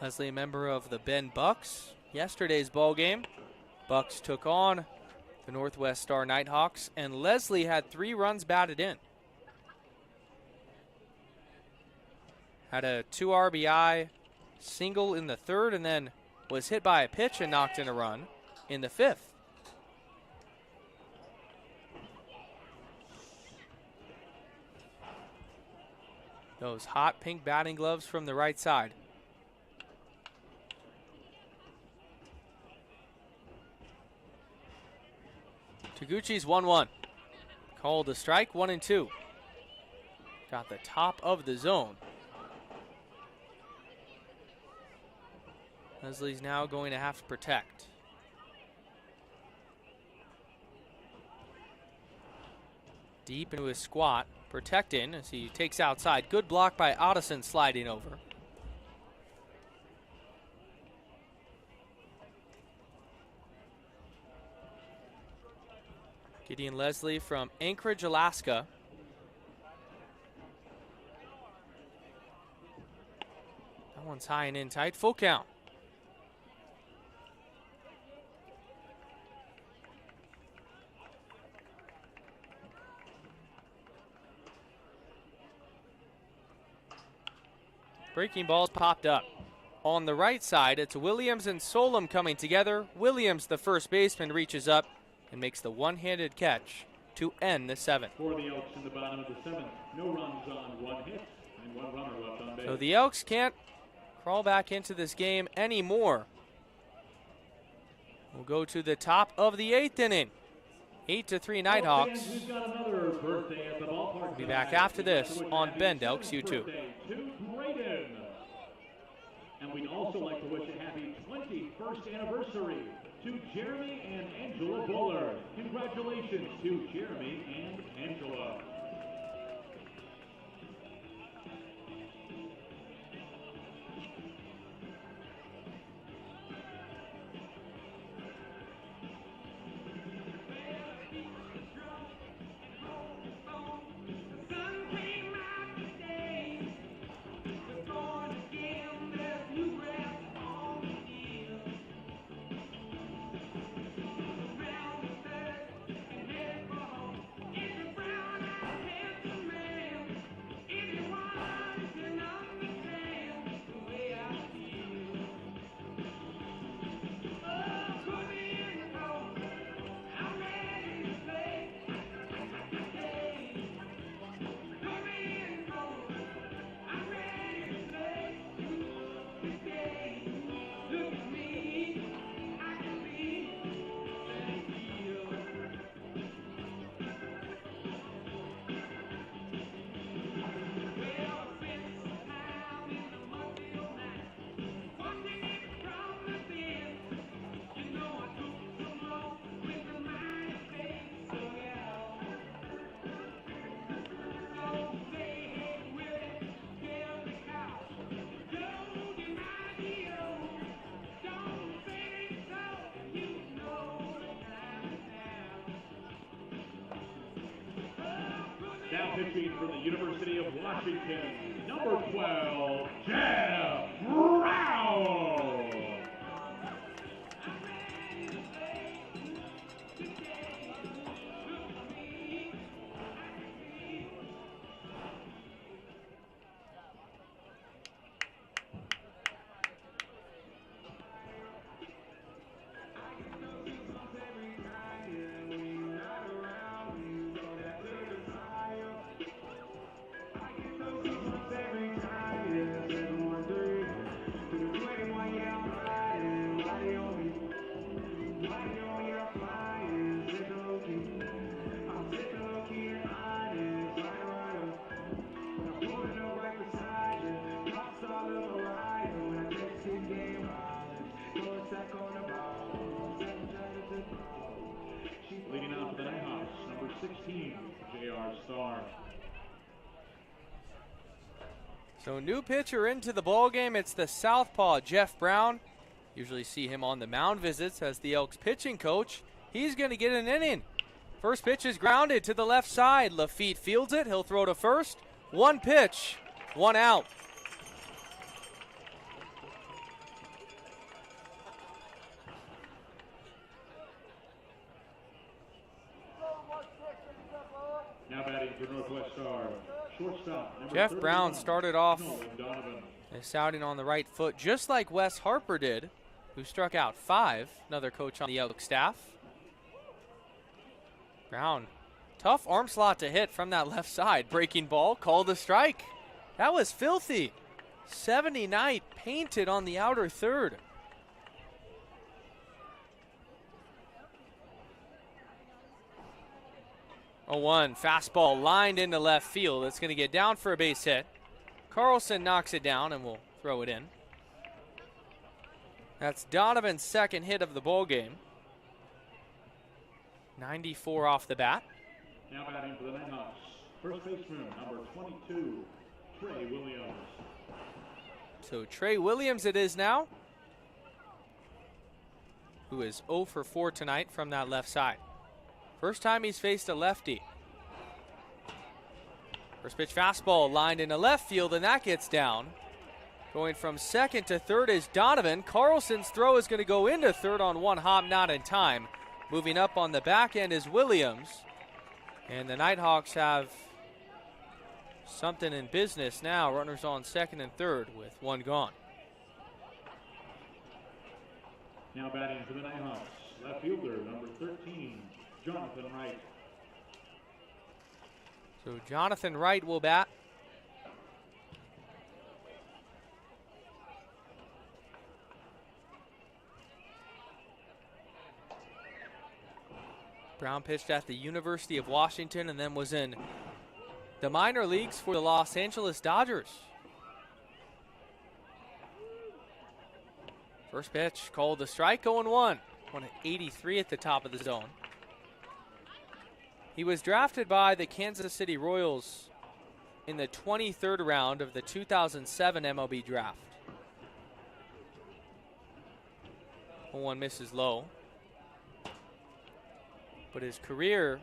Leslie, a member of the Bend Bucks. Yesterday's ball game, Bucks took on the Northwest Star Nighthawks, and Leslie had 3 runs batted in. Had a 2 RBI single in the 3rd, and then was hit by a pitch and knocked in a run in the 5th. Those hot pink batting gloves from the right side. Taguchi's 1-1. Called a strike, 1-2. Got the top of the zone. Leslie's now going to have to protect. Deep into his squat, protecting as he takes outside. Good block by Otteson sliding over. Gideon Leslie from Anchorage, Alaska. That one's high and in tight. Full count. Breaking ball's popped up. On the right side, it's Williams and Solom coming together. Williams, the first baseman, reaches up and makes the one-handed catch to end the 7th. For the Elks in the bottom of the 7th, no runs on 1 hit and 1 runner left on base. So the Elks can't crawl back into this game anymore. We'll go to the top of the 8th inning. 8-3 Nighthawks. We've got another birthday at the ballpark. We'll be back after this on Bend Elks YouTube. And we'd also like to wish a happy 21st anniversary to Jeremy and Angela Buller. Congratulations to Jeremy and Angela. Now pitching for the University of Washington, number 12, Jeff Brown. Leading off the Nighthawks, number 16, J.R. Starr. So new pitcher into the ball game. It's the southpaw, Jeff Brown. Usually see him on the mound visits as the Elks pitching coach. He's going to get an inning. First pitch is grounded to the left side. Lafitte fields it. He'll throw to first. One pitch, one out. Now batting for Northwest Star, shortstop. Jeff Brown started off Donovan. his outing on the right foot, just like Wes Harper did, who struck out 5, another coach on the Elks staff. Brown, tough arm slot to hit from that left side. Breaking ball, called a strike. That was filthy. 70 Knight painted on the outer third. A 1 fastball lined into left field. It's going to get down for a base hit. Carlson knocks it down and will throw it in. That's Donovan's second hit of the ball game. 94 off the bat. Now batting for the Nighthawks, first baseman, number 22, Trey Williams. So Trey Williams it is now, who is 0 for 4 tonight from that left side. First time he's faced a lefty. First pitch fastball lined into left field, and that gets down. Going from second to third is Donovan. Carlson's throw is going to go into third on one hop, not in time. Moving up on the back end is Williams. And the Nighthawks have something in business now. Runners on second and third with one gone. Now batting for the Nighthawks, left fielder, number 13, Jonathan Wright. So Jonathan Wright will bat. Brown pitched at the University of Washington and then was in the minor leagues for the Los Angeles Dodgers. First pitch called a strike, 0-1. 183 at the top of the zone. He was drafted by the Kansas City Royals in the 23rd round of the 2007 MLB draft. 0-1 misses low. But his career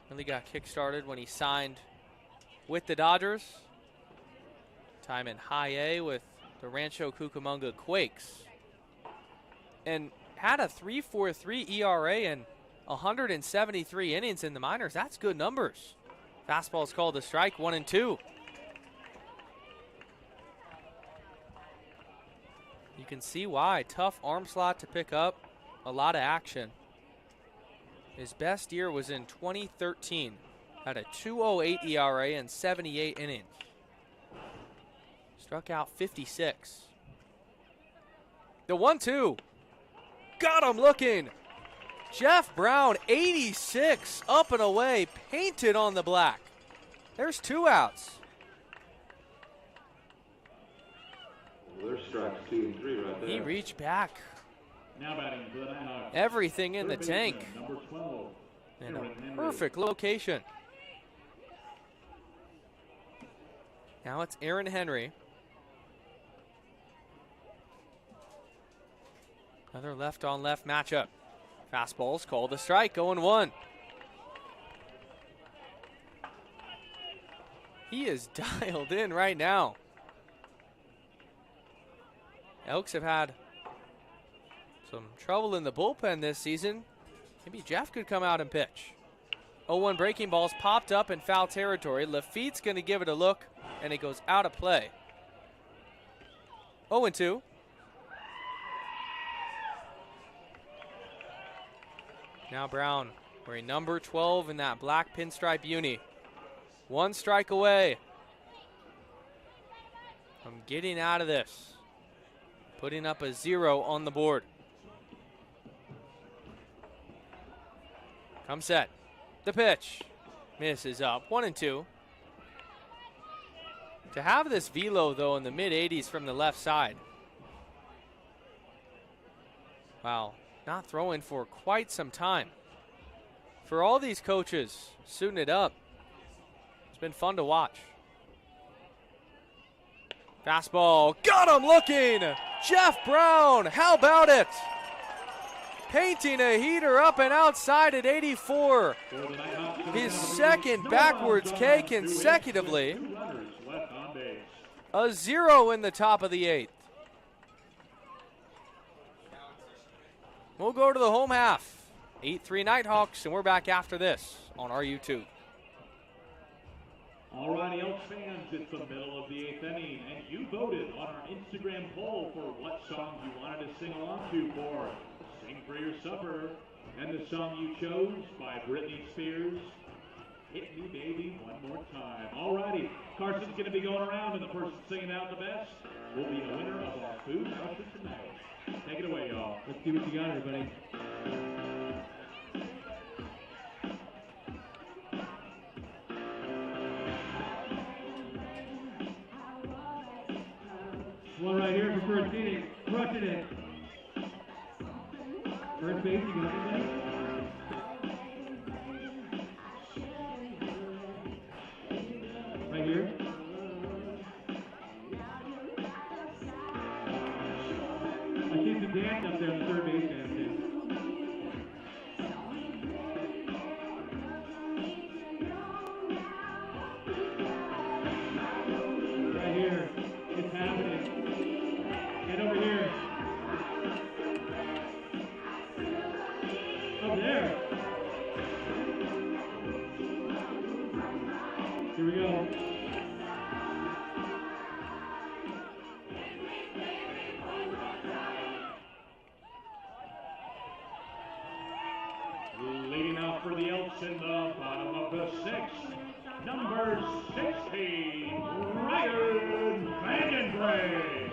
really got kick-started when he signed with the Dodgers. Time in high A with the Rancho Cucamonga Quakes. And had a 3.43 ERA and 173 innings in the minors. That's good numbers. Fastball is called a strike, 1-2. You can see why. Tough arm slot to pick up. A lot of action. His best year was in 2013. Had a 2.08 ERA and 78 innings. Struck out 56. The 1-2. Got him looking. Jeff Brown, 86, up and away, painted on the black. There's 2 outs. Well, there's strikes 2 and 3 right there. He reached back. Now batting for the Nighthawks, Everything in the third tank. baseman, number 12, In Aaron a Henry. perfect location. Now it's Aaron Henry. Another left-on-left matchup. Fastball's called a strike, 0-1. He is dialed in right now. Elks have had some trouble in the bullpen this season. Maybe Jeff could come out and pitch. 0-1 breaking ball's popped up in foul territory. Lafitte's going to give it a look, and it goes out of play. 0-2. Now Brown wearing number 12 in that black pinstripe uni. 1 strike away from getting out of this. Putting up a 0 on the board. Come set. The pitch. Misses up. 1-2. To have this velo, though, in the mid-80s from the left side. Wow. Not throwing for quite some time. For all these coaches suiting it up, it's been fun to watch. Fastball. Got him looking. Jeff Brown. How about it? Painting a heater up and outside at 84. His second backwards K consecutively. A 0 in the top of the 8th. We'll go to the home half. 8-3 Nighthawks, and we're back after this on our YouTube. All righty, Elks fans, it's the middle of the 8th inning, and you voted on our Instagram poll for what songs you wanted to sing along to for Sing for Your Supper. And the song you chose by Britney Spears, Hit Me Baby One More Time. All righty, Carson's going to be going around, and the person singing out the best will be the winner of our food rusher tonight. Take it away, y'all. Let's see what you got, everybody. One right here for first inning, crushing it. First base, you got anybody? Right here. I see some dance up there on the third base stand too. Right here, it's happening. Get over here. Up there. Here we go. Leading out for the Elks in the bottom of the 6th, number 60, Ryan Vandenbrink.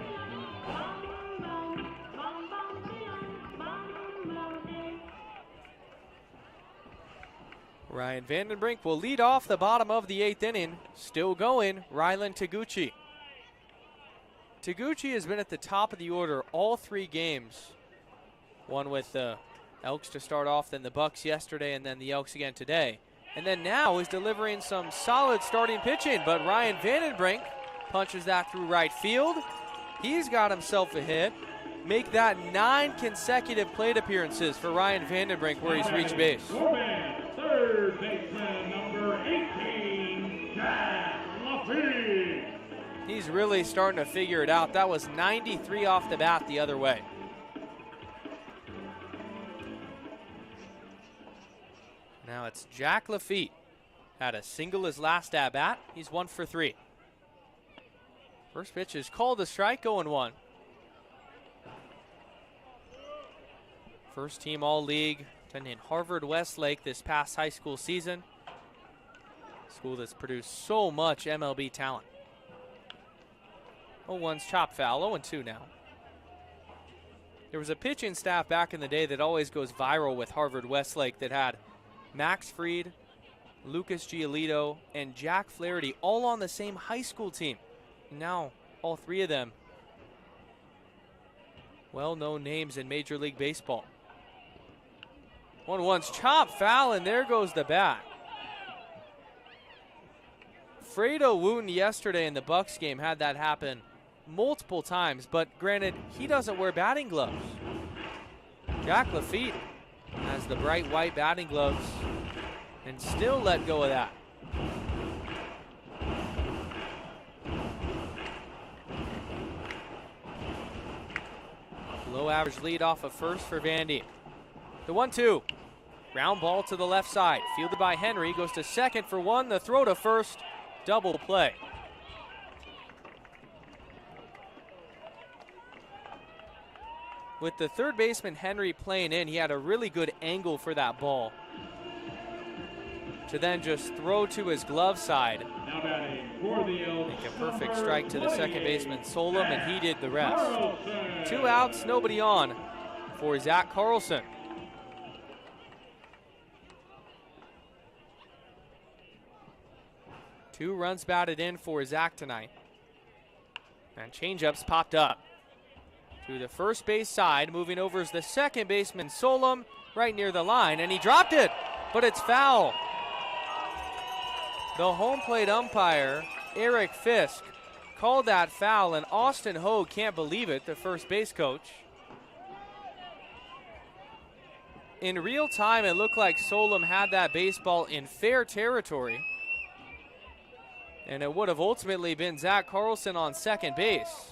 Ryan Vandenbrink will lead off the bottom of the 8th inning. Still going, Rylan Taguchi. Taguchi has been at the top of the order all 3 games. One with the Elks to start off, then the Bucks yesterday, and then the Elks again today. And then now is delivering some solid starting pitching, but Ryan Vandenbrink punches that through right field. He's got himself a hit. Make that 9 consecutive plate appearances for Ryan Vandenbrink where he's reached base. Third baseman, number 18, Jack Lafitte. He's really starting to figure it out. That was 93 off the bat the other way. Now it's Jack Lafitte. Had a single his last at bat. He's 1 for 3. First pitch is called a strike, 0-1. First team All-League, attending Harvard Westlake this past high school season. School that's produced so much MLB talent. 0-1's chop foul, 0-2 now. There was a pitching staff back in the day that always goes viral with Harvard Westlake that had Max Fried, Lucas Giolito, and Jack Flaherty all on the same high school team. Now, all 3 of them well-known names in Major League Baseball. 1-1's chop foul, and there goes the bat. Fredo Wooten yesterday in the Bucks game had that happen multiple times, but granted, he doesn't wear batting gloves. Jack Lafitte has the bright white batting gloves and still let go of that. Low average lead off of first for Vandy. The 1-2. Ground ball to the left side. Fielded by Henry. Goes to second for one. The throw to first. Double play. With the third baseman Henry playing in, he had a really good angle for that ball to then just throw to his glove side. Now batting for the Elks, Make a perfect strike to the second baseman Solom, and he did the rest. Carlson. 2 outs, nobody on for Zach Carlson. Two runs batted in for Zach tonight. And changeups popped up. To the first base side, moving over is the second baseman Solom, right near the line, and he dropped it, but it's foul. The home plate umpire, Eric Fisk, called that foul, and Austin Hogue can't believe it, the first base coach. In real time, it looked like Solom had that baseball in fair territory, and it would have ultimately been Zach Carlson on second base.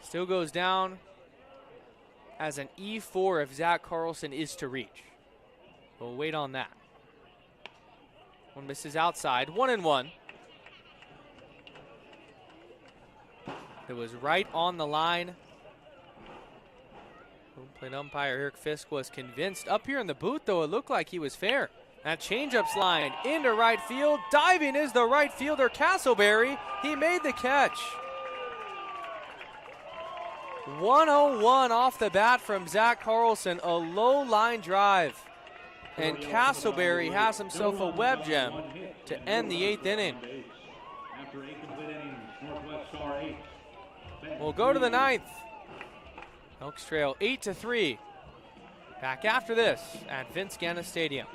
Still goes down as an E4 if Zach Carlson is to reach. We'll wait on that. One misses outside, 1-1. It was right on the line. Home plate umpire Eric Fisk was convinced. Up here in the booth, though, it looked like he was fair. That changeup's line into right field. Diving is the right fielder, Castleberry. He made the catch. 101 off the bat from Zach Carlson, a low line drive. And Castleberry has himself a web gem to end the 8th inning. After 8 complete innings, Northwest Star 8. We'll go to the 9th. Elks trail 8-3. Back after this at Vince Ganna Stadium.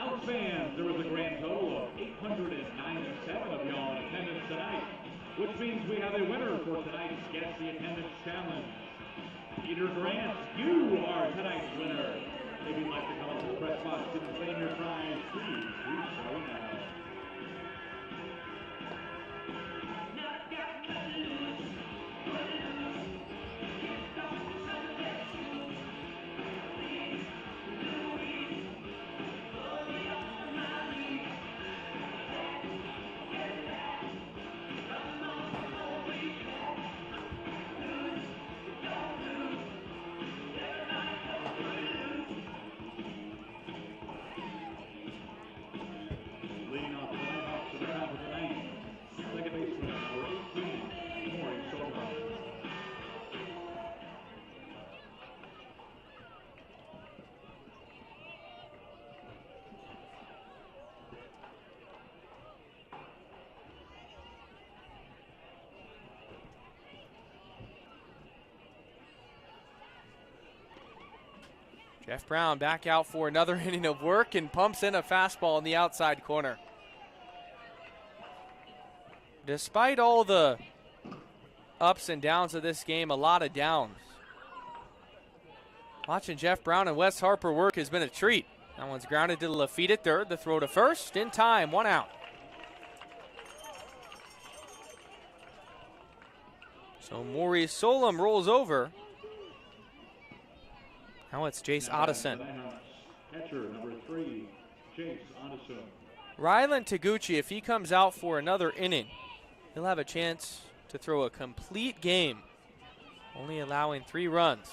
Elks fans, there was a grand total of 897 of y'all in attendance tonight, which means we have a winner for tonight's Guess the Attendance Challenge. Peter Grant, you are tonight's winner. If you'd like to come up to the press box and claim your prize, please do so now. Leading off the lineup to the top of the ninth, second baseman number 18, Maury Silva. Jeff Brown back out for another inning of work and pumps in a fastball in the outside corner. Despite all the ups and downs of this game, a lot of downs. Watching Jeff Brown and Wes Harper work has been a treat. That one's grounded to Lafitte at third. The throw to first in time, 1 out. So Maurice Solom rolls over. Now it's Jace Otteson. Catcher number 3, Jace Otteson. Rylan Taguchi, if he comes out for another inning, he'll have a chance to throw a complete game, only allowing 3 runs.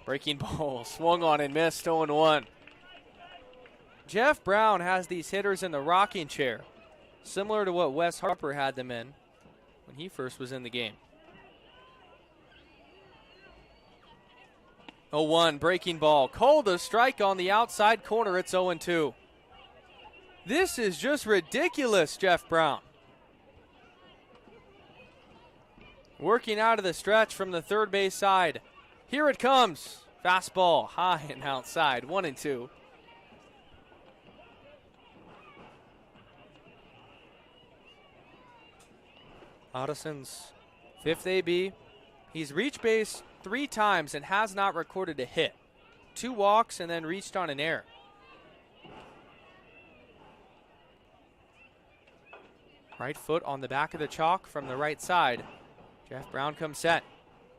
Breaking ball swung on and missed, 0-1. Jeff Brown has these hitters in the rocking chair, similar to what Wes Harper had them in when he first was in the game. 0-1, breaking ball. Called a strike on the outside corner. It's 0-2. This is just ridiculous, Jeff Brown. Working out of the stretch from the third base side. Here it comes. Fastball high and outside, 1-2. Ottison's fifth AB. He's reached base 3 times and has not recorded a hit. 2 walks and then reached on an error. Right foot on the back of the chalk from the right side. Jeff Brown comes set.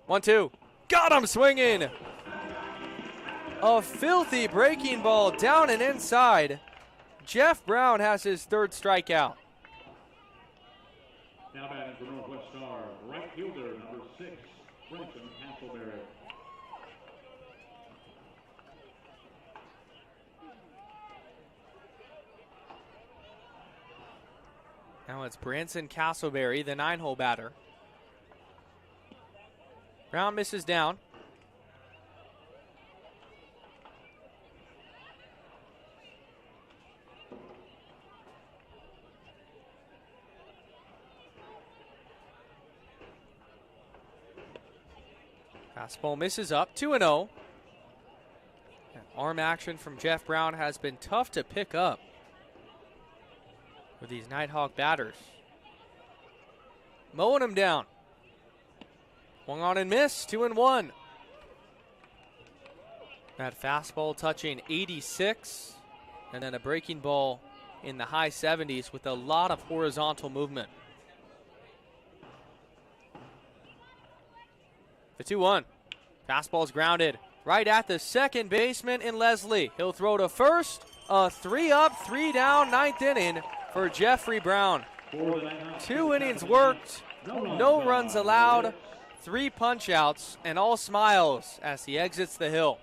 1-2. Got him swinging. A filthy breaking ball down and inside. Jeff Brown has his 3rd strikeout. Now batting for Northwest Star, right fielder number 6, Brenton Castleberry. Now it's Branson Castleberry, the 9-hole batter. Brown misses down. Fastball misses up, 2-0. Arm action from Jeff Brown has been tough to pick up with these Nighthawk batters. Mowing him down. Swung on and missed, 2-1. That fastball touching 86, and then a breaking ball in the high 70s with a lot of horizontal movement. The 2-1. Fastball's grounded right at the second baseman in Leslie. He'll throw to first. A 3-up, 3-down, 9th inning for Jeffrey Brown. 2 innings worked, no runs allowed, 3 punch-outs, and all smiles as he exits the hill.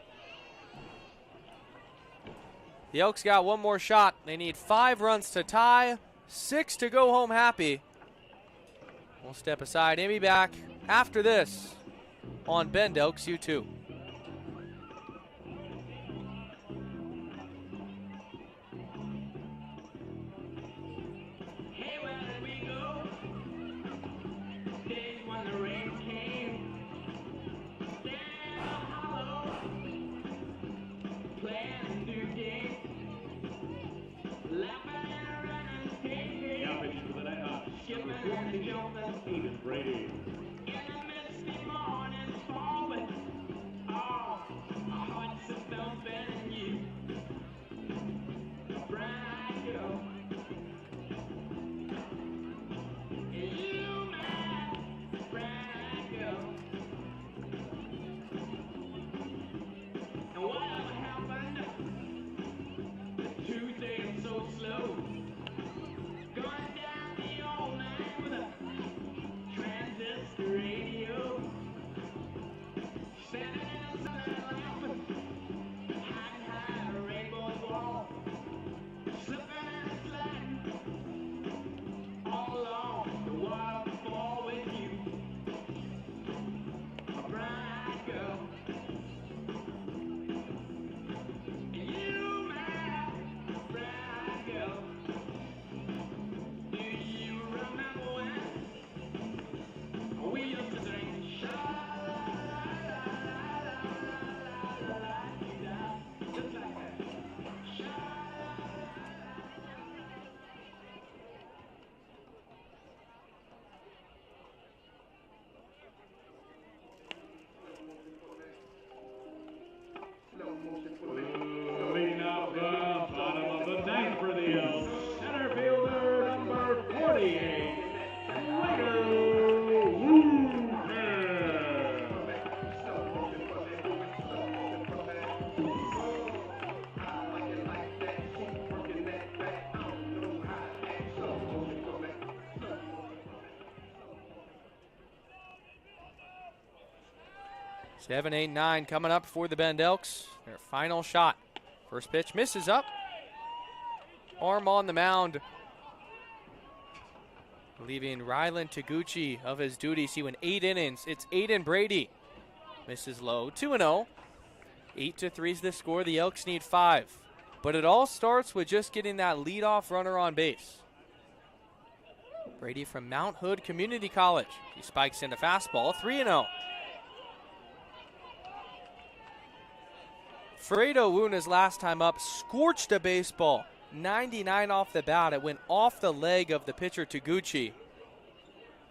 The Elks got 1 more shot. They need 5 runs to tie, 6 to go home happy. We'll step aside and be back after this on Bend Elks U2. Brady. 7, 8, 9 coming up for the Bend Elks. Their final shot. First pitch misses up. Arm on the mound, leaving Rylan Taguchi of his duties. He went 8 innings. It's Aiden Brady. Misses low. 2-0. 8-3 is the score. The Elks need 5. But it all starts with just getting that leadoff runner on base. Brady from Mount Hood Community College. He spikes into fastball. 3-0. Fredo Woon, his last time up, scorched a baseball. 99 off the bat. It went off the leg of the pitcher Taguchi.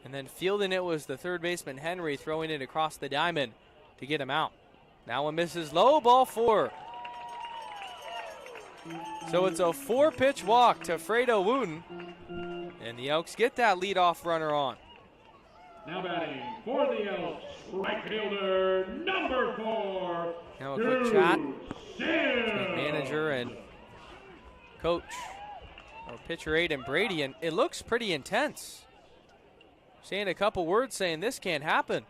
And then fielding it was the third baseman Henry, throwing it across the diamond to get him out. Now one misses low, ball 4. So it's a 4-pitch walk to Fredo Wooten. And the Elks get that leadoff runner on. Now batting for the Elks, right fielder number 4. Now a quick chat between manager and coach, or pitcher Aiden Brady, and it looks pretty intense. Saying a couple words saying this can't happen.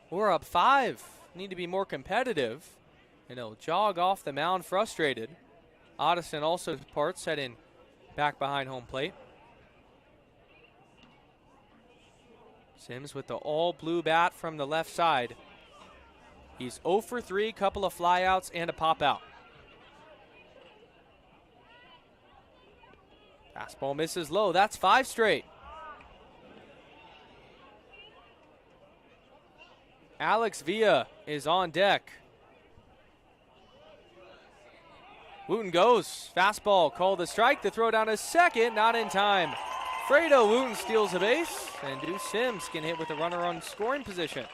We're up 5, need to be more competitive. And he'll jog off the mound frustrated. Addison also departs, heading back behind home plate. Sims with the all-blue bat from the left side. He's 0 for 3, couple of flyouts and a pop-out. Fastball misses low. That's 5 straight. Alex Villa is on deck. Wooten goes. Fastball called a strike. The throw down to second, not in time. Fredo Wooten steals a base, and Deuce Sims can hit with a runner on scoring position.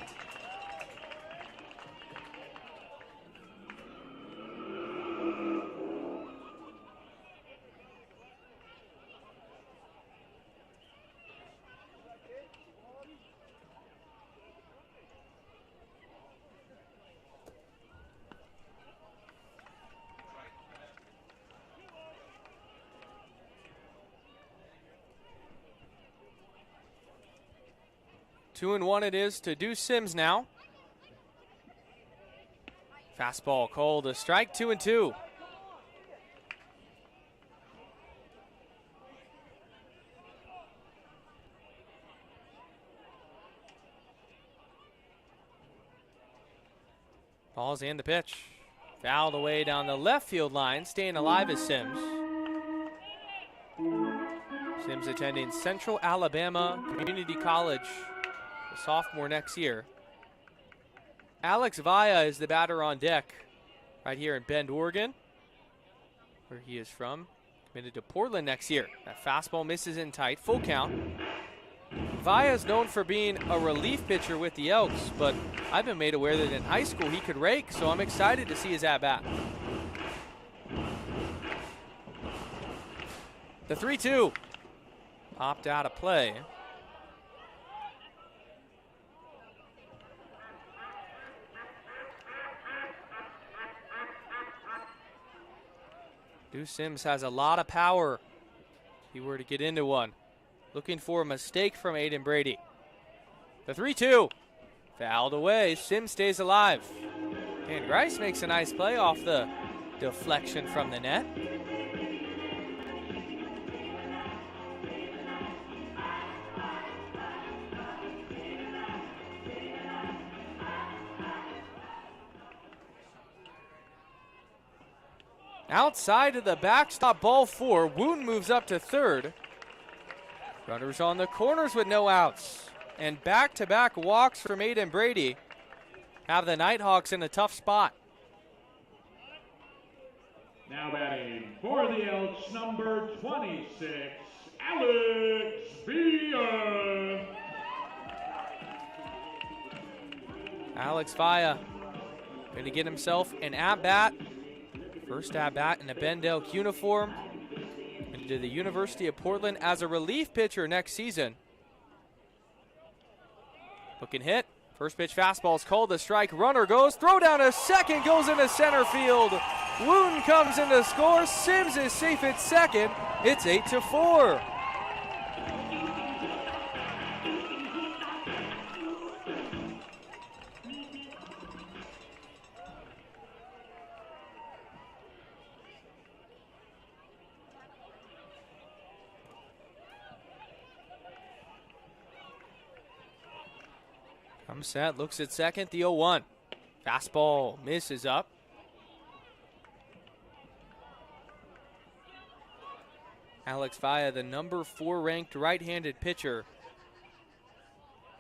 Two and 1 it is to Deuce Sims now. Fastball called a strike, 2-2. Balls and the pitch. Fouled away down the left field line, staying alive is Sims. Sims attending Central Alabama Community College, a sophomore next year. Alex Villa is the batter on deck right here in Bend, Oregon, where he is from. Committed to Portland next year. That fastball misses in tight, full count. Villa is known for being a relief pitcher with the Elks, but I've been made aware that in high school he could rake, so I'm excited to see his at-bat. The 3-2 popped out of play. Deuce Sims has a lot of power if he were to get into one. Looking for a mistake from Aiden Brady. The 3-2 fouled away. Sims stays alive. And Grice makes a nice play off the deflection from the net. Outside of the backstop, ball 4. Wooten moves up to third. Runners on the corners with no outs. And back-to-back walks from Aiden Brady have the Nighthawks in a tough spot. Now batting for the Elks, number 26, Alex Villa. Alex Villa going to get himself an at-bat. First at-bat in a Bend Elk uniform. To the University of Portland as a relief pitcher next season. Looking hit. First pitch fastball is called a strike. Runner goes. Throw down to second. Goes into center field. Wooten comes in to score. Sims is safe at second. It's 8-4. Comes set, looks at second, the 0-1. Fastball misses up. Alex Villa, the number 4 ranked right-handed pitcher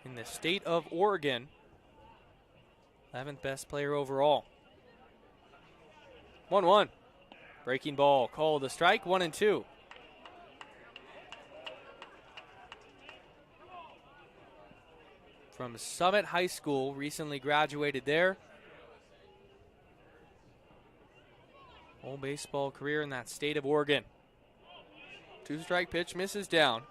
in the state of Oregon. 11th best player overall. 1-1. Breaking ball called a strike, 1-2. From Summit High School, recently graduated there. Whole baseball career in that state of Oregon. 2-strike pitch misses down.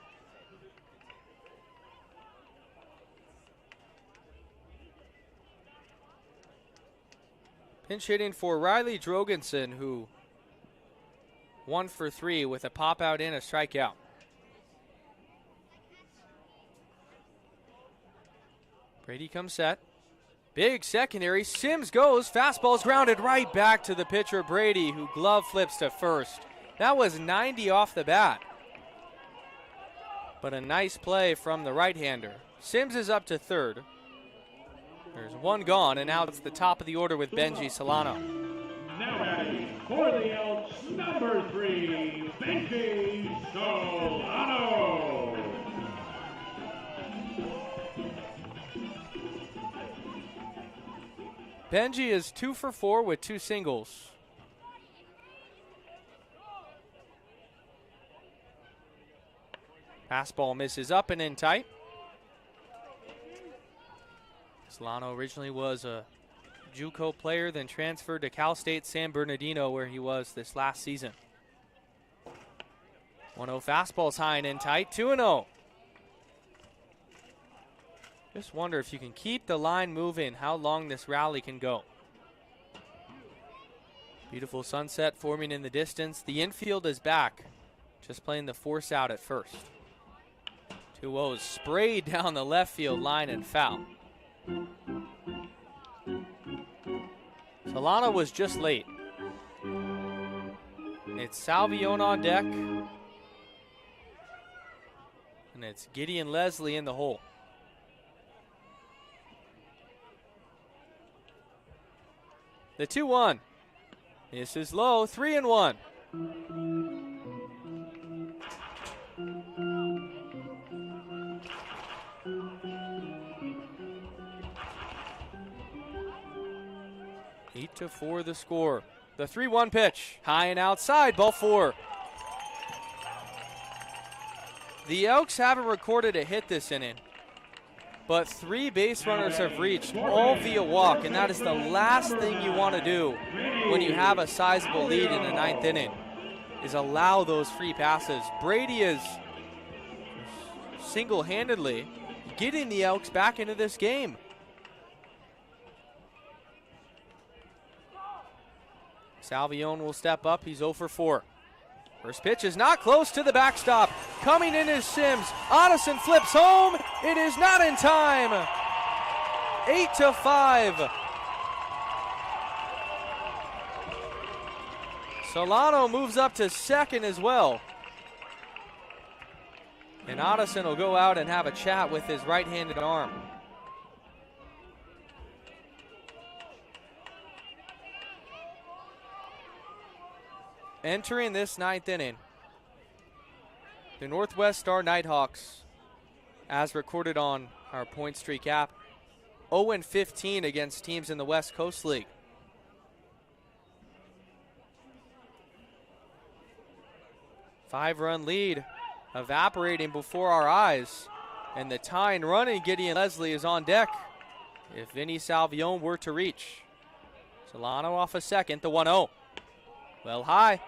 Pinch hitting for Riley Drogensen, who 1 for 3 with a pop out and a strikeout. Brady comes set. Big secondary. Sims goes. Fastball's grounded right back to the pitcher, Brady, who glove flips to first. That was 90 off the bat. But a nice play from the right-hander. Sims is up to third. There's 1 gone, and now it's the top of the order with Benji Solano. Now batting for the Elks, number 3, Benji Solano. Benji is 2 for 4 with 2 singles. Fastball misses up and in tight. Solano originally was a JUCO player, then transferred to Cal State San Bernardino, where he was this last season. 1-0 fastball's high and in tight, 2-0. Just wonder if you can keep the line moving, how long this rally can go. Beautiful sunset forming in the distance. The infield is back, just playing the force out at first. 2-0 sprayed down the left field line and foul. Solano was just late. It's Salvione on deck. And it's Gideon Leslie in the hole. The 2-1. This is low, 3-1. Eight to 4 the score. The 3-1 pitch, high and outside, ball 4. The Elks haven't recorded a hit this inning, but 3 base runners have reached, all via walk, and that is the last thing you want to do when you have a sizable lead in the 9th inning, is allow those free passes. Brady is single-handedly getting the Elks back into this game. Salvione will step up. He's 0 for 4. First pitch is not close to the backstop. Coming in is Sims. Otteson flips home. It is not in time. 8-5. Solano moves up to second as well. And Otteson will go out and have a chat with his right-handed arm. Entering this 9th inning, the Northwest Star Nighthawks, as recorded on our Point Streak app, 0-15 against teams in the West Coast League. Five-run lead evaporating before our eyes, and the tying running Gideon Leslie is on deck if Vinny Salvione were to reach. Solano off a second, the 1-0. Well high.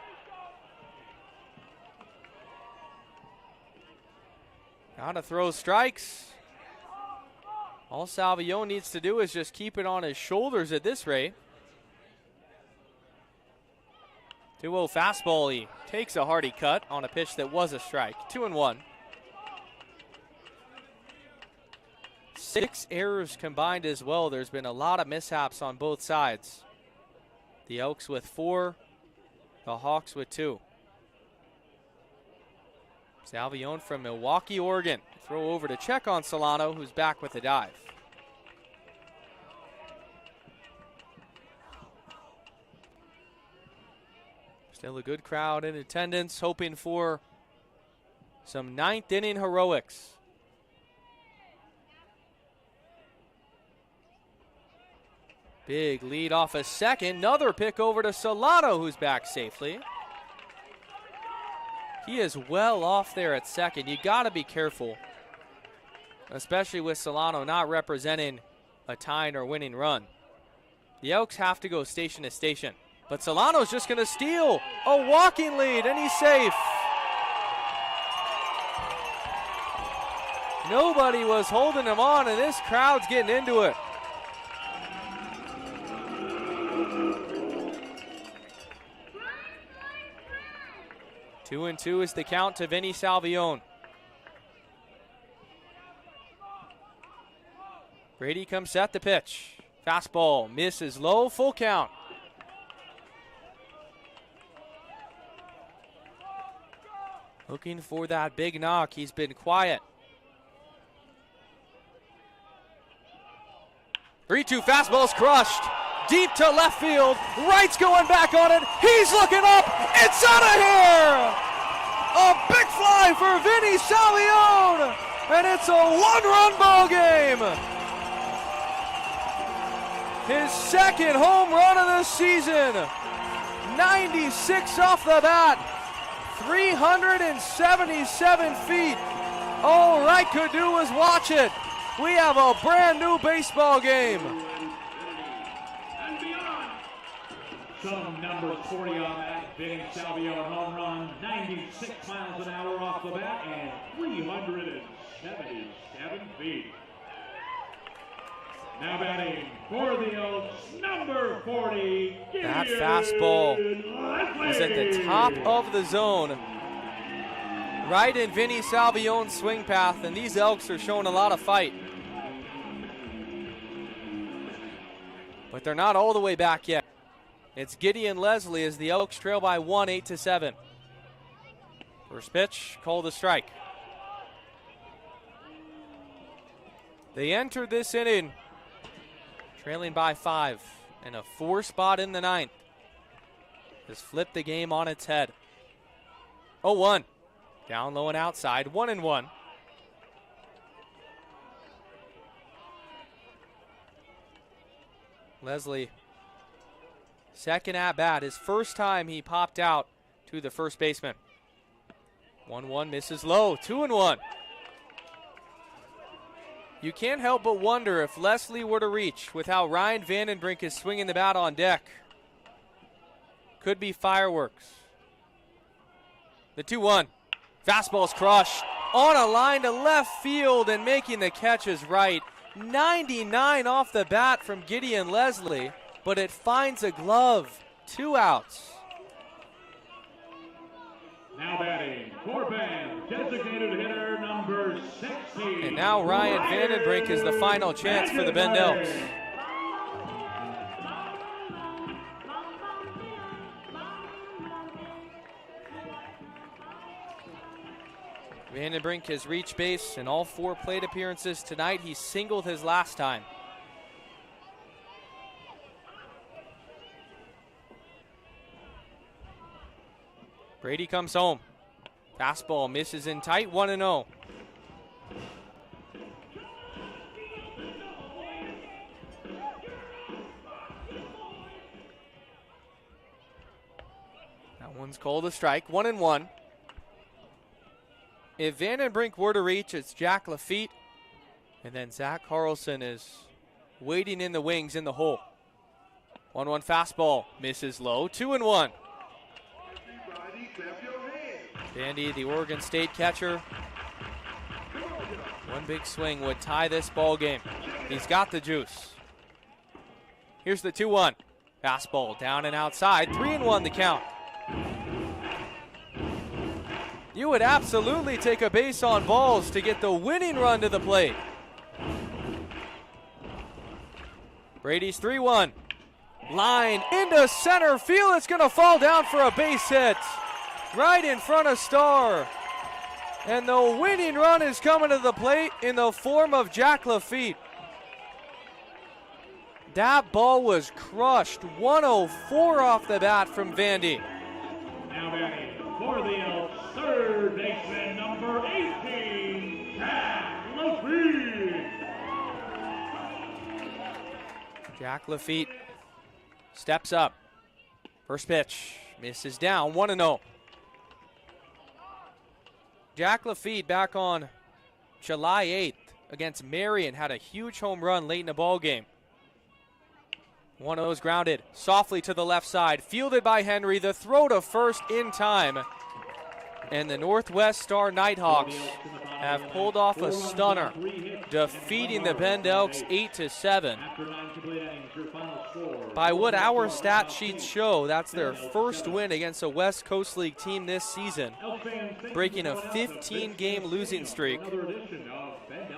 Now to throw strikes. All Salvione needs to do is just keep it on his shoulders at this rate. 2-0 fastball. He takes a hearty cut on a pitch that was a strike. 2-1. 6 errors combined as well. There's been a lot of mishaps on both sides. The Elks with 4, the Hawks with 2. Salvione from Milwaukee, Oregon. Throw over to check on Solano, who's back with a dive. Still a good crowd in attendance, hoping for some ninth inning heroics. Big lead off a second. Another pick over to Solano, who's back safely. He is well off there at second. You got to be careful, especially with Solano not representing a tying or winning run. The Elks have to go station to station. But Solano's just going to steal a walking lead, and he's safe. Nobody was holding him on, and this crowd's getting into it. Two and two is the count to Vinny Salvione. Brady comes set the pitch. Fastball misses low, full count. Looking for that big knock. He's been quiet. 3-2 fastball's crushed. Deep to left field. Wright's going back on it. He's looking up. It's out of here! A big fly for Vinny Salvione, and it's a one-run ball game. His second home run of the season. 96 off the bat. 377 feet. All Wright could do was watch it. We have a brand new baseball game. Some numbers 40 on that Vinny Salvione home run. 96 miles an hour off the bat and 377 feet. Now batting for the Elks, number 40. That fastball was at the top of the zone, right in Vinny Salvione's swing path, and these Elks are showing a lot of fight. But they're not all the way back yet. It's Gideon Leslie as the Elks trail by 1, 8-7. First pitch, called a strike. They entered this inning trailing by 5, and a 4 spot in the 9th has flipped the game on its head. 0-1, down low and outside, 1-1. Leslie, second at bat, his first time he popped out to the first baseman. 1-1 misses low, 2-1. You can't help but wonder if Leslie were to reach with how Ryan Vandenbrink is swinging the bat on deck. Could be fireworks. The 2-1. Fastball's crushed. On a line to left field, and making the catch is Wright. 99 off the bat from Gideon Leslie, but it finds a glove. 2 outs. Now batting, Corbin, designated hitter number 60. And now Ryan Vandenbrink is the final chance for the Bend Elks. Vandenbrink has reached base in all 4 plate appearances tonight. He singled his last time. Brady comes home. Fastball misses in tight, 1-0. That one's called a strike, 1-1. If Vandenbrink were to reach, it's Jack Lafitte, and then Zach Carlson is waiting in the wings in the hole. 1-1 fastball, misses low, 2-1. Vandy, the Oregon State catcher. One big swing would tie this ball game. He's got the juice. Here's the 2-1. Fastball down and outside. 3-1 the count. You would absolutely take a base on balls to get the winning run to the plate. Brady's 3-1. Line into center field. It's going to fall down for a base hit. Right in front of Starr. And the winning run is coming to the plate in the form of Jack Lafitte. That ball was crushed. 104 off the bat from Vandy. Now batting for the Elks, third baseman number 18, Jack Lafitte. Jack Lafitte steps up. First pitch, misses down, 1-0. Jack Lafitte back on July 8th against Marion had a huge home run late in the ball game. 1-0 is grounded softly to the left side, fielded by Henry. The throw to first in time. And the Northwest Star Nighthawks have pulled off a stunner, defeating the Bend Elks 8-7. By what our stat sheets show, that's their first win against a West Coast League team this season, breaking a 15-game losing streak.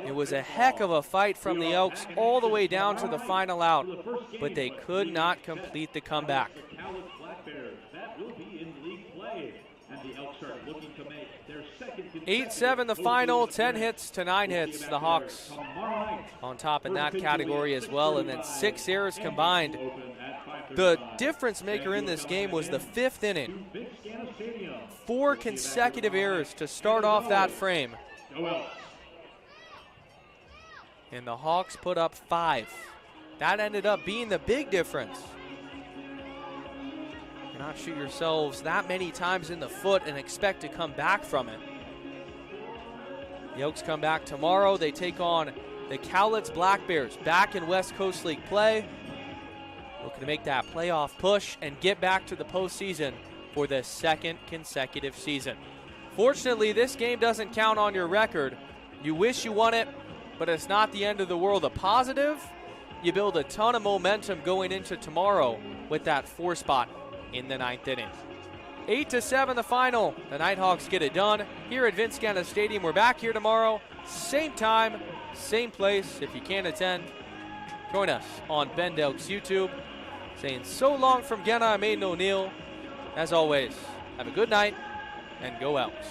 It was a heck of a fight from the Elks all the way down to the final out, but they could not complete the comeback. 8-7 the final, 10 hits to 9 hits. The Hawks on top in that category as well, and then 6 errors combined. The difference maker in this game was the 5th inning. 4 consecutive errors to start off that frame. And the Hawks put up 5. That ended up being the big difference. You cannot shoot yourselves that many times in the foot and expect to come back from it. The Elks come back tomorrow. They take on the Cowlitz Black Bears back in West Coast League play. Looking to make that playoff push and get back to the postseason for the 2nd consecutive season. Fortunately, this game doesn't count on your record. You wish you won it, but it's not the end of the world. A positive, you build a ton of momentum going into tomorrow with that 4 spot in the 9th inning. 8-7 the final. The Nighthawks get it done here at Vince Ganna Stadium. We're back here tomorrow, same time, same place. If you can't attend, join us on Bend Elks YouTube. Saying so long from Ganna, I'm Aiden O'Neill. As always, have a good night and go Elks.